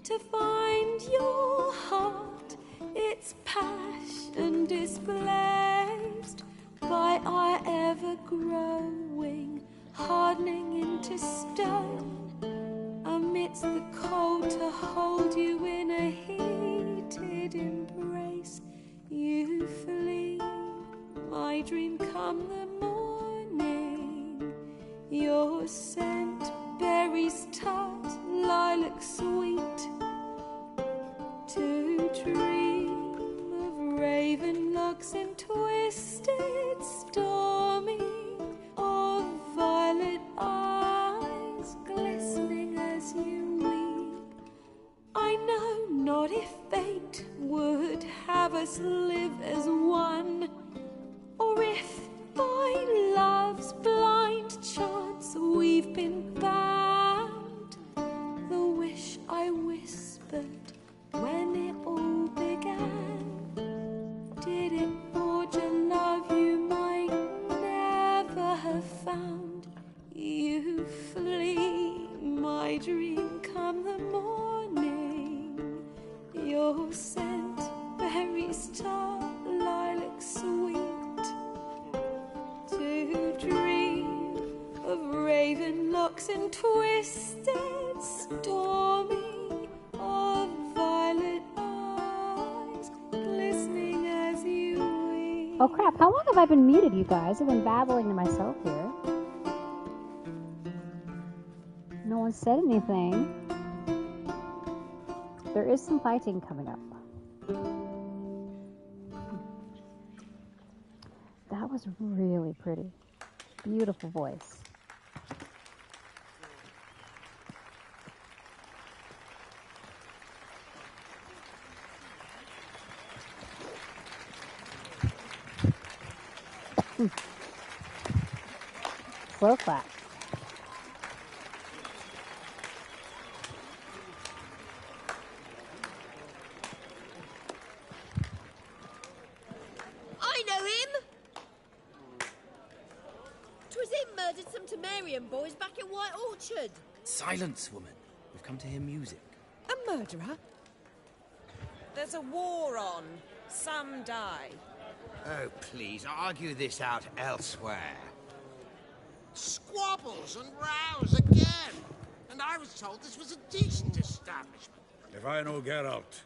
to find your heart, its passion displaced by our ever-growing, hardening into stone. Amidst the cold, to hold you in a heated embrace. You flee, my dream come the morning. Your scent, berries tart, lilac sweet, to dream of raven locks and twisted, stormy, of violet eyes glistening as you weep. I know not if fate would have us live as one, or if by love's blind chance we've been bound. The wish I whispered when it all began, did it forge a love you might never have found? You flee, my dream come the morning. Your scent, berries tart, lilac sweet, to dream of raven locks and twisted, stormy, of violet eyes glistening as you weep. Oh crap, how long have I been muted, you guys? I've been babbling to myself here. No one said anything. There is some fighting coming up. That was really pretty. Beautiful voice. Slow clap. I know him! 'Twas him murdered some Temerian boys back in White Orchard. Silence, woman. We've come to hear music. A murderer? There's a war on. Some die. Oh, please, argue this out elsewhere. Squabbles and rows again! And I was told this was a decent establishment. If I know Geralt,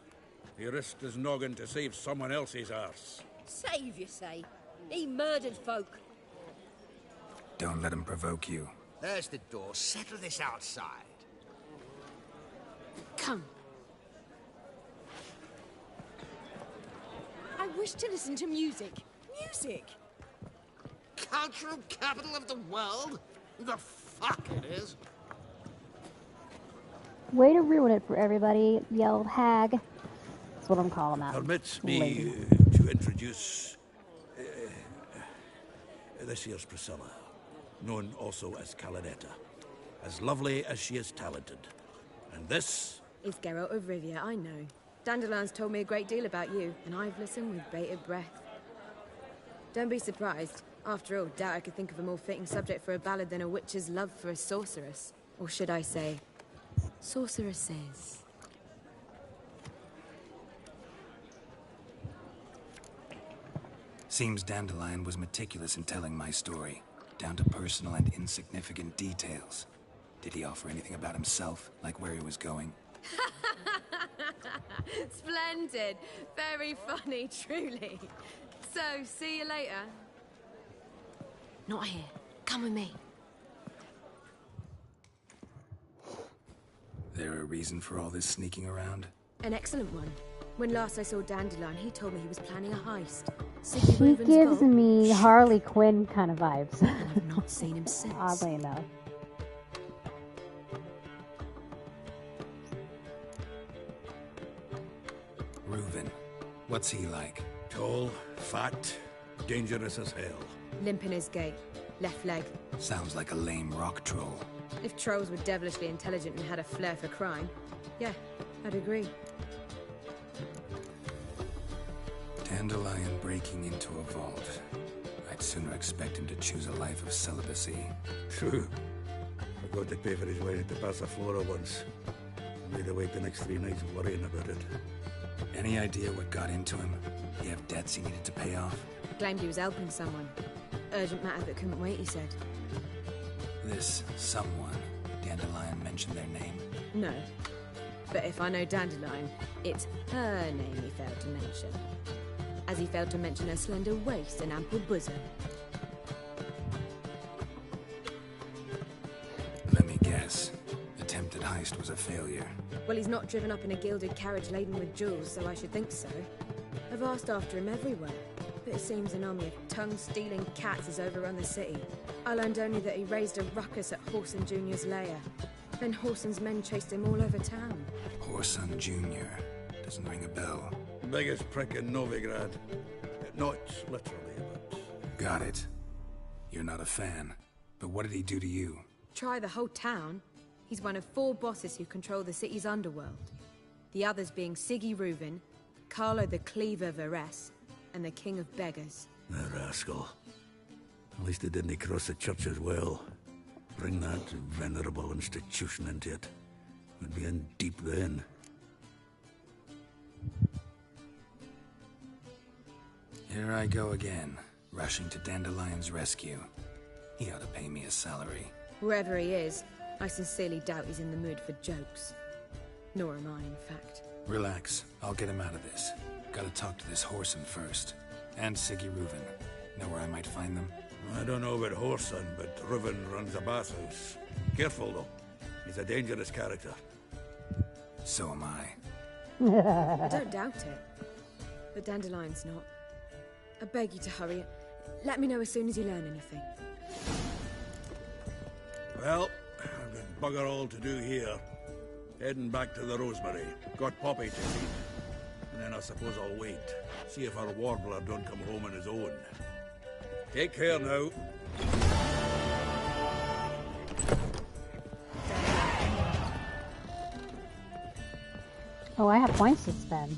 he risked his noggin to save someone else's arse. Save, you say? He murdered folk. Don't let him provoke you. There's the door. Settle this outside. Come. I wish to listen to music. Music! Cultural capital of the world? The fuck it is. Way to ruin it for everybody, yelled Hag. That's what I'm calling out. Permits me to introduce this here's Priscilla, known also as Calinetta. As lovely as she is talented. And this... It's Geralt of Rivia, I know. Dandelion's told me a great deal about you, and I've listened with bated breath. Don't be surprised. After all, doubt I could think of a more fitting subject for a ballad than a witch's love for a sorceress. Or should I say, sorceresses. Seems Dandelion was meticulous in telling my story, down to personal and insignificant details. Did he offer anything about himself, like where he was going? Splendid. Very funny, truly. So, see you later. Not here. Come with me. There a reason for all this sneaking around? An excellent one. When last I saw Dandelion, he told me he was planning a heist. He gives me Harley Quinn kind of vibes. I've not seen him since. Oddly enough. Reuven. What's he like? Tall, fat, dangerous as hell. Limp in his gait. Left leg. Sounds like a lame rock troll. If trolls were devilishly intelligent and had a flair for crime, yeah, I'd agree. Dandelion breaking into a vault. I'd sooner expect him to choose a life of celibacy. True. I got to pay for his wedding to Passaflora once. I made her wait the next 3 nights worrying about it. Any idea what got into him? He have debts he needed to pay off? Claimed he was helping someone. Urgent matter that couldn't wait, he said. This someone, Dandelion mentioned their name? No. But if I know Dandelion, it's her name he failed to mention. As he failed to mention her slender waist and ample bosom. Let me guess. Attempted heist was a failure. Well, he's not driven up in a gilded carriage laden with jewels, so I should think so. I've asked after him everywhere, but it seems an army of tongue-stealing cats has overrun the city. I learned only that he raised a ruckus at Whoreson Jr.'s lair. Then Whoreson's men chased him all over town. Whoreson Jr. Doesn't ring a bell. Biggest prick in Novigrad. Not literally, but... Got it. You're not a fan. But what did he do to you? Try the whole town. He's one of 4 bosses who control the city's underworld. The others being Siggy Reuven, Carlo the Cleaver Varese, and the King of Beggars. The rascal. At least he didn't cross the church as well. Bring that venerable institution into it. We'd be in deep then. Here I go again, rushing to Dandelion's rescue. He ought to pay me a salary. Wherever he is, I sincerely doubt he's in the mood for jokes. Nor am I, in fact. Relax, I'll get him out of this. Gotta talk to this Whoreson first. And Siggy Reuven. Know where I might find them? I don't know about Whoreson, but Reuven runs a bathhouse. Careful, though. He's a dangerous character. So am I. I don't doubt it. But Dandelion's not. I beg you to hurry. Let me know as soon as you learn anything. Well, I've got bugger all to do here. Heading back to the Rosemary. Got Poppy to meet. And then I suppose I'll wait. See if our warbler don't come home on his own. Take care now. Oh, I have points to spend.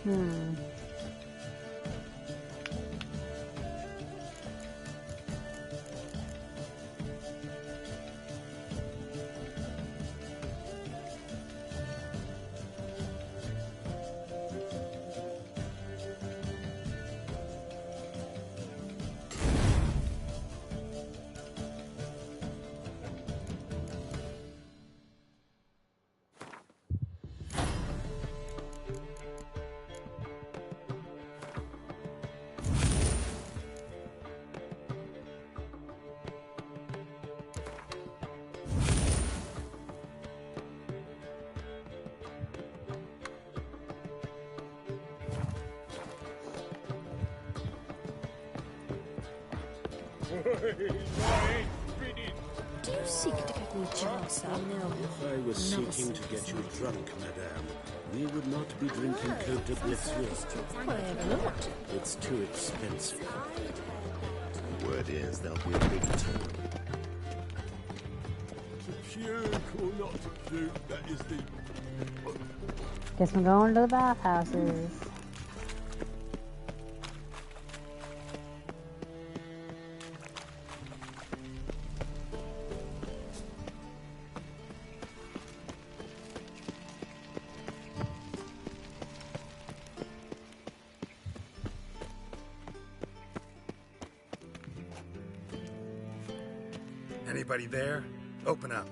Do you seek to get me jealous? If I was seeking to get you drunk, madame, we would not be drinking Côte de Blessure. I have not. It's too expensive. The word is there'll be a big tour. To puke or not to puke, that is the... Guess I'm going to the bathhouses. Anybody there? Open up.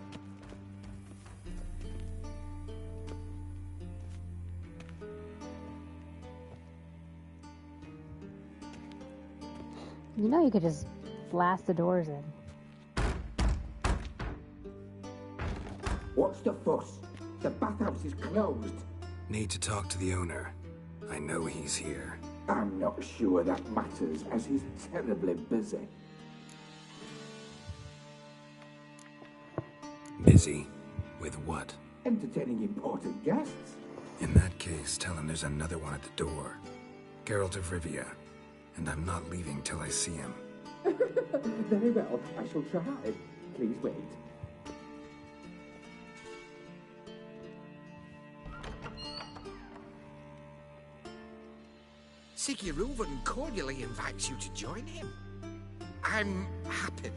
You know you could just blast the doors in. What's the fuss? The bathhouse is closed. Need to talk to the owner. I know he's here. I'm not sure that matters, as he's terribly busy. Busy? With what? Entertaining important guests. In that case, tell him there's another one at the door. Geralt of Rivia. And I'm not leaving till I see him. Very well, I shall try. Please wait. Siggy Reuven cordially invites you to join him. I'm happy.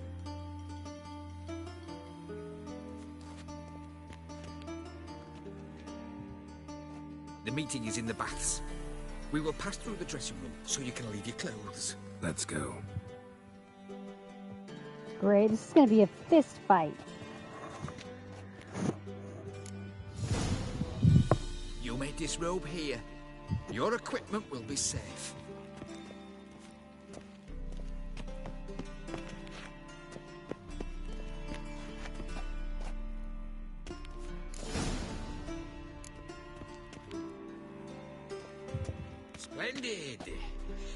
The meeting is in the baths. We will pass through the dressing room so you can leave your clothes. Let's go. Great, this is gonna be a fist fight. You may disrobe here. Your equipment will be safe. Splendid.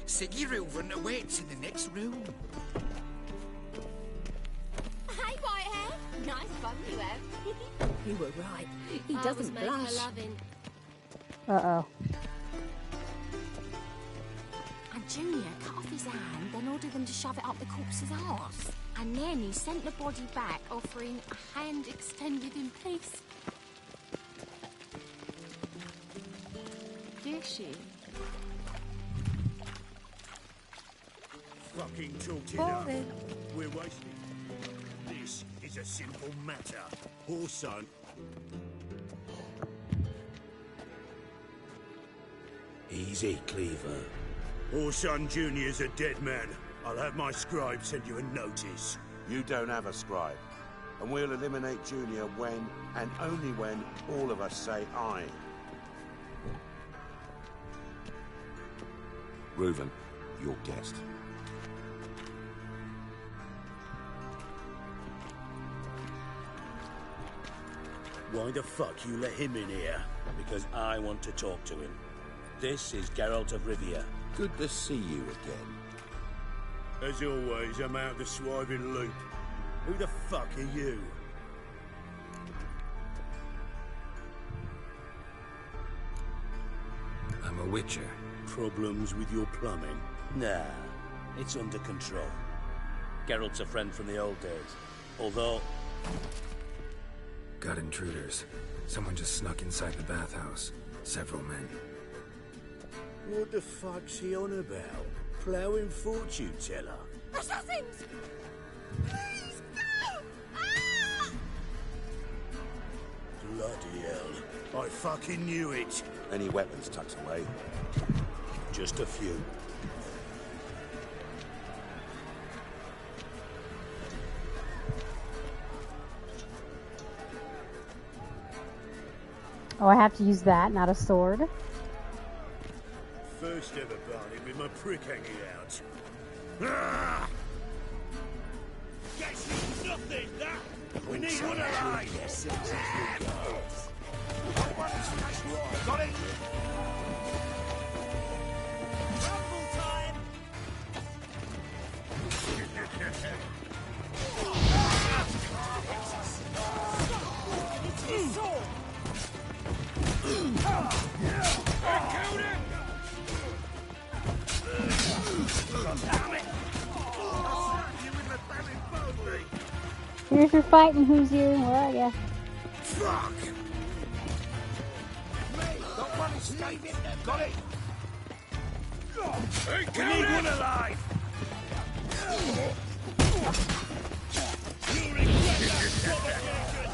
Siggy Reuven awaits in the next room. Hi, Whitehair. Nice bum you have. You were right. He doesn't blush. Uh-oh. And Junior cut off his hand, then ordered them to shove it up the corpse's arse. And then he sent the body back, offering a hand extended in peace. Did she? Fucking talk it up. We're wasting. This is a simple matter. Horson. Easy, Cleaver. Horson Jr.'s a dead man. I'll have my scribe send you a notice. You don't have a scribe. And we'll eliminate Junior when, and only when, all of us say aye. Reuven, your guest. Why the fuck you let him in here? Because I want to talk to him. This is Geralt of Rivia. Good to see you again. As always, I'm out the swiving loop. Who the fuck are you? I'm a witcher. Problems with your plumbing? Nah, it's under control. Geralt's a friend from the old days. Although... Got intruders. Someone just snuck inside the bathhouse. Several men. What the fuck's he on about? Ploughing fortune teller? Assassins! Please, no! Ah! Bloody hell. I fucking knew it. Any weapons tucked away? Just a few. Oh, I have to use that, not a sword. First ever barney with my prick hanging out. Ah! Gets you nothing, that! We need one alive! Got it! Rumble time! It's his sword! I killed him! Damn it! I'll slap you with my barren bowley! Here's your fighting, who's you? Where are ya? Fuck! Got one escaping. Got it! We need one alive! You'll regret that provocation!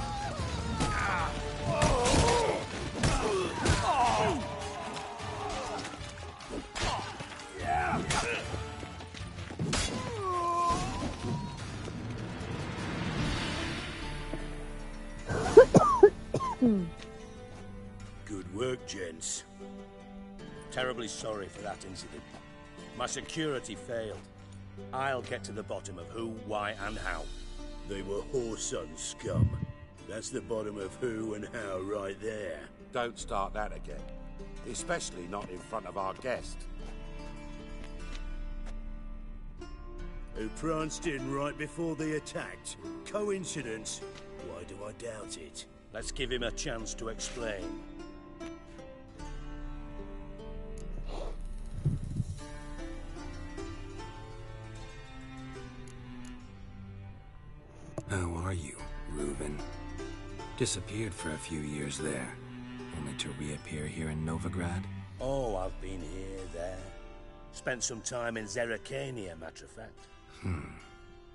Good work, gents. Terribly sorry for that incident. My security failed. I'll get to the bottom of who, why, and how. They were whoreson scum. That's the bottom of who and how right there. Don't start that again. Especially not in front of our guest. Who pranced in right before they attacked. Coincidence? Why do I doubt it? Let's give him a chance to explain. How are you, Reuven? Disappeared for a few years there, only to reappear here in Novigrad? Oh, I've been here, there. Spent some time in Zerrikania, matter of fact.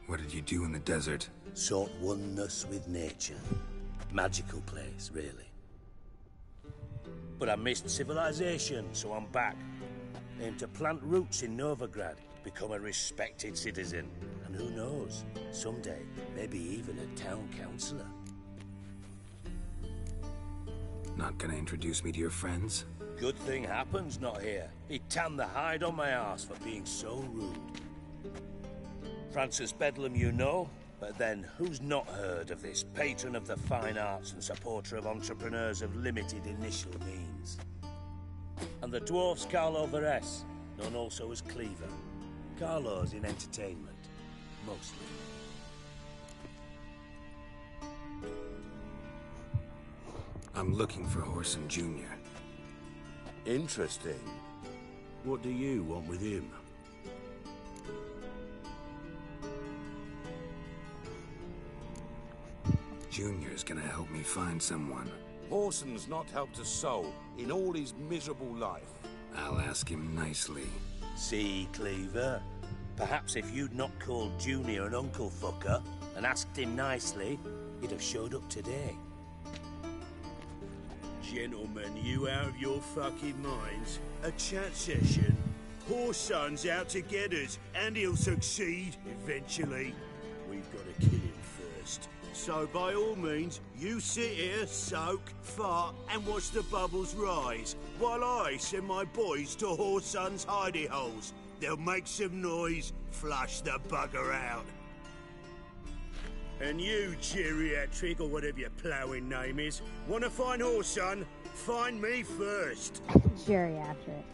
What did you do in the desert? Sought oneness with nature. Magical place, really. But I missed civilization, so I'm back. Aim to plant roots in Novigrad, become a respected citizen. And who knows, someday, maybe even a town councillor. Not gonna introduce me to your friends? Good thing happens not here. He tanned the hide on my arse for being so rude. Francis Bedlam you know, but then who's not heard of this patron of the fine arts and supporter of entrepreneurs of limited initial means? And the dwarf's Carlo Veres, known also as Cleaver. Carlo's in entertainment, mostly. I'm looking for Whoreson Jr. Interesting. What do you want with him? Junior's gonna help me find someone. Whoreson's not helped a soul in all his miserable life. I'll ask him nicely. See, Cleaver? Perhaps if you'd not called Junior an uncle fucker and asked him nicely, he'd have showed up today. Gentlemen, you out of your fucking minds? A chat session? Whoreson's out to get us, and he'll succeed, eventually. We've got to kill him first. So by all means, you sit here, soak, fart, and watch the bubbles rise, while I send my boys to Whoreson's hidey holes. They'll make some noise, flush the bugger out. And you, geriatric, or whatever your ploughing name is, want to find Whoreson? Find me first. Geriatric.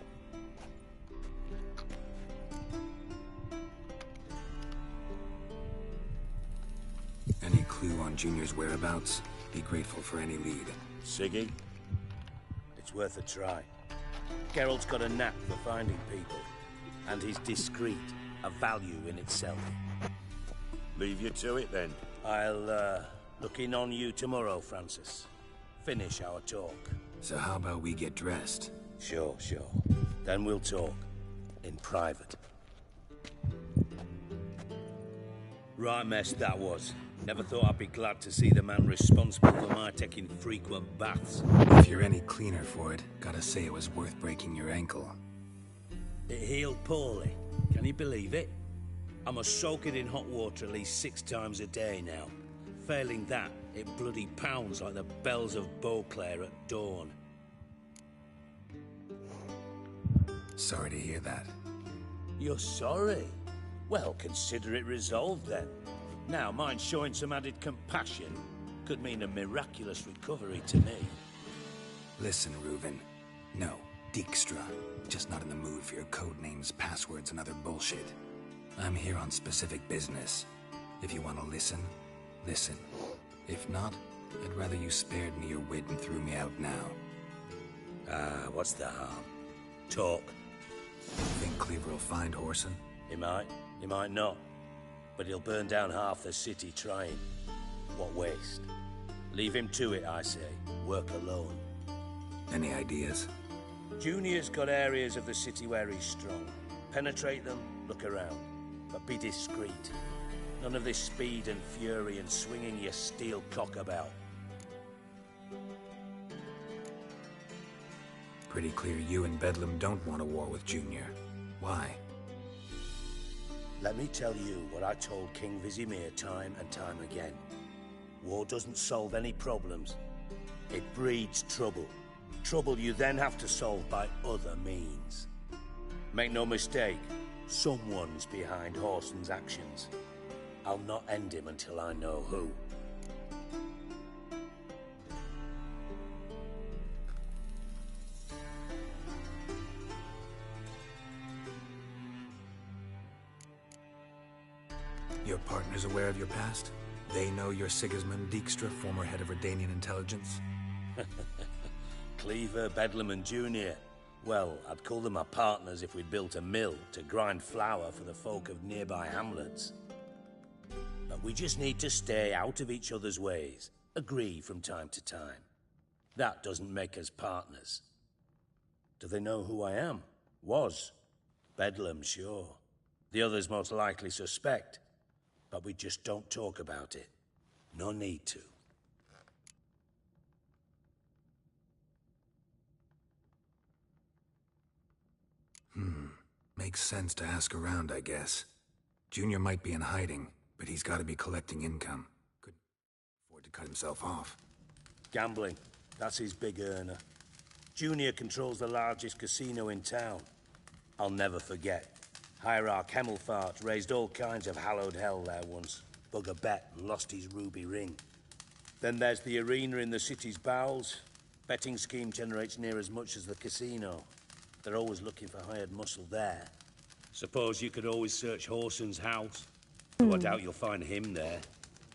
Any clue on Junior's whereabouts? Be grateful for any lead. Siggy? It's worth a try. Geralt's got a knack for finding people. And he's discreet, a value in itself. Leave you to it, then. I'll, look in on you tomorrow, Francis. Finish our talk. So how about we get dressed? Sure. Then we'll talk. In private. Right mess that was. Never thought I'd be glad to see the man responsible for my taking frequent baths. If you're any cleaner for it, gotta say it was worth breaking your ankle. It healed poorly. Can you believe it? I must soak it in hot water at least 6 times a day now. Failing that, it bloody pounds like the bells of Beauclair at dawn. Sorry to hear that. You're sorry? Well, consider it resolved then. Now, mind showing some added compassion could mean a miraculous recovery to me. Listen, Reuven. No, Dijkstra. Just not in the mood for your code names, passwords, and other bullshit. I'm here on specific business. If you want to listen, listen. If not, I'd rather you spared me your wit and threw me out now. What's the harm? Talk. Think Cleaver will find Whoreson? He might not. But he'll burn down half the city trying. What waste. Leave him to it, I say. Work alone. Any ideas? Junior's got areas of the city where he's strong. Penetrate them, look around. But be discreet. None of this speed and fury and swinging your steel cock about. Pretty clear you and Bedlam don't want a war with Junior. Why? Let me tell you what I told King Vizimir time and time again. War doesn't solve any problems. It breeds trouble. Trouble you then have to solve by other means. Make no mistake, someone's behind Whoreson's actions. I'll not end him until I know who. Your partner's aware of your past? They know you're Sigismund Dijkstra, former head of Redanian intelligence? Cleaver, Bedlam and Junior. Well, I'd call them my partners if we'd built a mill to grind flour for the folk of nearby hamlets. But we just need to stay out of each other's ways. Agree from time to time. That doesn't make us partners. Do they know who I am? Was. Bedlam, sure. The others most likely suspect. But we just don't talk about it. No need to. Makes sense to ask around, I guess. Junior might be in hiding, but he's got to be collecting income. Could afford to cut himself off. Gambling. That's his big earner. Junior controls the largest casino in town. I'll never forget. Hierarch Hemmelfart raised all kinds of hallowed hell there once. Bug a bet and lost his ruby ring. Then there's the arena in the city's bowels. Betting scheme generates near as much as the casino. They're always looking for hired muscle there. Suppose you could always search Whoreson's house. Though I doubt you'll find him there.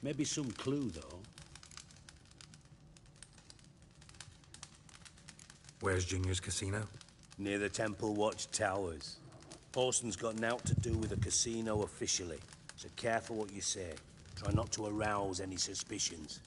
Maybe some clue, though. Where's Junior's casino? Near the Temple Watch Towers. Whoreson's got nought to do with the casino officially, so careful what you say. Try not to arouse any suspicions.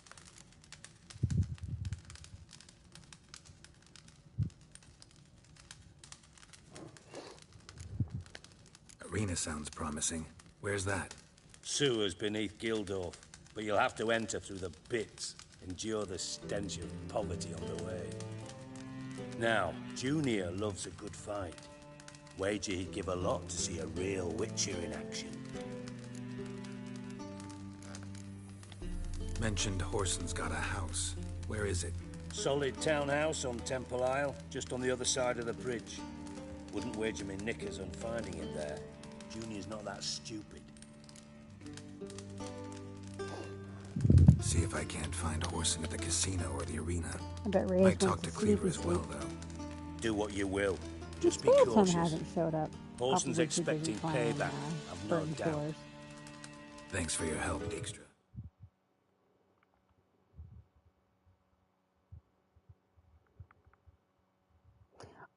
Arena sounds promising. Where's that? Sewers beneath Gildorf, but you'll have to enter through the pits. Endure the stench of poverty on the way. Now, Junior loves a good fight. Wager he'd give a lot to see a real Witcher in action. Mentioned Whoreson's got a house. Where is it? Solid townhouse on Temple Isle, just on the other side of the bridge. Wouldn't wager me knickers on finding him there. Junior's not that stupid. See if I can't find Whoreson at the casino or the arena. I bet Reyes Might talk wants to to Cleaver sleep as well, though. Do what you will. Just be Skeleton cautious. hasn't showed up. Whoreson's Probably expecting too busy playing, payback, I've no Burton doubt. Shores. Thanks for your help, Dijkstra.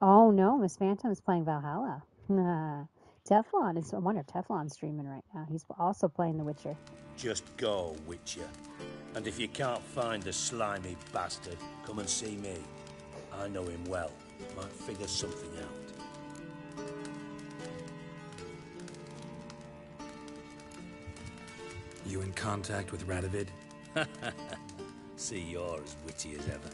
Oh no, Miss Phantom is playing Valhalla. Teflon is. I wonder if Teflon's streaming right now. He's also playing The Witcher. Just go, Witcher. And if you can't find the slimy bastard, come and see me. I know him well. Might figure something out. You in contact with Radovid? See, you're as witty as ever.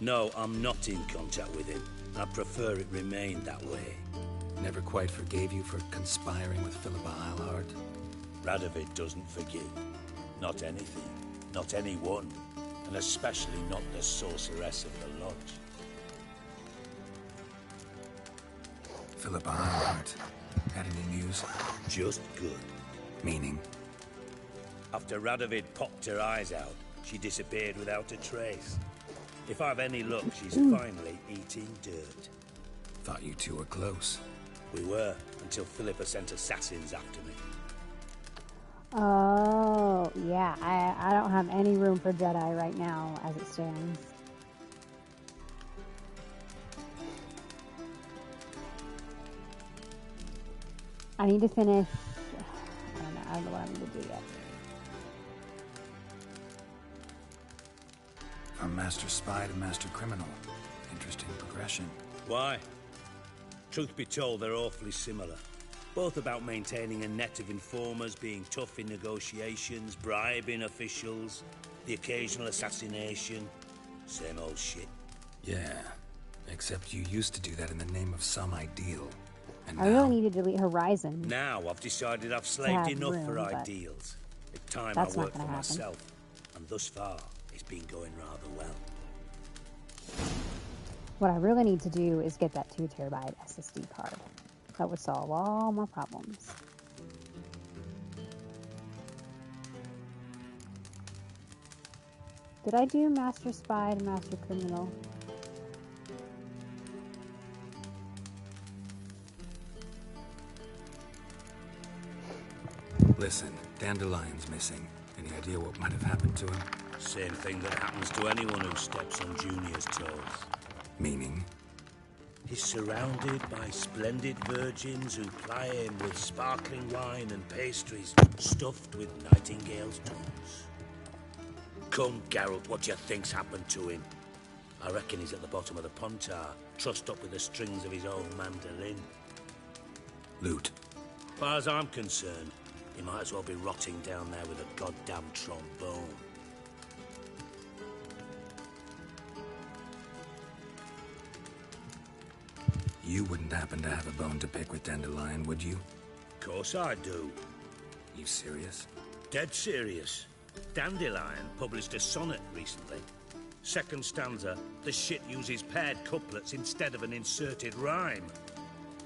No, I'm not in contact with him. I prefer it remained that way. Never quite forgave you for conspiring with Philippa Eilhart? Radovid doesn't forgive. Not anything. Not anyone. And especially not the sorceress of the Lodge. Philippa Eilhart. Had any news? Just good. Meaning? After Radovid popped her eyes out, she disappeared without a trace. If I've any luck, she's finally eating dirt. Thought you two were close. We were, until Philippa sent assassins after me. Oh, yeah. I don't have any room for Jedi right now, as it stands. I need to finish... I don't know what I need to do yet. From Master Spy to Master Criminal. Interesting progression. Why? Truth be told, they're awfully similar. Both about maintaining a net of informers, being tough in negotiations, bribing officials, the occasional assassination. Same old shit. Yeah, except you used to do that in the name of some ideal. And I really need to delete Horizon. Now I've decided I've slaved enough room, for but ideals. It's time I that's not work for gonna happen. myself. And thus far, it's been going rather well. What I really need to do is get that 2 terabyte SSD card. That would solve all my problems. Did I do Master Spy to Master Criminal? Listen, Dandelion's missing. Any idea what might have happened to him? Same thing that happens to anyone who steps on Junior's toes. Meaning? He's surrounded by splendid virgins who ply him with sparkling wine and pastries stuffed with nightingales' tongues. Come, Geralt, what do you think's happened to him? I reckon he's at the bottom of the Pontar, trussed up with the strings of his own mandolin. Loot. As far as I'm concerned, he might as well be rotting down there with a goddamn trombone. You wouldn't happen to have a bone to pick with Dandelion, would you? Of course I do. You serious? Dead serious. Dandelion published a sonnet recently. Second stanza, the shit uses paired couplets instead of an inserted rhyme.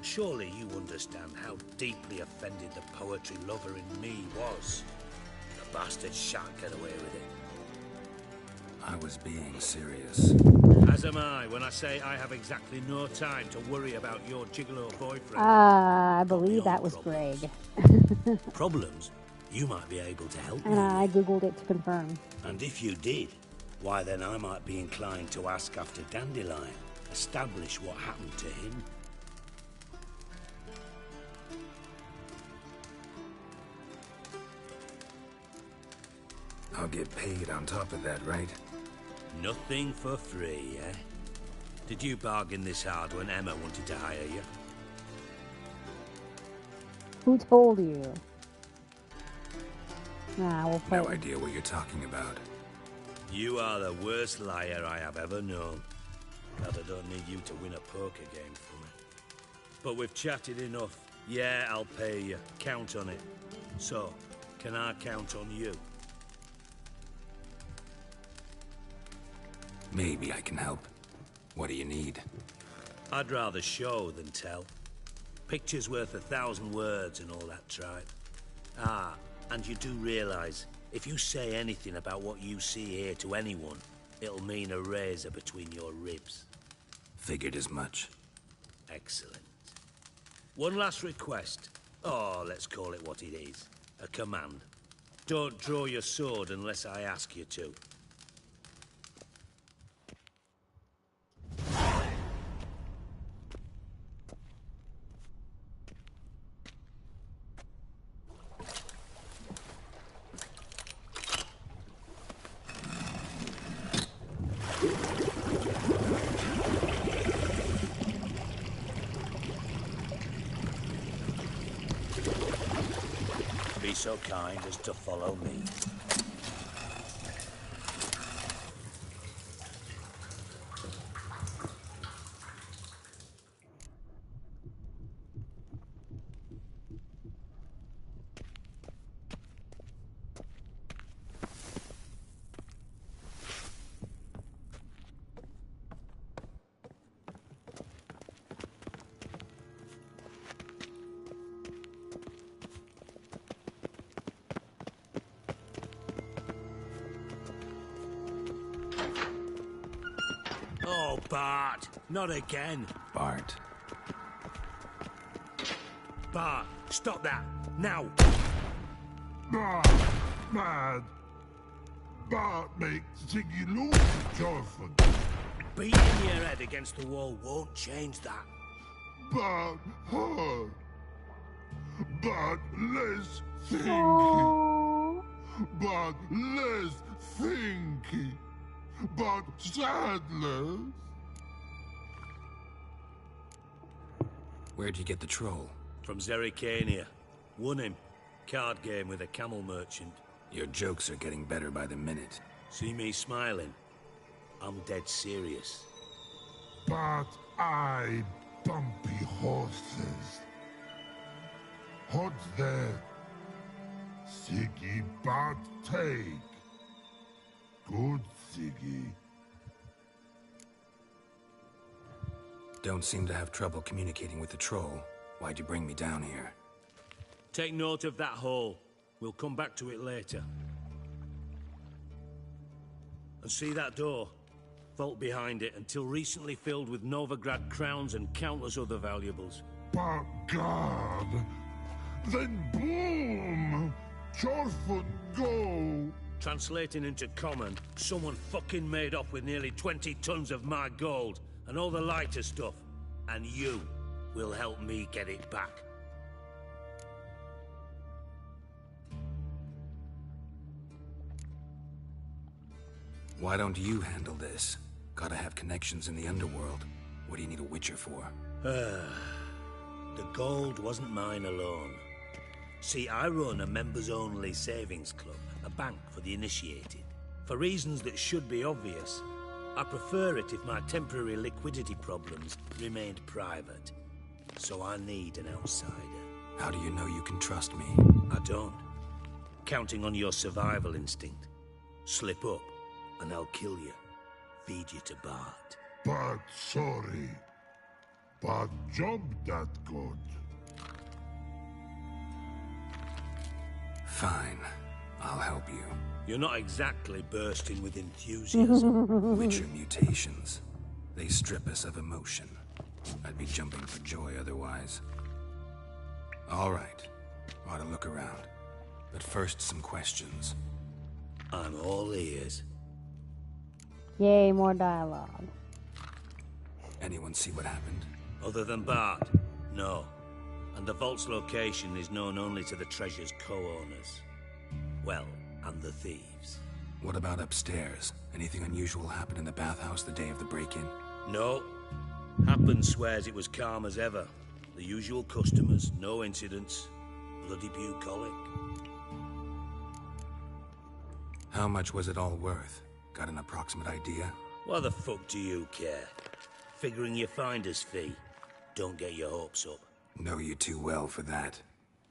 Surely you understand how deeply offended the poetry lover in me was. The bastard shan't get away with it. I was being serious. As am I when I say I have exactly no time to worry about your gigolo boyfriend. I believe that was Greg. Problems? You might be able to help And me. I googled it to confirm. And if you did, why then I might be inclined to ask after Dandelion. Establish what happened to him. I'll get paid on top of that, right? Nothing for free, eh? Did you bargain this hard when Emma wanted to hire you? Who told you? Nah, we'll play. No idea what you're talking about. You are the worst liar I have ever known. Glad I don't need you to win a poker game for me. But we've chatted enough. Yeah, I'll pay you. Count on it. So, can I count on you? Maybe I can help. What do you need? I'd rather show than tell. Picture's worth 1,000 words and all that tripe. Ah, and you do realize, if you say anything about what you see here to anyone, it'll mean a razor between your ribs. Figured as much. Excellent. One last request. Oh, let's call it what it is. A command. Don't draw your sword unless I ask you to. so kind as to follow me. Oh, Bart, not again. Bart. Bart, stop that, now. Bart, mad. Bart makes Ziggy lose, Jorfan. Beating your head against the wall won't change that. Bart hard. Bart less thinky. Bart less thinky. But sadness. Where'd you get the troll? From Zerrikania. Won him. Card game with a camel merchant. Your jokes are getting better by the minute. See me smiling? I'm dead serious. But I bumpy horses. What's there? Siggy but take. Good Siggy. Don't seem to have trouble communicating with the troll. Why'd you bring me down here? Take note of that hole. We'll come back to it later. And see that door? Vault behind it, until recently filled with Novigrad crowns and countless other valuables. But God! Then boom! Chorford go! Translating into common, someone fucking made off with nearly 20 tons of my gold, and all the lighter stuff. And you will help me get it back. Why don't you handle this? Gotta have connections in the underworld. What do you need a witcher for? The gold wasn't mine alone. See, I run a members-only savings club, a bank for the initiated. For reasons that should be obvious, I prefer it if my temporary liquidity problems remained private. So I need an outsider. How do you know you can trust me? I don't. Counting on your survival instinct. Slip up, and I'll kill you. Feed you to Bart. But sorry. But job that good. Fine. I'll help you. You're not exactly bursting with enthusiasm. Witcher mutations. They strip us of emotion. I'd be jumping for joy otherwise. All right. Ought to look around. But first, some questions. I'm all ears. Yay, more dialogue. Anyone see what happened? Other than Bart? No. And the vault's location is known only to the treasure's co-owners. Well, and the thieves. What about upstairs? Anything unusual happen in the bathhouse the day of the break-in? No. Happen swears it was calm as ever. The usual customers, no incidents. Bloody bucolic. How much was it all worth? Got an approximate idea? Why the fuck do you care? Figuring your finder's fee. Don't get your hopes up. Know you too well for that.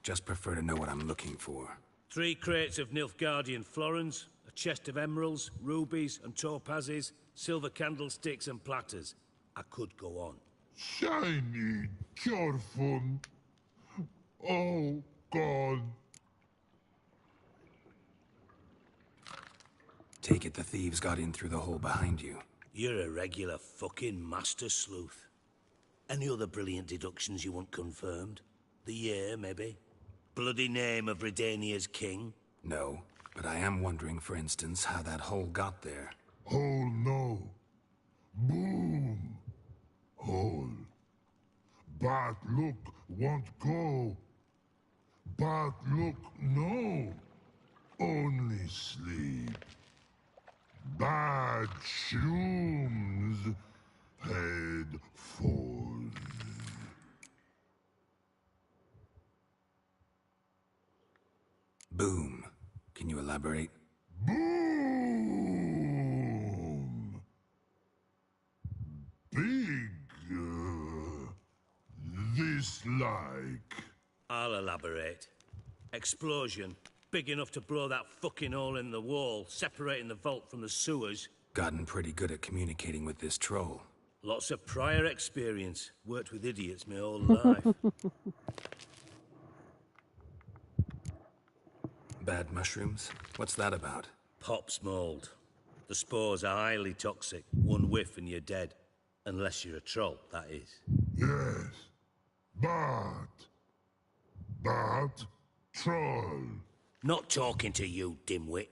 Just prefer to know what I'm looking for. 3 crates of Nilfgaardian florins, a chest of emeralds, rubies and topazes, silver candlesticks and platters. I could go on. Shiny Chorfun. Oh, God. Take it the thieves got in through the hole behind you. You're a regular fucking master sleuth. Any other brilliant deductions you want confirmed? The year, maybe? Bloody name of Redania's king? No, but I am wondering, for instance, how that hole got there. Hole no. Boom. Hole. But look won't go. But look no. Only sleep. Bad shrooms. Head falls. Boom. Can you elaborate? Boom! Big, this like. I'll elaborate. Explosion. Big enough to blow that fucking hole in the wall, separating the vault from the sewers. Gotten pretty good at communicating with this troll. Lots of prior experience. Worked with idiots my whole life. Bad mushrooms? What's that about? Pops mold. The spores are highly toxic. One whiff and you're dead. Unless you're a troll, that is. Yes. But troll. Not talking to you, dimwit.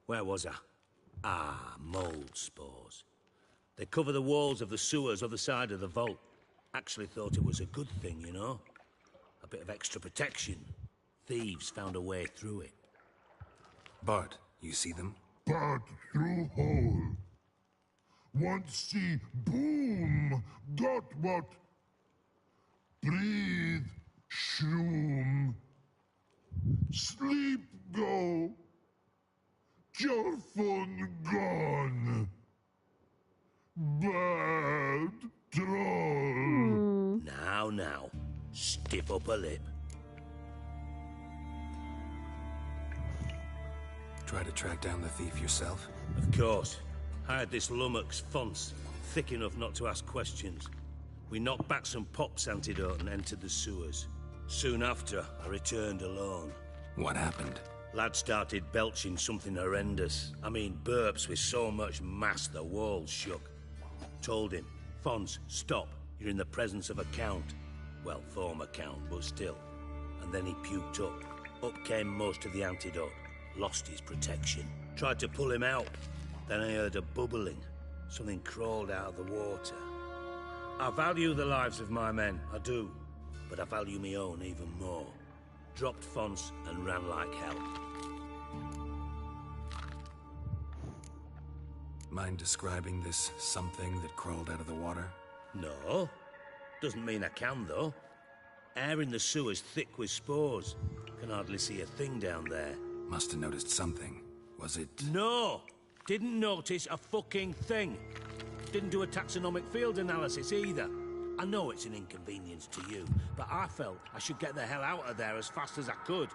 Where was I? Ah, mold spores. They cover the walls of the sewers other side of the vault. Actually thought it was a good thing, you know? A bit of extra protection. Thieves found a way through it. Bart, you see them? But through hole. Want see boom. Got what? Breathe. Shroom. Sleep go. Your phone gone. Bad troll. Now. Stiff up a lip. Try to track down the thief yourself? Of course. I had this lummox Fonce, thick enough not to ask questions. We knocked back some pops antidote and entered the sewers. Soon after, I returned alone. What happened? Lad started belching something horrendous. I mean, burps with so much mass the walls shook. Told him, Fonce, stop. You're in the presence of a count. Well, former count, but still. And then he puked up. Up came most of the antidote. Lost his protection. Tried to pull him out. Then I heard a bubbling. Something crawled out of the water. I value the lives of my men, I do. But I value my own even more. Dropped Fonce and ran like hell. Mind describing this something that crawled out of the water? No. Doesn't mean I can, though. Air in the sewer's thick with spores. Can hardly see a thing down there. Must have noticed something. Was it... No! Didn't notice a fucking thing. Didn't do a taxonomic field analysis either. I know it's an inconvenience to you, but I felt I should get the hell out of there as fast as I could.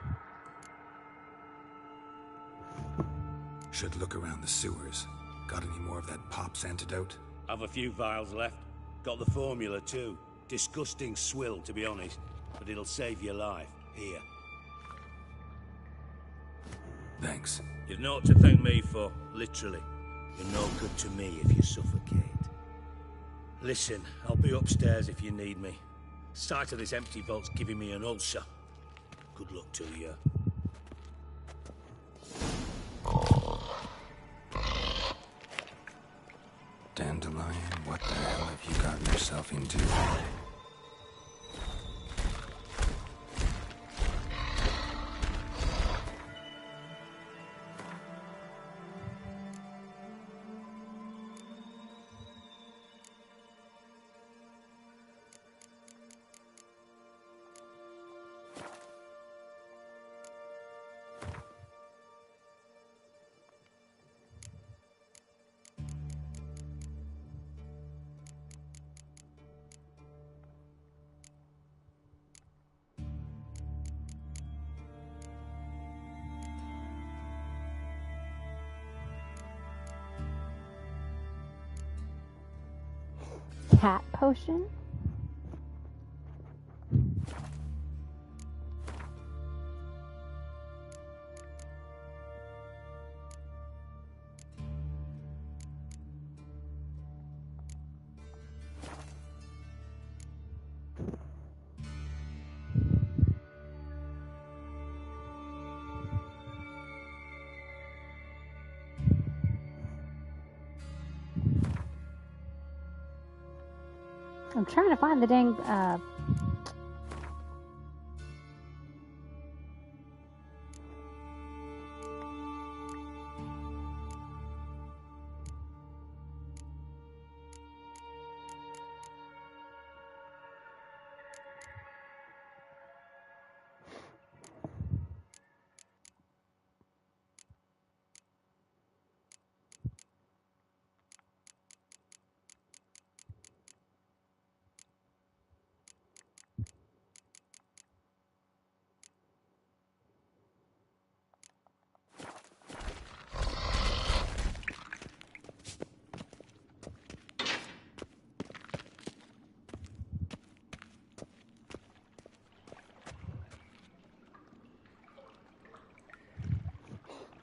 Should look around the sewers. Got any more of that Pop's antidote? I've a few vials left. Got the formula too. Disgusting swill, to be honest. But it'll save your life. Here. Thanks. You've naught to thank me for, literally. You're no good to me if you suffocate. Listen, I'll be upstairs if you need me. Sight of this empty vault's giving me an ulcer. Good luck to you. Dandelion, what the hell have you gotten yourself into? Cat potion? I'm trying to find the dang,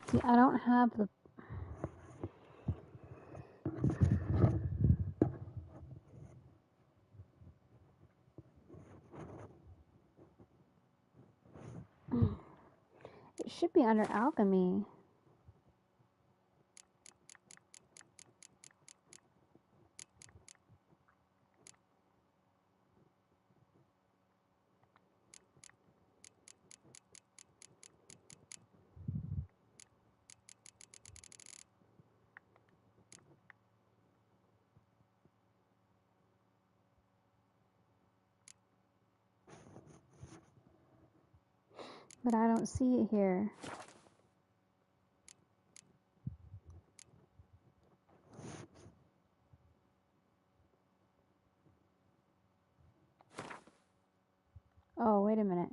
See, I don't have the... It should be under alchemy. But I don't see it here. Oh, wait a minute.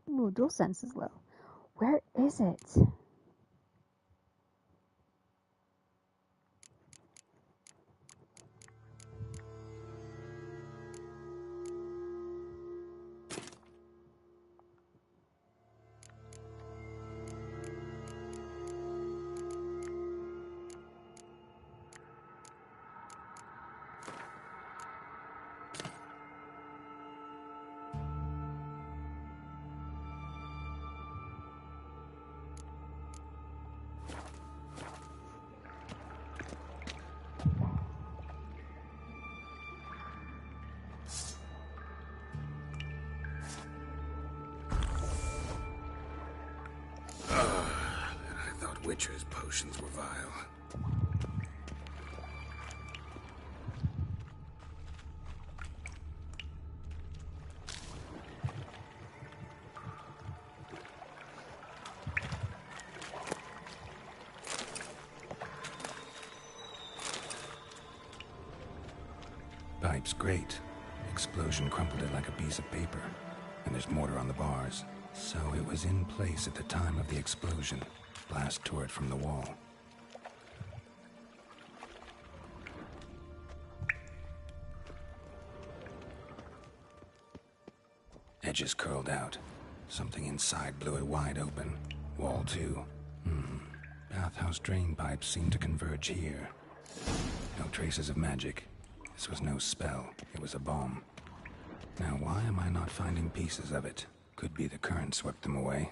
Ooh, dual sense is low. Where is it? I thought Witcher's potions were vile. Pipe's great. Explosion crumpled it like a piece of paper. And there's mortar on the bars. So it was in place at the time of the explosion. Blast tore it from the wall. Edges curled out. Something inside blew it wide open. Wall too. Bathhouse drain pipes seem to converge here. No traces of magic. This was no spell. It was a bomb. Now why am I not finding pieces of it? Could be the current swept them away.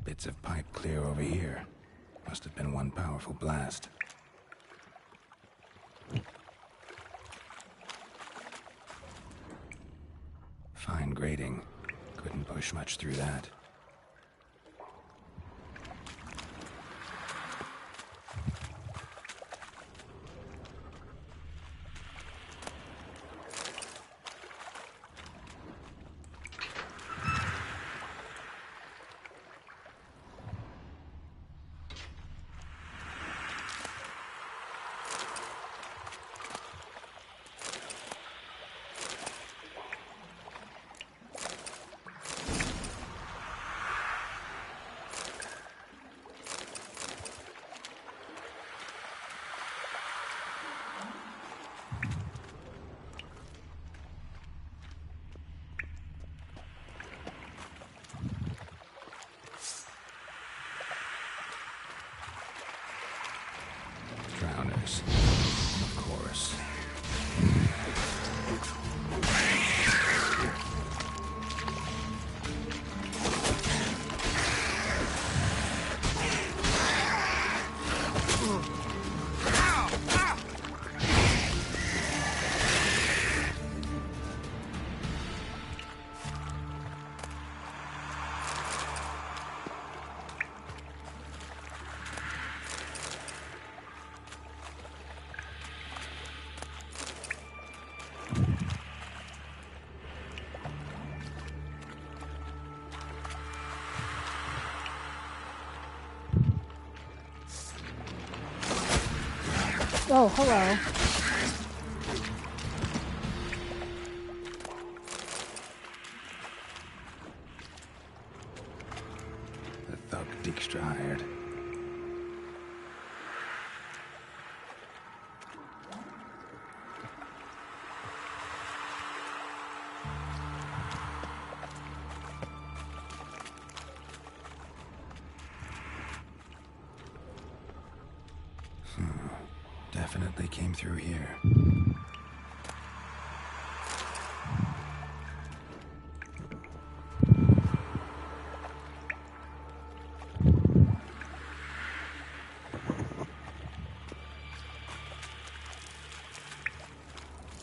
Bits of pipe clear over here. Must have been one powerful blast. Fine grating. Couldn't push much through that. Drowners. Of course. Oh, hello. The thug Dijkstra hired. Definitely came through here.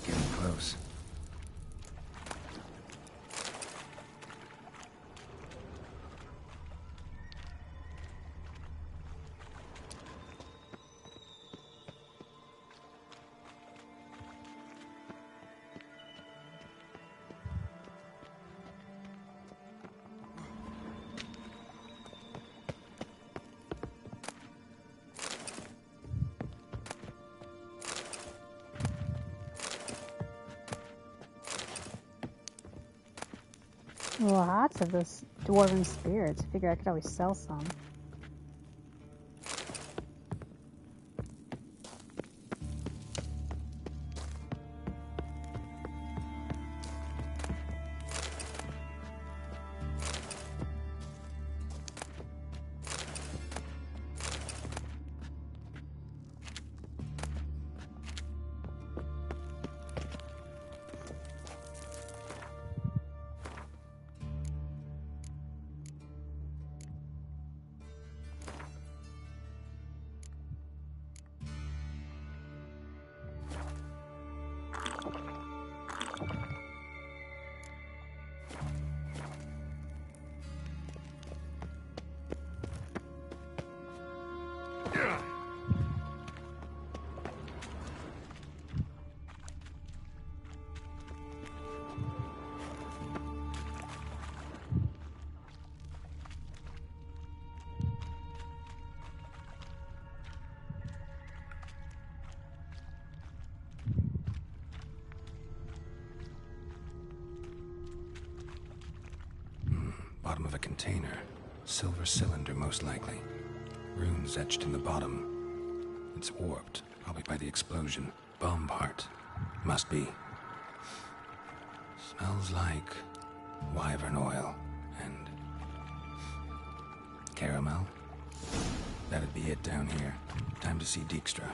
Getting close. Lots of those dwarven spirits. I figure I could always sell some. Bottom of a container. Silver cylinder, most likely. Runes etched in the bottom. It's warped, probably by the explosion. Bomb part. Must be. Smells like wyvern oil and caramel. That'd be it down here. Time to see Dijkstra.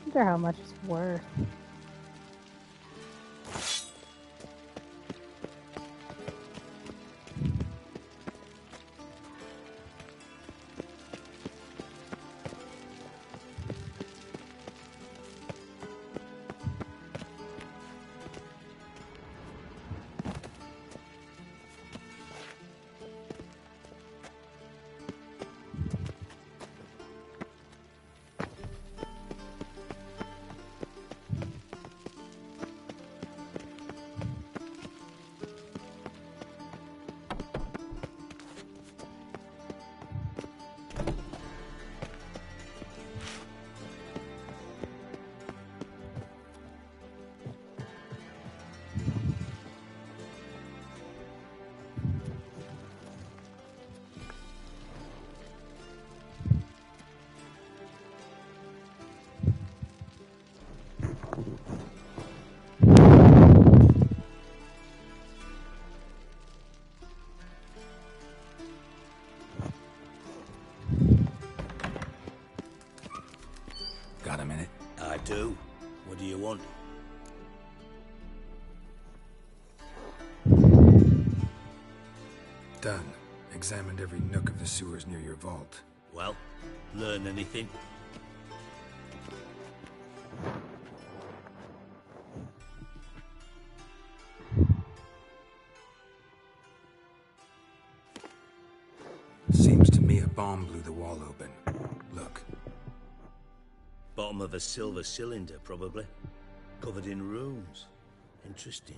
I wonder how much it's worth. Got a minute? I do. What do you want? Done. Examined every nook of the sewers near your vault. Well, learn anything? Seems to me a bomb blew the wall open. Look. Bottom of a silver cylinder, probably. Covered in runes. Interesting.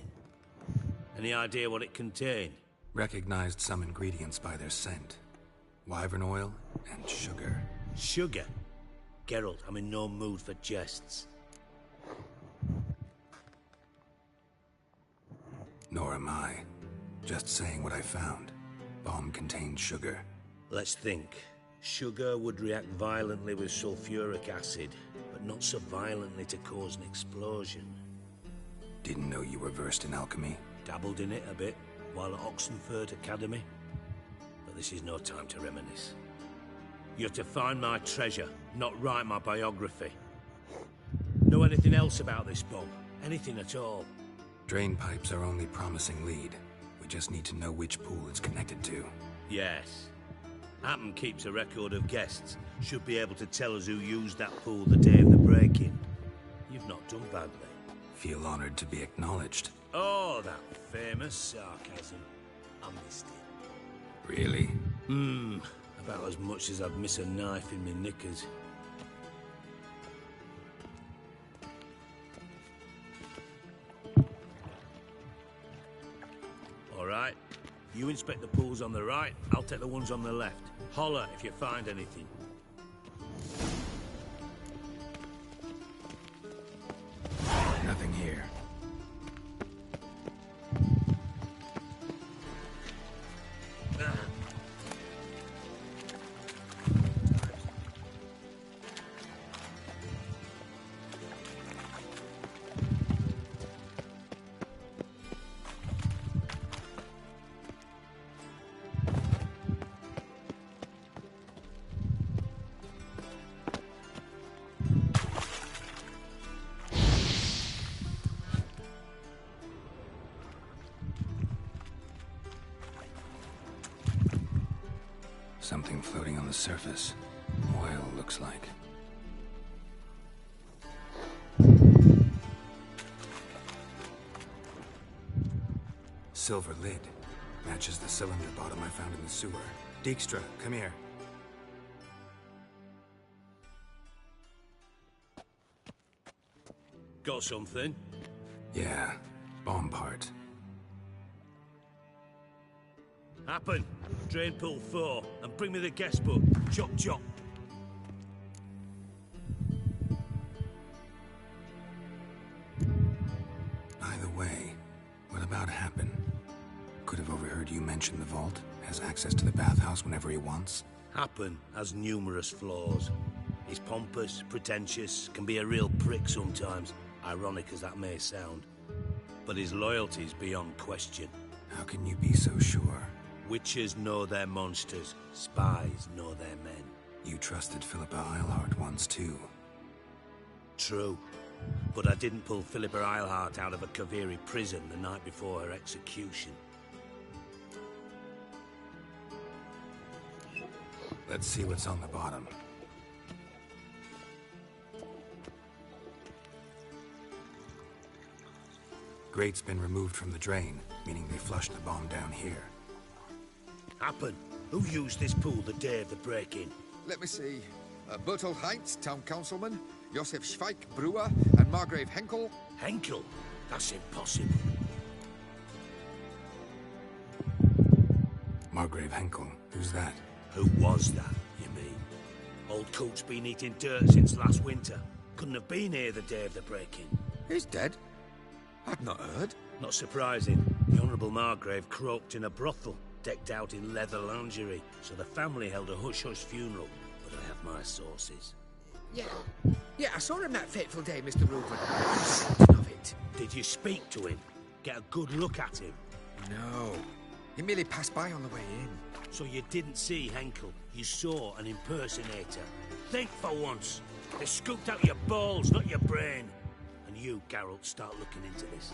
Any idea what it contained? Recognized some ingredients by their scent. Wyvern oil and sugar. Sugar? Geralt, I'm in no mood for jests. Nor am I. Just saying what I found. Bomb contained sugar. Let's think. Sugar would react violently with sulfuric acid, but not so violently to cause an explosion. Didn't know you were versed in alchemy. Dabbled in it a bit while at Oxenford Academy. But this is no time to reminisce. You're to find my treasure, not write my biography. Know anything else about this bomb? Anything at all? Drain pipes are only promising lead. We just need to know which pool it's connected to. Yes. Hammond keeps a record of guests. Should be able to tell us who used that pool the day of the break-in. You've not done badly. Feel honored to be acknowledged. Oh, that famous sarcasm. I missed it. Really? About as much as I'd miss a knife in my knickers. All right. You inspect the pools on the right, I'll take the ones on the left. Holler if you find anything. Nothing here. Something floating on the surface. Oil, looks like. Silver lid. Matches the cylinder bottom I found in the sewer. Dijkstra, come here. Got something? Yeah, bomb part. Happen. Drain pool 4, and bring me the guest book. Chop chop. Either way, what about Happen? Could have overheard you mention the vault. Has access to the bathhouse whenever he wants. Happen has numerous flaws. He's pompous, pretentious, can be a real prick sometimes, ironic as that may sound. But his loyalty's beyond question. How can you be so sure? Witches know their monsters, spies know their men. You trusted Philippa Eilhart once too. True. But I didn't pull Philippa Eilhart out of a Kaviri prison the night before her execution. Let's see what's on the bottom. Grate's been removed from the drain, meaning they flushed the bomb down here. Happen. Who used this pool the day of the break-in? Let me see. Bertolt Heinz, town councilman, Josef Schweik, brewer, and Margrave Henkel. Henkel? That's impossible. Margrave Henkel? Who's that? Who was that, you mean? Old coot's been eating dirt since last winter. Couldn't have been here the day of the break-in. He's dead? I'd not heard. Not surprising. The Honourable Margrave croaked in a brothel, decked out in leather lingerie, so the family held a hush-hush funeral. But I have my sources. Yeah, I saw him that fateful day, Mr. Rupert. Something of it. Did you speak to him? Get a good look at him? No. He merely passed by on the way in. So you didn't see Henkel. You saw an impersonator. Think for once. They scooped out your balls, not your brain. And you, Geralt, start looking into this.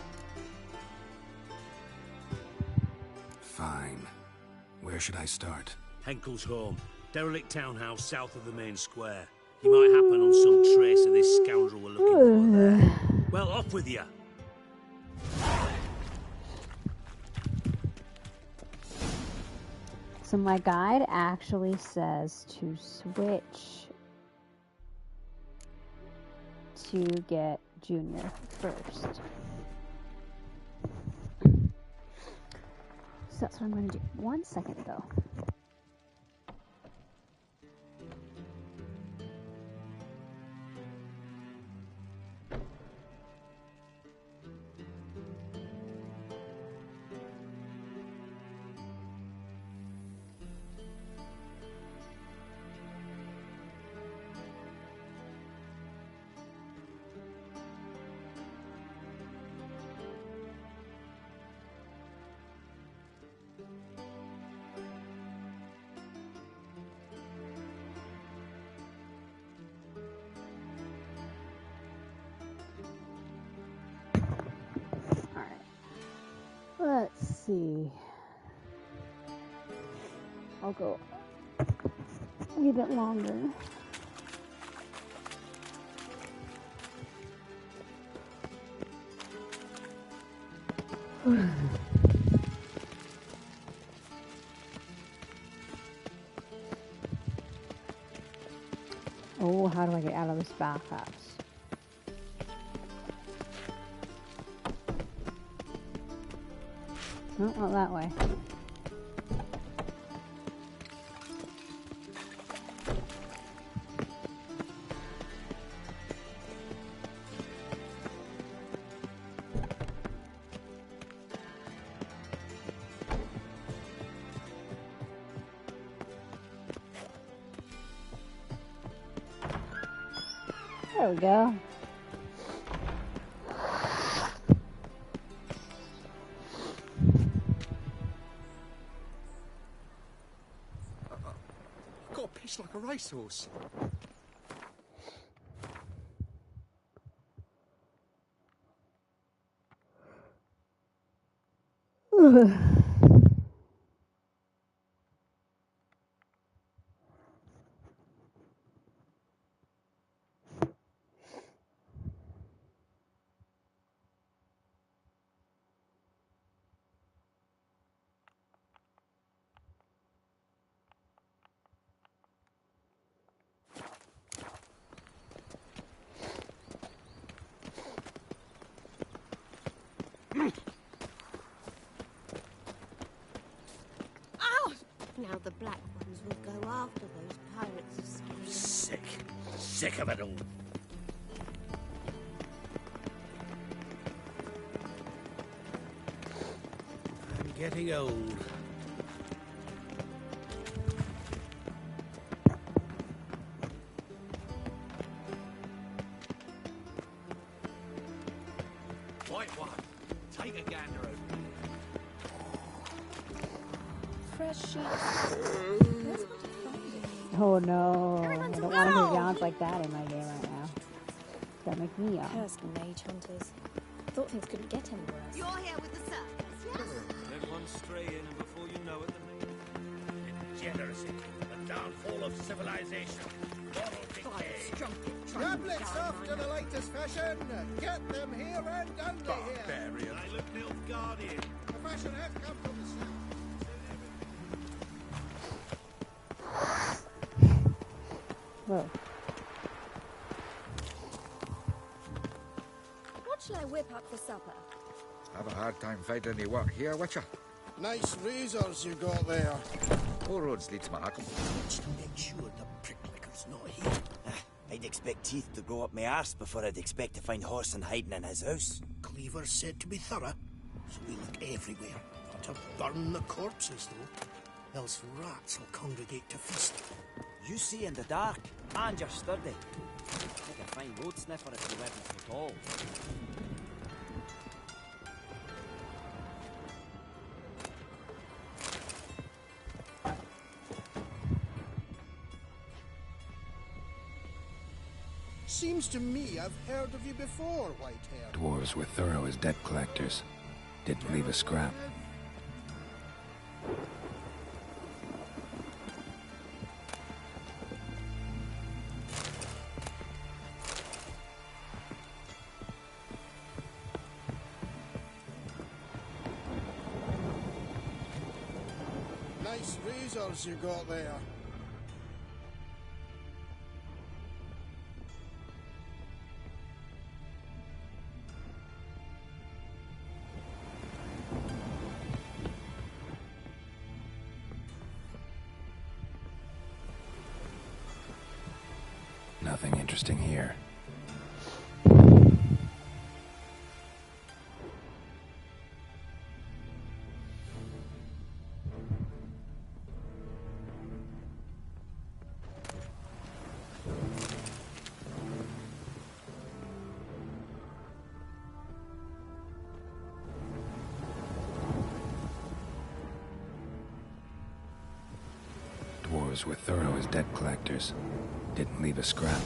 Fine. Where should I start? Henkel's home. Derelict townhouse south of the main square. You might happen on some trace of this scoundrel we're looking for there. Well, off with you. So my guide actually says to switch to get Junior first. So that's what I'm going to do. 1 second though. Let's see. I'll go a bit longer. Oh, how do I get out of this bathhouse? No, not that way. There we go. Got to piss like a racehorse. Now the black ones will go after those pirates of Spain. Sick. Sick of it all. I'm getting old. White one, take a gander over. Fresh sheets. Oh no, I don't want to hear yawns like that in my game right now. That make me yawn. Cursed mage hunters. Thought things couldn't get any worse. You're here with the circus, yes? Everyone's straying, and before you know it, Degeneracy, the downfall of civilization, moral decay. Tablets after the latest fashion. Get them here and only here. Barbarian. I look Nilfgaardian. The fashion has come from the south. Whoa. What shall I whip up for supper? Have a hard time finding any work here, Witcher. Nice razors you got there. All roads lead to Mahakam. Let's make sure the pricklicker's not here. I'd expect teeth to go up my arse before I'd expect to find Horson hiding in his house. Cleaver's said to be thorough, so we look everywhere. Not to burn the corpses, though. Else rats will congregate to feast. You see in the dark, and you're sturdy. Make a fine road sniffer if you weren't so tall. Seems to me I've heard of you before, Whitehair. Dwarves were thorough as debt collectors. Didn't leave a scrap. Nice razors you got there. Nothing interesting here. Dwarves were thorough as debt collectors. Didn't leave a scrap.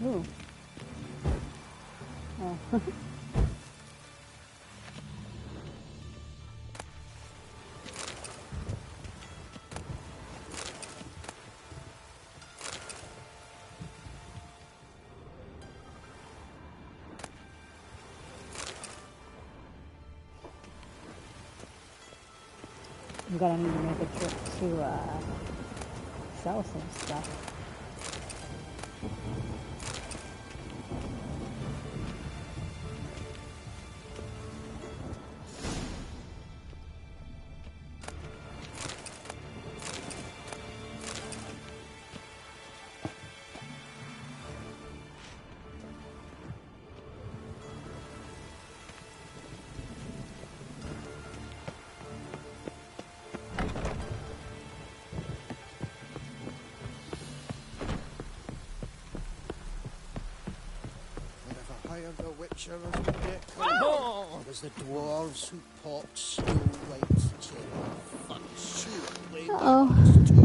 Ooh. Oh. I'm gonna need to make a trip to sell some stuff. Hired the witcher as we get caught. It was the dwarves who popped Snow White's tail. Fuck, surely that was too.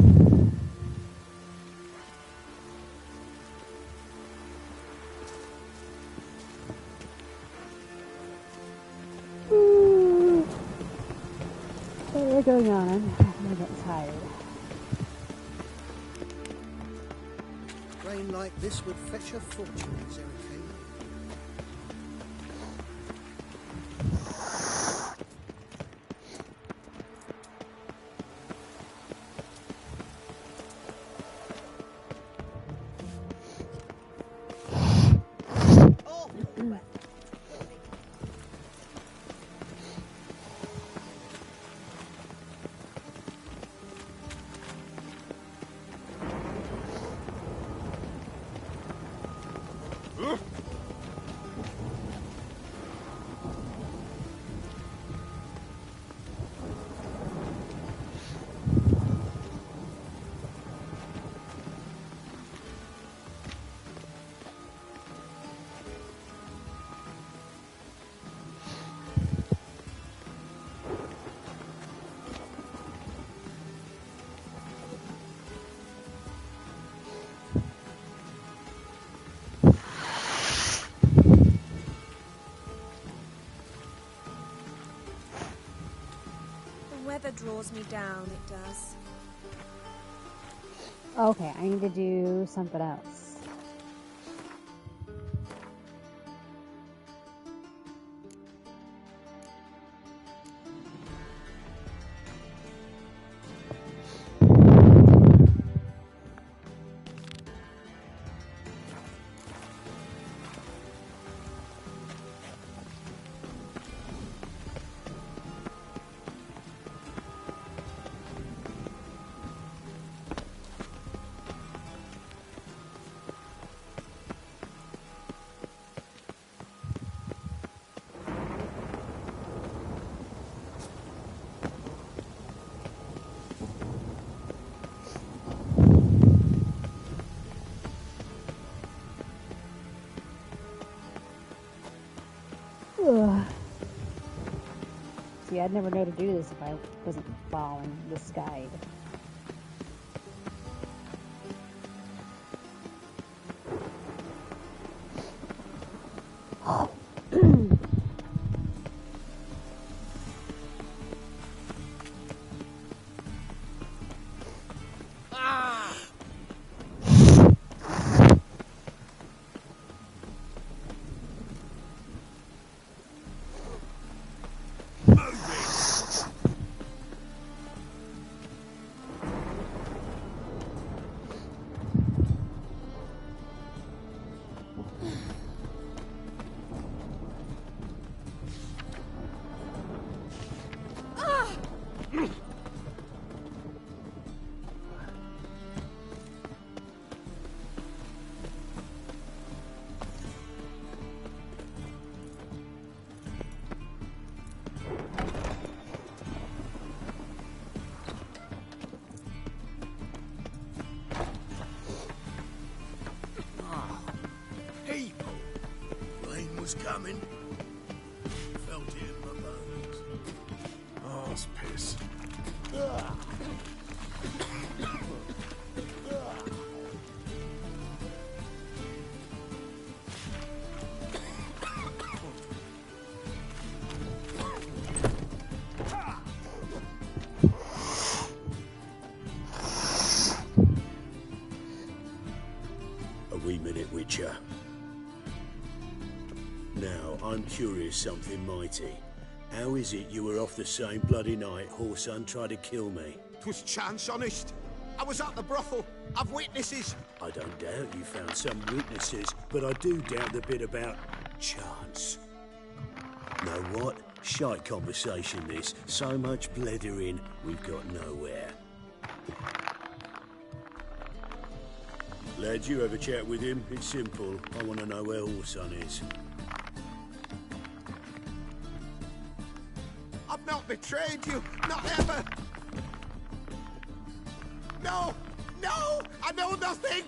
What is going on? I'm getting tired. Rain like this would fetch a fortune, is everything. Weather draws me down, it does. Okay, I need to do something else. See, I'd never know to do this if I wasn't following this guide. Was coming. Felt it in my bones. Oh, it's piss. A wee minute, Witcher. Now, I'm curious something mighty. How is it you were off the same bloody night Whoreson tried to kill me? 'Twas chance, honest. I was at the brothel. I've witnesses. I don't doubt you found some witnesses, but I do doubt the bit about chance. Know what? Shite conversation this. So much blethering, we've got nowhere. Lads, you have a chat with him. It's simple. I want to know where Whoreson is. I've not betrayed you. Not ever. No! No! I know nothing!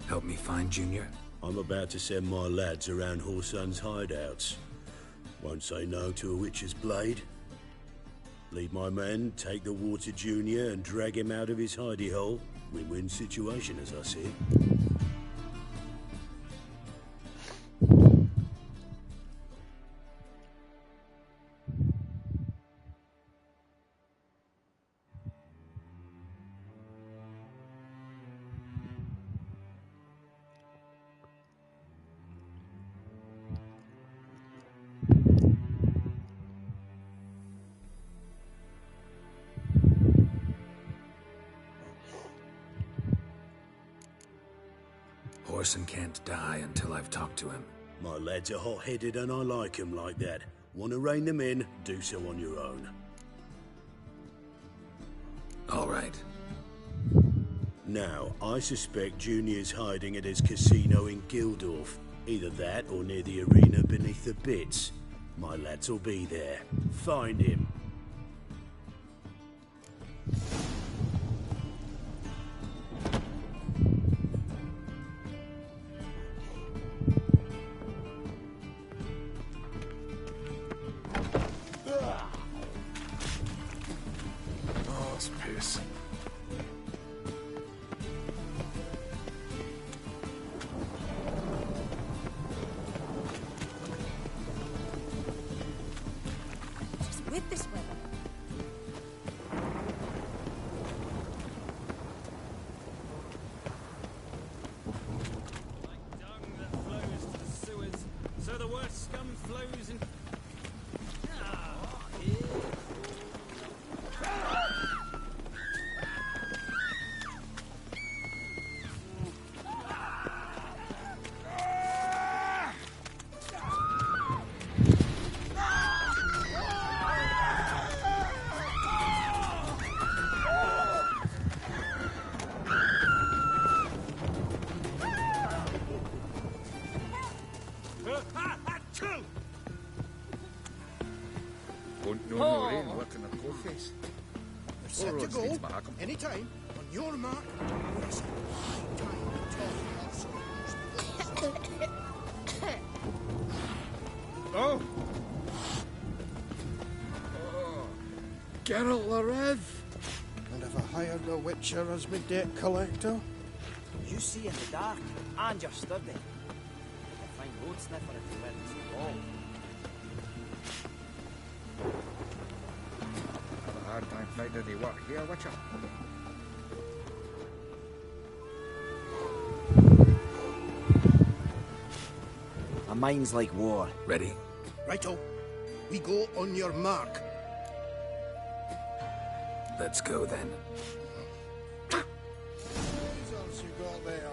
Help me find Junior? I'm about to send my lads around Whoreson's hideouts. Won't say no to a witch's blade. Lead my men, take the water Junior and drag him out of his hidey hole. Win-win situation, as I see it. Whoreson can't die until I've talked to him. My lads are hot-headed and I like them like that. Want to rein them in, do so on your own. All right. Now, I suspect Junior's hiding at his casino in Gildorf. Either that or near the arena beneath the bits. My lads will be there. Find him. Oh, it's piss. Just with this weather. Dung that flows to the sewers, so the worst scum flows in. Won't know no rain working a coal face. We're set to go. Anytime. On your mark. Yes. Time to talk. Oh! Geralt the Rev! And have I hired a witcher as my debt collector? You see in the dark, and you're sturdy. Make a fine road sniffer if you weren't so long. Have a hard time finding any work here, Witcher. A mind's like war. Ready? Righto. We go on your mark. Let's go then. What else you got there?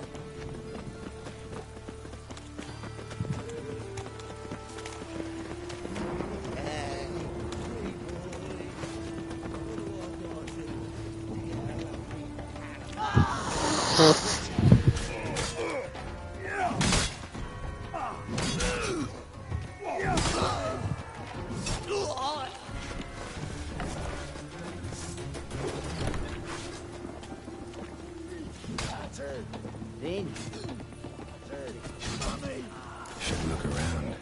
Should look around.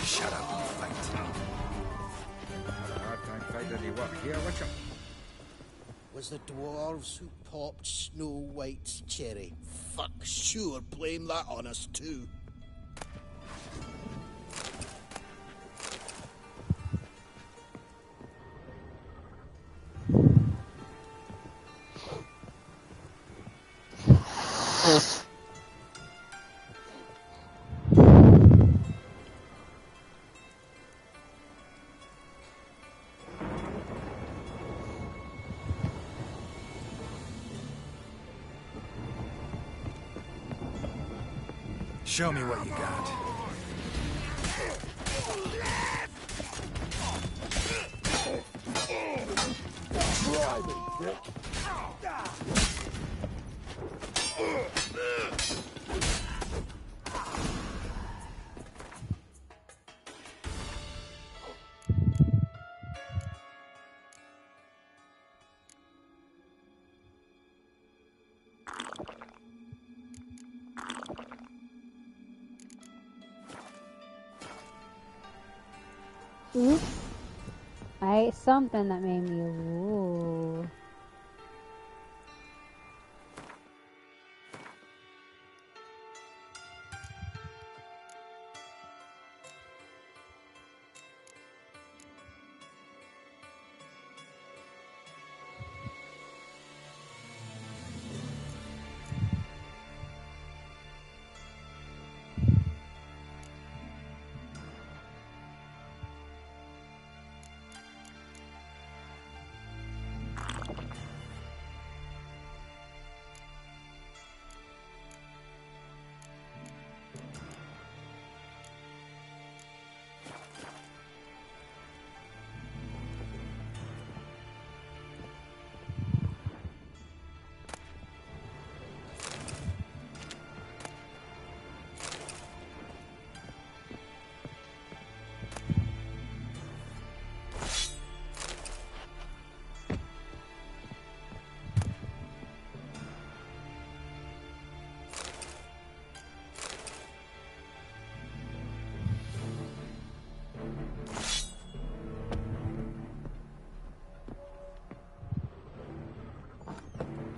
Shut up and fight. Have a hard time finding any work here, Witcher. Was the dwarves who popped Snow White's cherry? Fuck, sure, blame that on us too. Show me what you got. Try me, prick. Oops. I ate something that made me ooh.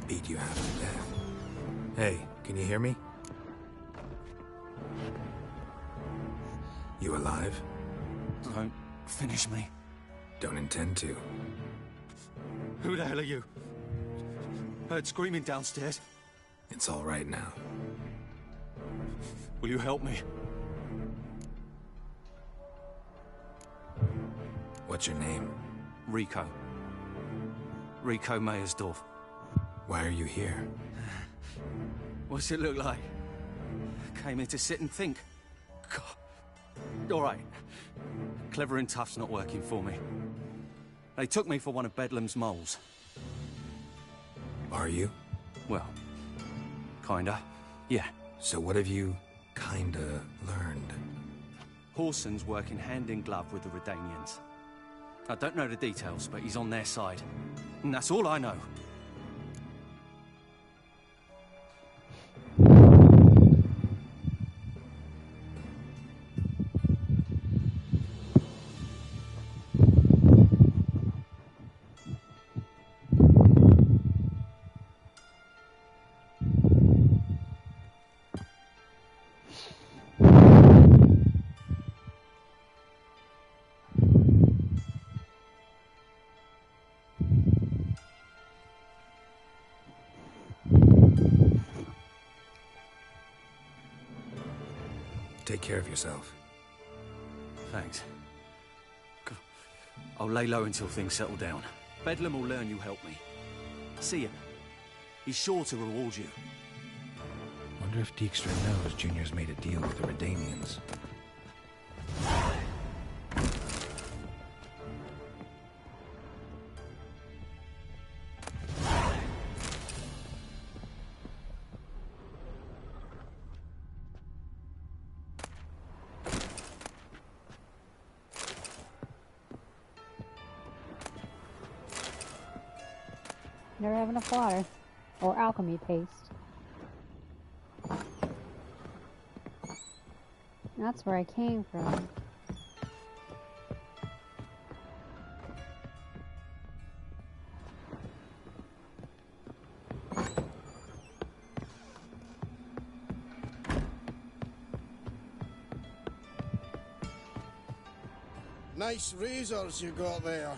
Beat you half to death. Hey, can you hear me? You alive? Don't finish me. Don't intend to. Who the hell are you? Heard screaming downstairs. It's all right now. Will you help me? What's your name? Rico. Rico Mayersdorf. Why are you here? What's it look like? Came here to sit and think. God. All right. Clever and tough's not working for me. They took me for one of Bedlam's moles. Are you? Well, kinda. Yeah. So what have you kinda learned? Horson's working hand in glove with the Redanians. I don't know the details, but he's on their side. And that's all I know. Take care of yourself. Thanks. I'll lay low until things settle down. Bedlam will learn you helped me. See ya. He's sure to reward you. Wonder if Dijkstra knows Junior's made a deal with the Redanians. Never have enough water. Or alchemy paste. That's where I came from. Nice razors you got there.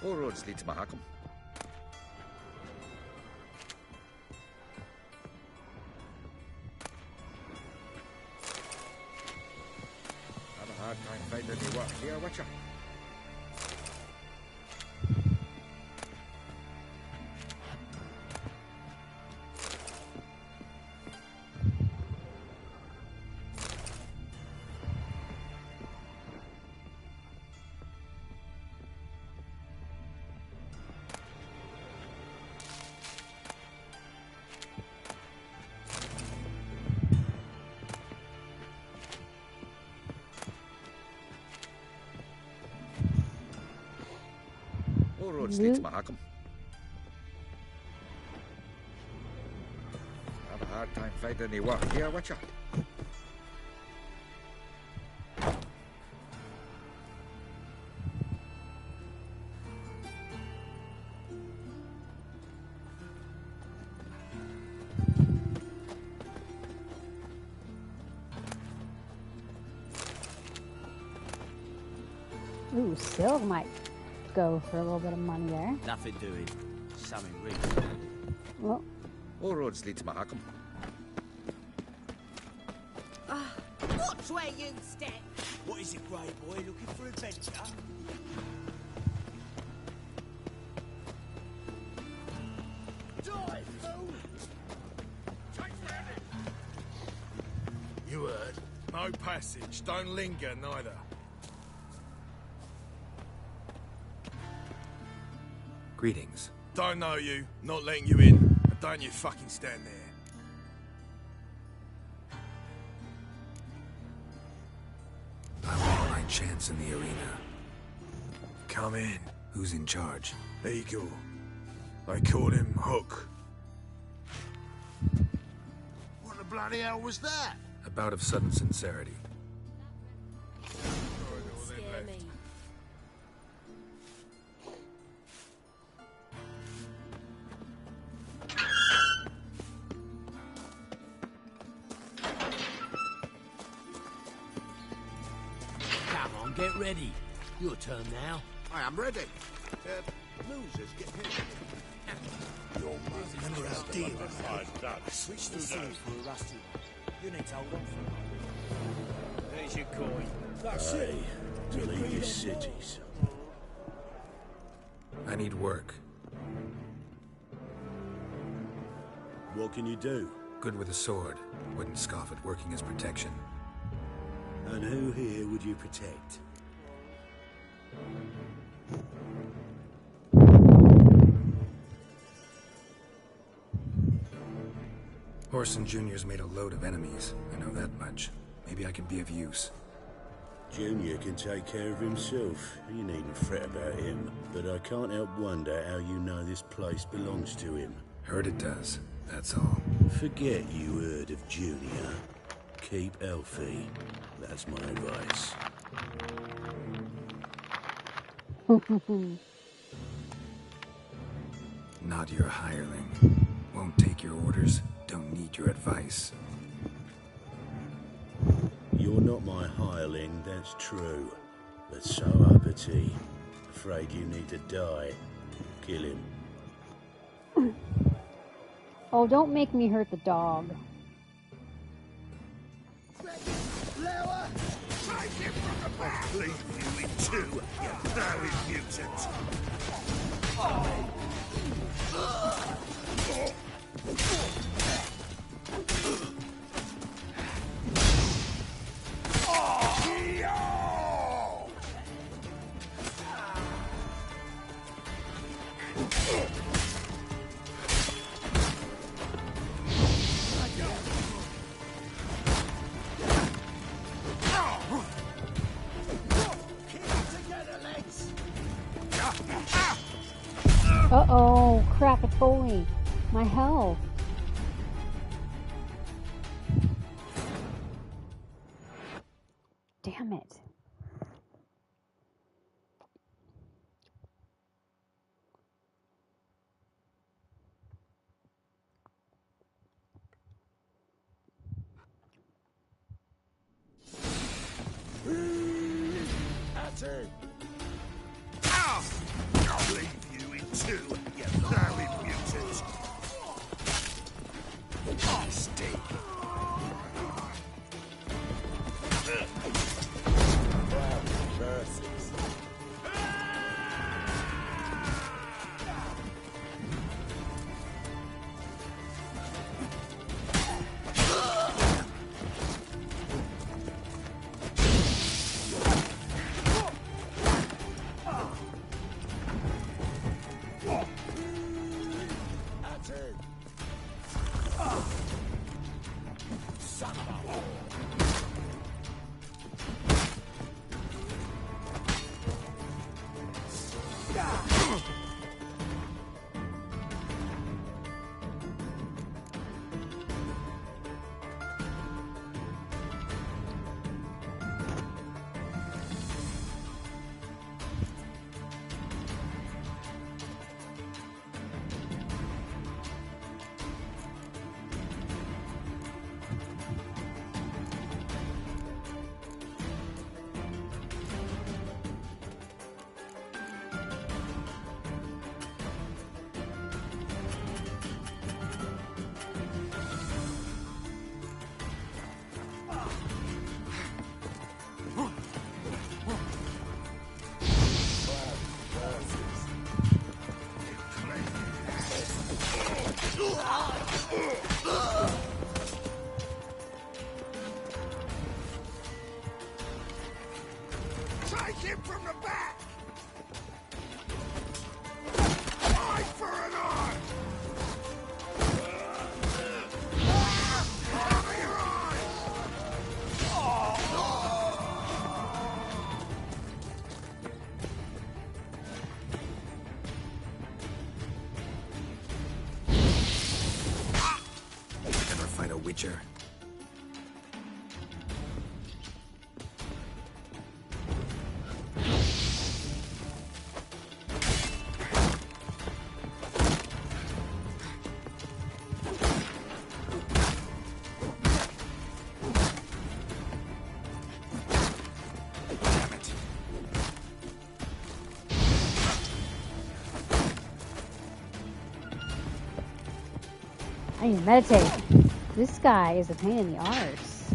All roads lead to Mahakam. Have a hard time finding any work here, Witcher. All roads lead to Mahakam. Have a hard time finding any work here, Witcher. Ooh, Sil might go for a little bit of money there. Nothing doing. Something real. Well, all roads lead to Mahakam. Watch where you step. What is it, Grey Boy? Looking for adventure? Die, fool! You heard? No passage. Don't linger, neither. Greetings. Don't know you. Not letting you in. And don't you fucking stand there. I want my chance in the arena. Come in. Who's in charge? Eagle. They called him Hook. What the bloody hell was that? A bout of sudden sincerity. Scare me. Come on, get ready. Your turn now. I am ready. Losers get hit. Your man never has deal. Switch the sword for a rusty one. You need to hold on for a moment. There's your coin. That's it. To leave your cities. I need work. What can you do? Good with a sword. Wouldn't scoff at working as protection. And who here would you protect? Orson Jr.'s made a load of enemies. I know that much. Maybe I could be of use. Junior can take care of himself. You needn't fret about him. But I can't help wonder how you know this place belongs to him. Heard it does. That's all. Forget you heard of Junior. Keep healthy. That's my advice. Not your hireling. Won't take your orders. Don't need your advice. You're not my hireling, that's true. But so uppity. Afraid you need to die. Kill him. Oh, don't make me hurt the dog. Lower! Take him from the back! I'll leave you in two, you blowing mutant! Uh-oh, crap, it's Foley. My health. Damn it. That's it! I'll leave you in two, you blowing mutant! Mistake. Take him from the back! Eye for an eye! Cover your Never fight a witcher. I need to meditate. This guy is a pain in the arse.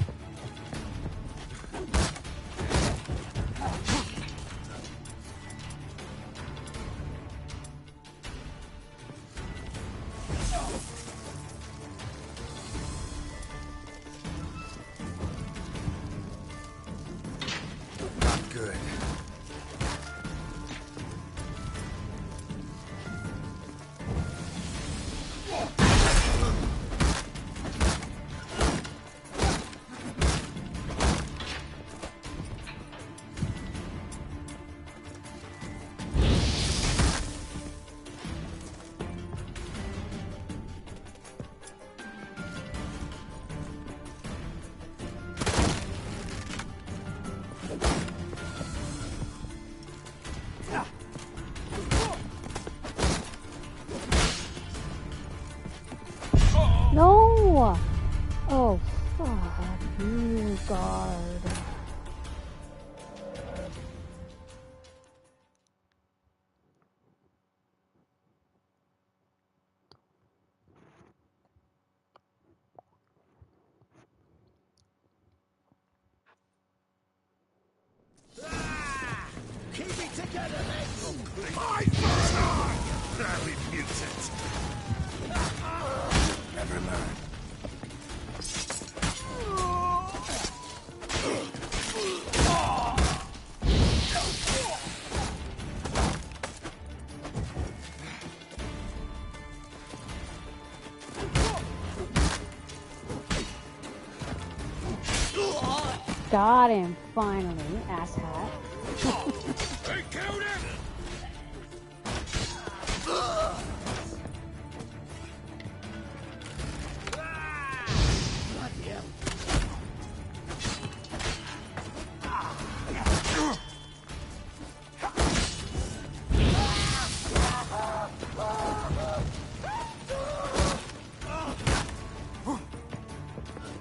No! Oh, fuck you, guard. Keep it together, mates! Fight for us! Very mutant! Never learn. Got him, finally, asshat. Hey, killed him! Bloody hell.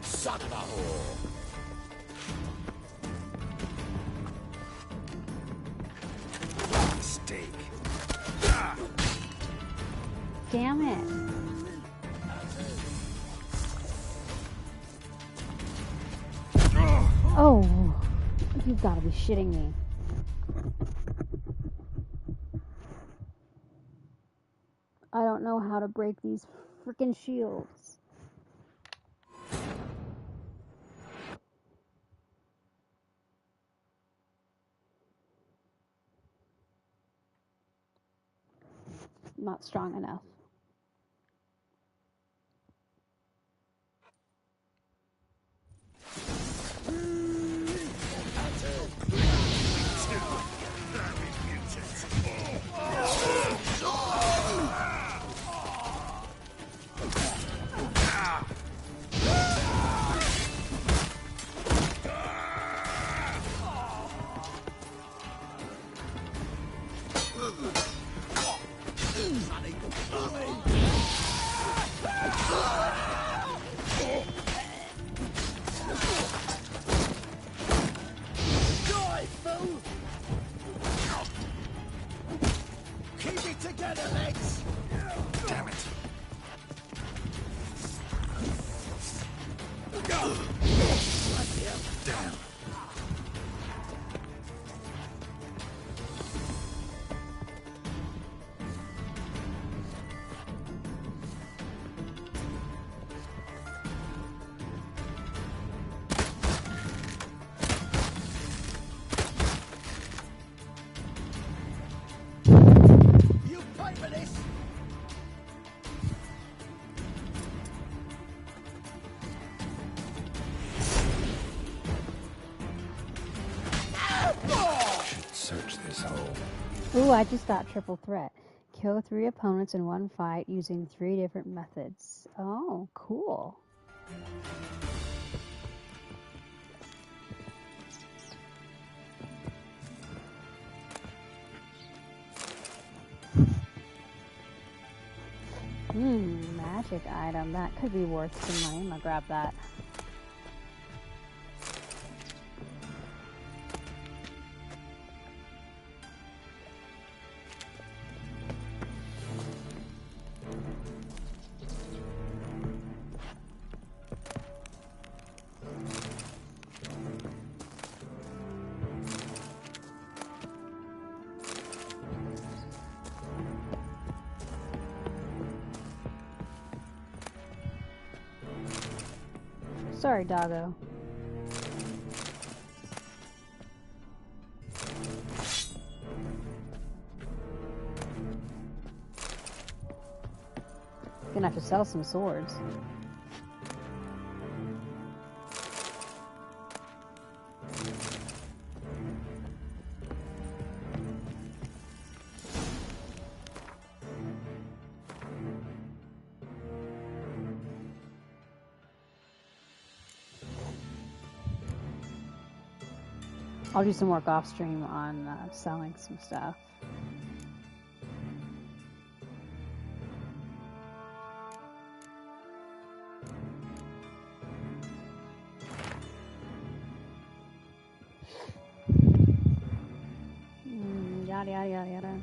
Son of a whore. Mistake. Damn it. Oh, you've got to be shitting me. I don't know how to break these freaking shields. Not strong enough. Keep it together, mates! Damn it. Damn. You pay for this! Should search this hole. Ooh, I just got triple threat. Kill 3 opponents in one fight using 3 different methods. Oh, cool. Magic item. That could be worth some money. I'm gonna grab that. Sorry, doggo. Gonna have to sell some swords. I'll do some work off stream on selling some stuff. yada yada yada yada.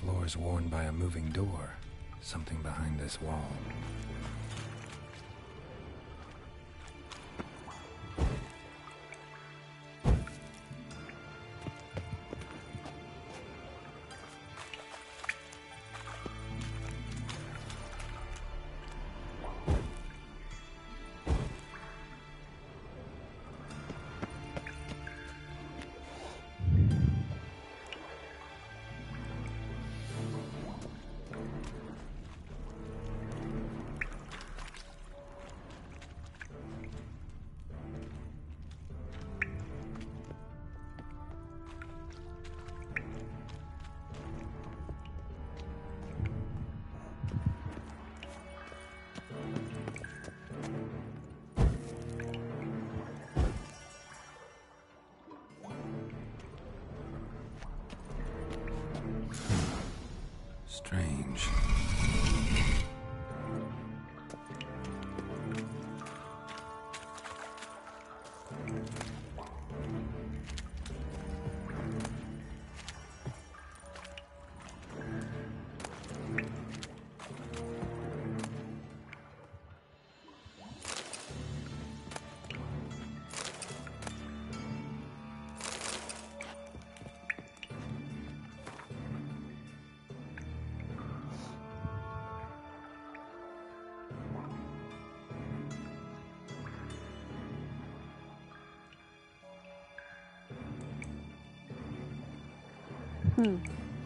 Floors worn by a moving door. Something behind this wall. Strange.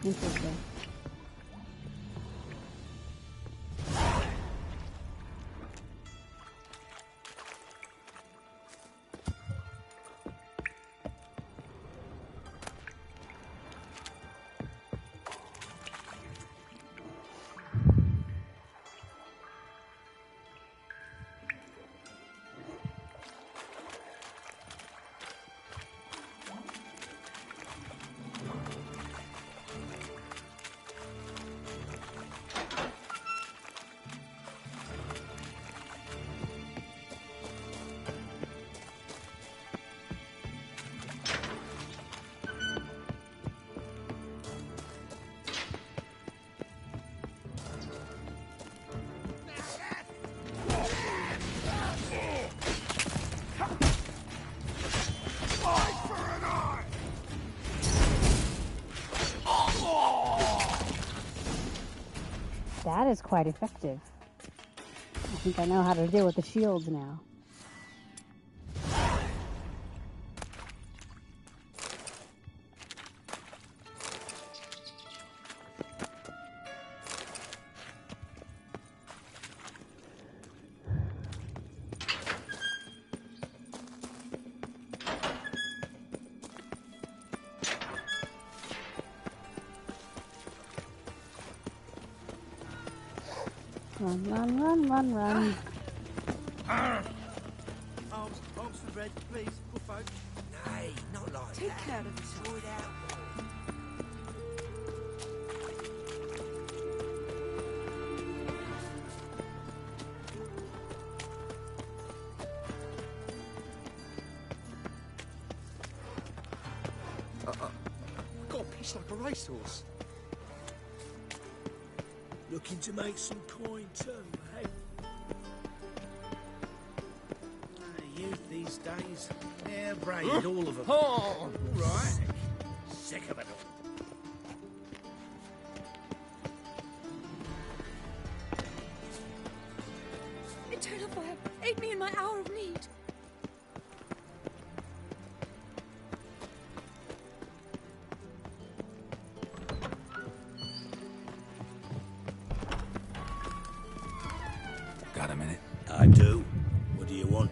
Interesting. is quite effective. I think I know how to deal with the shields now. Run. Arms for red, please. Good folk. Nay, not like Take that. care of yourself. Throw it out. I've got a piss like a racehorse. Looking to make some coin too, eh? Youth these days, they're brained, all of them. Oh. All right. Sick of it all. Eternal fire, aid me in my hour of need. Got a minute? I do. What do you want?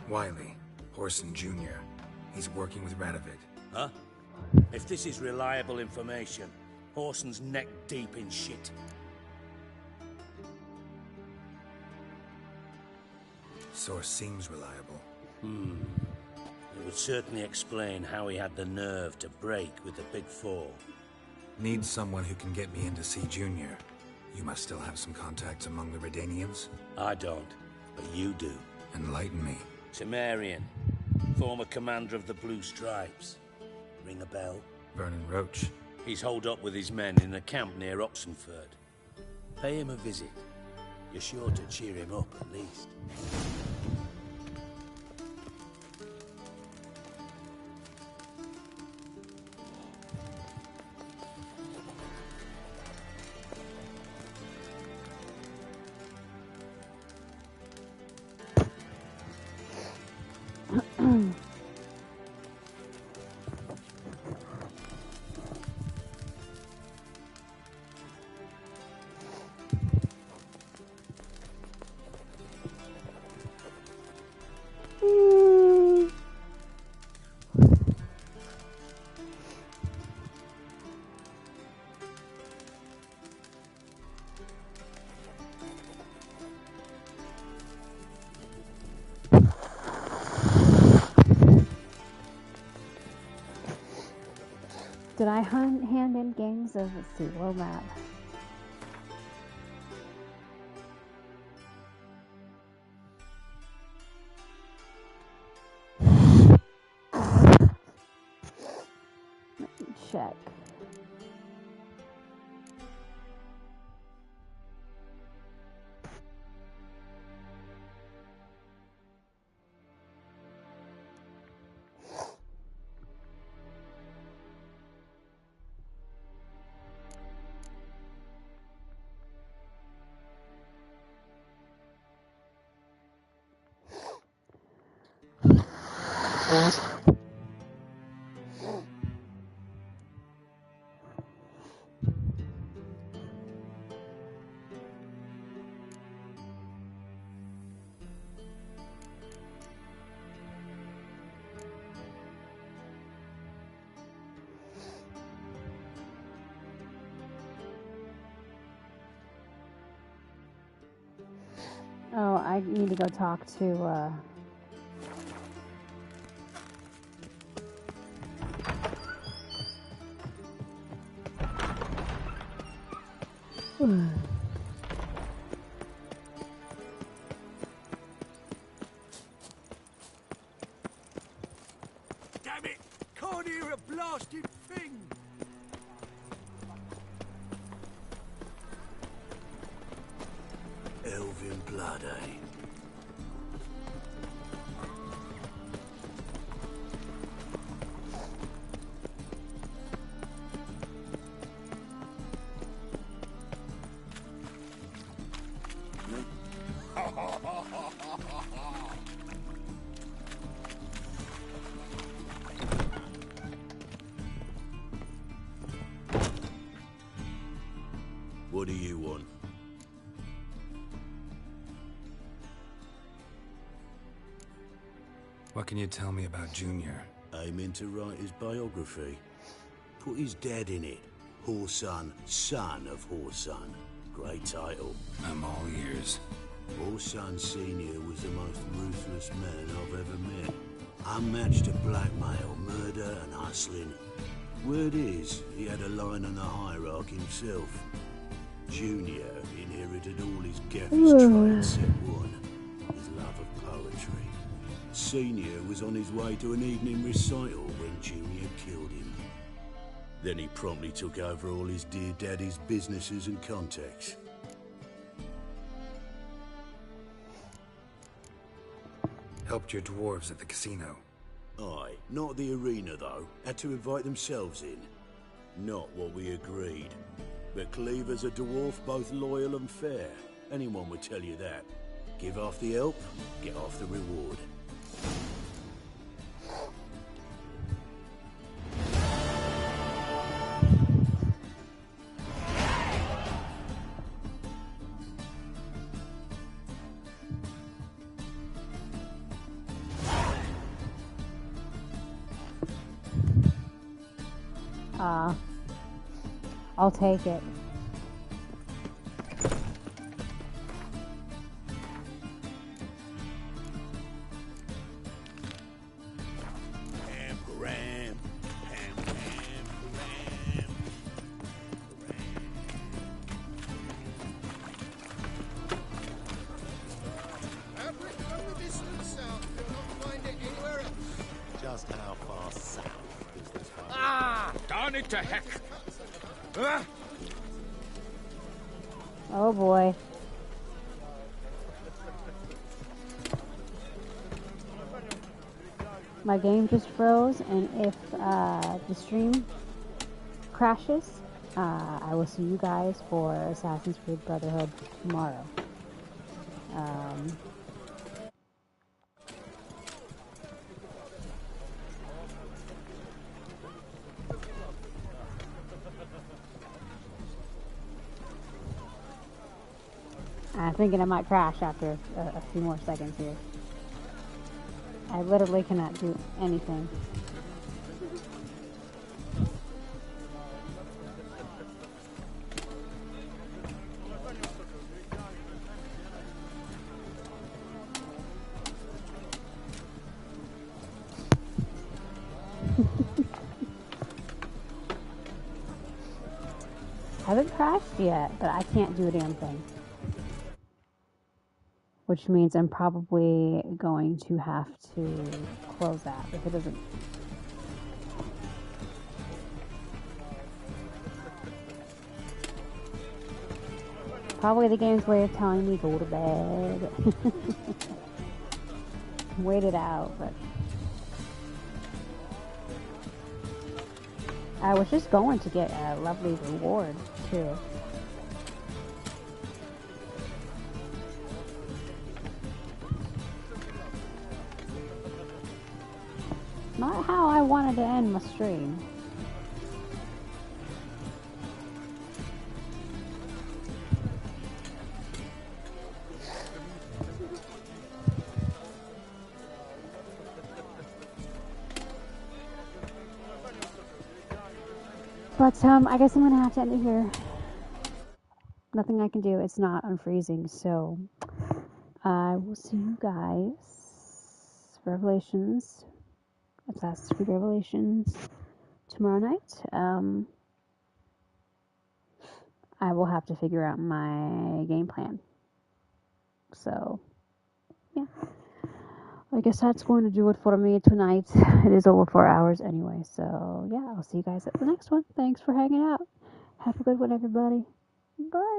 Wiley, Horson Jr. He's working with Radovid. Huh? If this is reliable information, Horson's neck deep in shit. Source seems reliable. It would certainly explain how he had the nerve to break with the Big Four. Need someone who can get me in to see Junior. You must still have some contacts among the Redanians? I don't, but you do. Enlighten me. Temerian, former commander of the Blue Stripes. Ring a bell? Vernon Roach. He's holed up with his men in a camp near Oxenford. Pay him a visit. You're sure to cheer him up, at least. Did I hand in gangs of, let's see, world map? Let me check. Oh, I need to go talk to, Damn it! Can't hear a blasted thing! Elven blood, eh? What do you want? What can you tell me about Junior? Aiming to write his biography. Put his dad in it. Horson, son of Horson. Great title. I'm all ears. Horson Sr. was the most ruthless man I've ever met. Unmatched at blackmail, murder and hustling. Word is, he had a line on the hierarchy himself. Junior inherited all his Gaffy's traits except one, his love of poetry. Senior was on his way to an evening recital when Junior killed him. Then he promptly took over all his dear daddy's businesses and contacts. Helped your dwarves at the casino. Aye, not the arena though. Had to invite themselves in. Not what we agreed. But Cleaver's a dwarf both loyal and fair. Anyone would tell you that. Give half the help, get half the reward. I'll take it. Just how far south is this one? Ah! Darn it to heck! Ah! Oh boy. My game just froze, and if the stream crashes, I will see you guys for Assassin's Creed Brotherhood tomorrow. I'm thinking I might crash after a few more seconds here. I literally cannot do anything. I haven't crashed yet, but I can't do a damn thing. Which means I'm probably going to have to close that if it doesn't. Probably the game's way of telling me go to bed. Wait it out, but I was just going to get a lovely reward too. Not how I wanted to end my stream. But I guess I'm gonna have to end it here. Nothing I can do. It's not unfreezing, so I will see you guys. Revelations. Assassin's Creed Revelations tomorrow night. I will have to figure out my game plan. So, yeah. I guess that's going to do it for me tonight. It is over 4 hours anyway. So, yeah, I'll see you guys at the next one. Thanks for hanging out. Have a good one, everybody. Bye.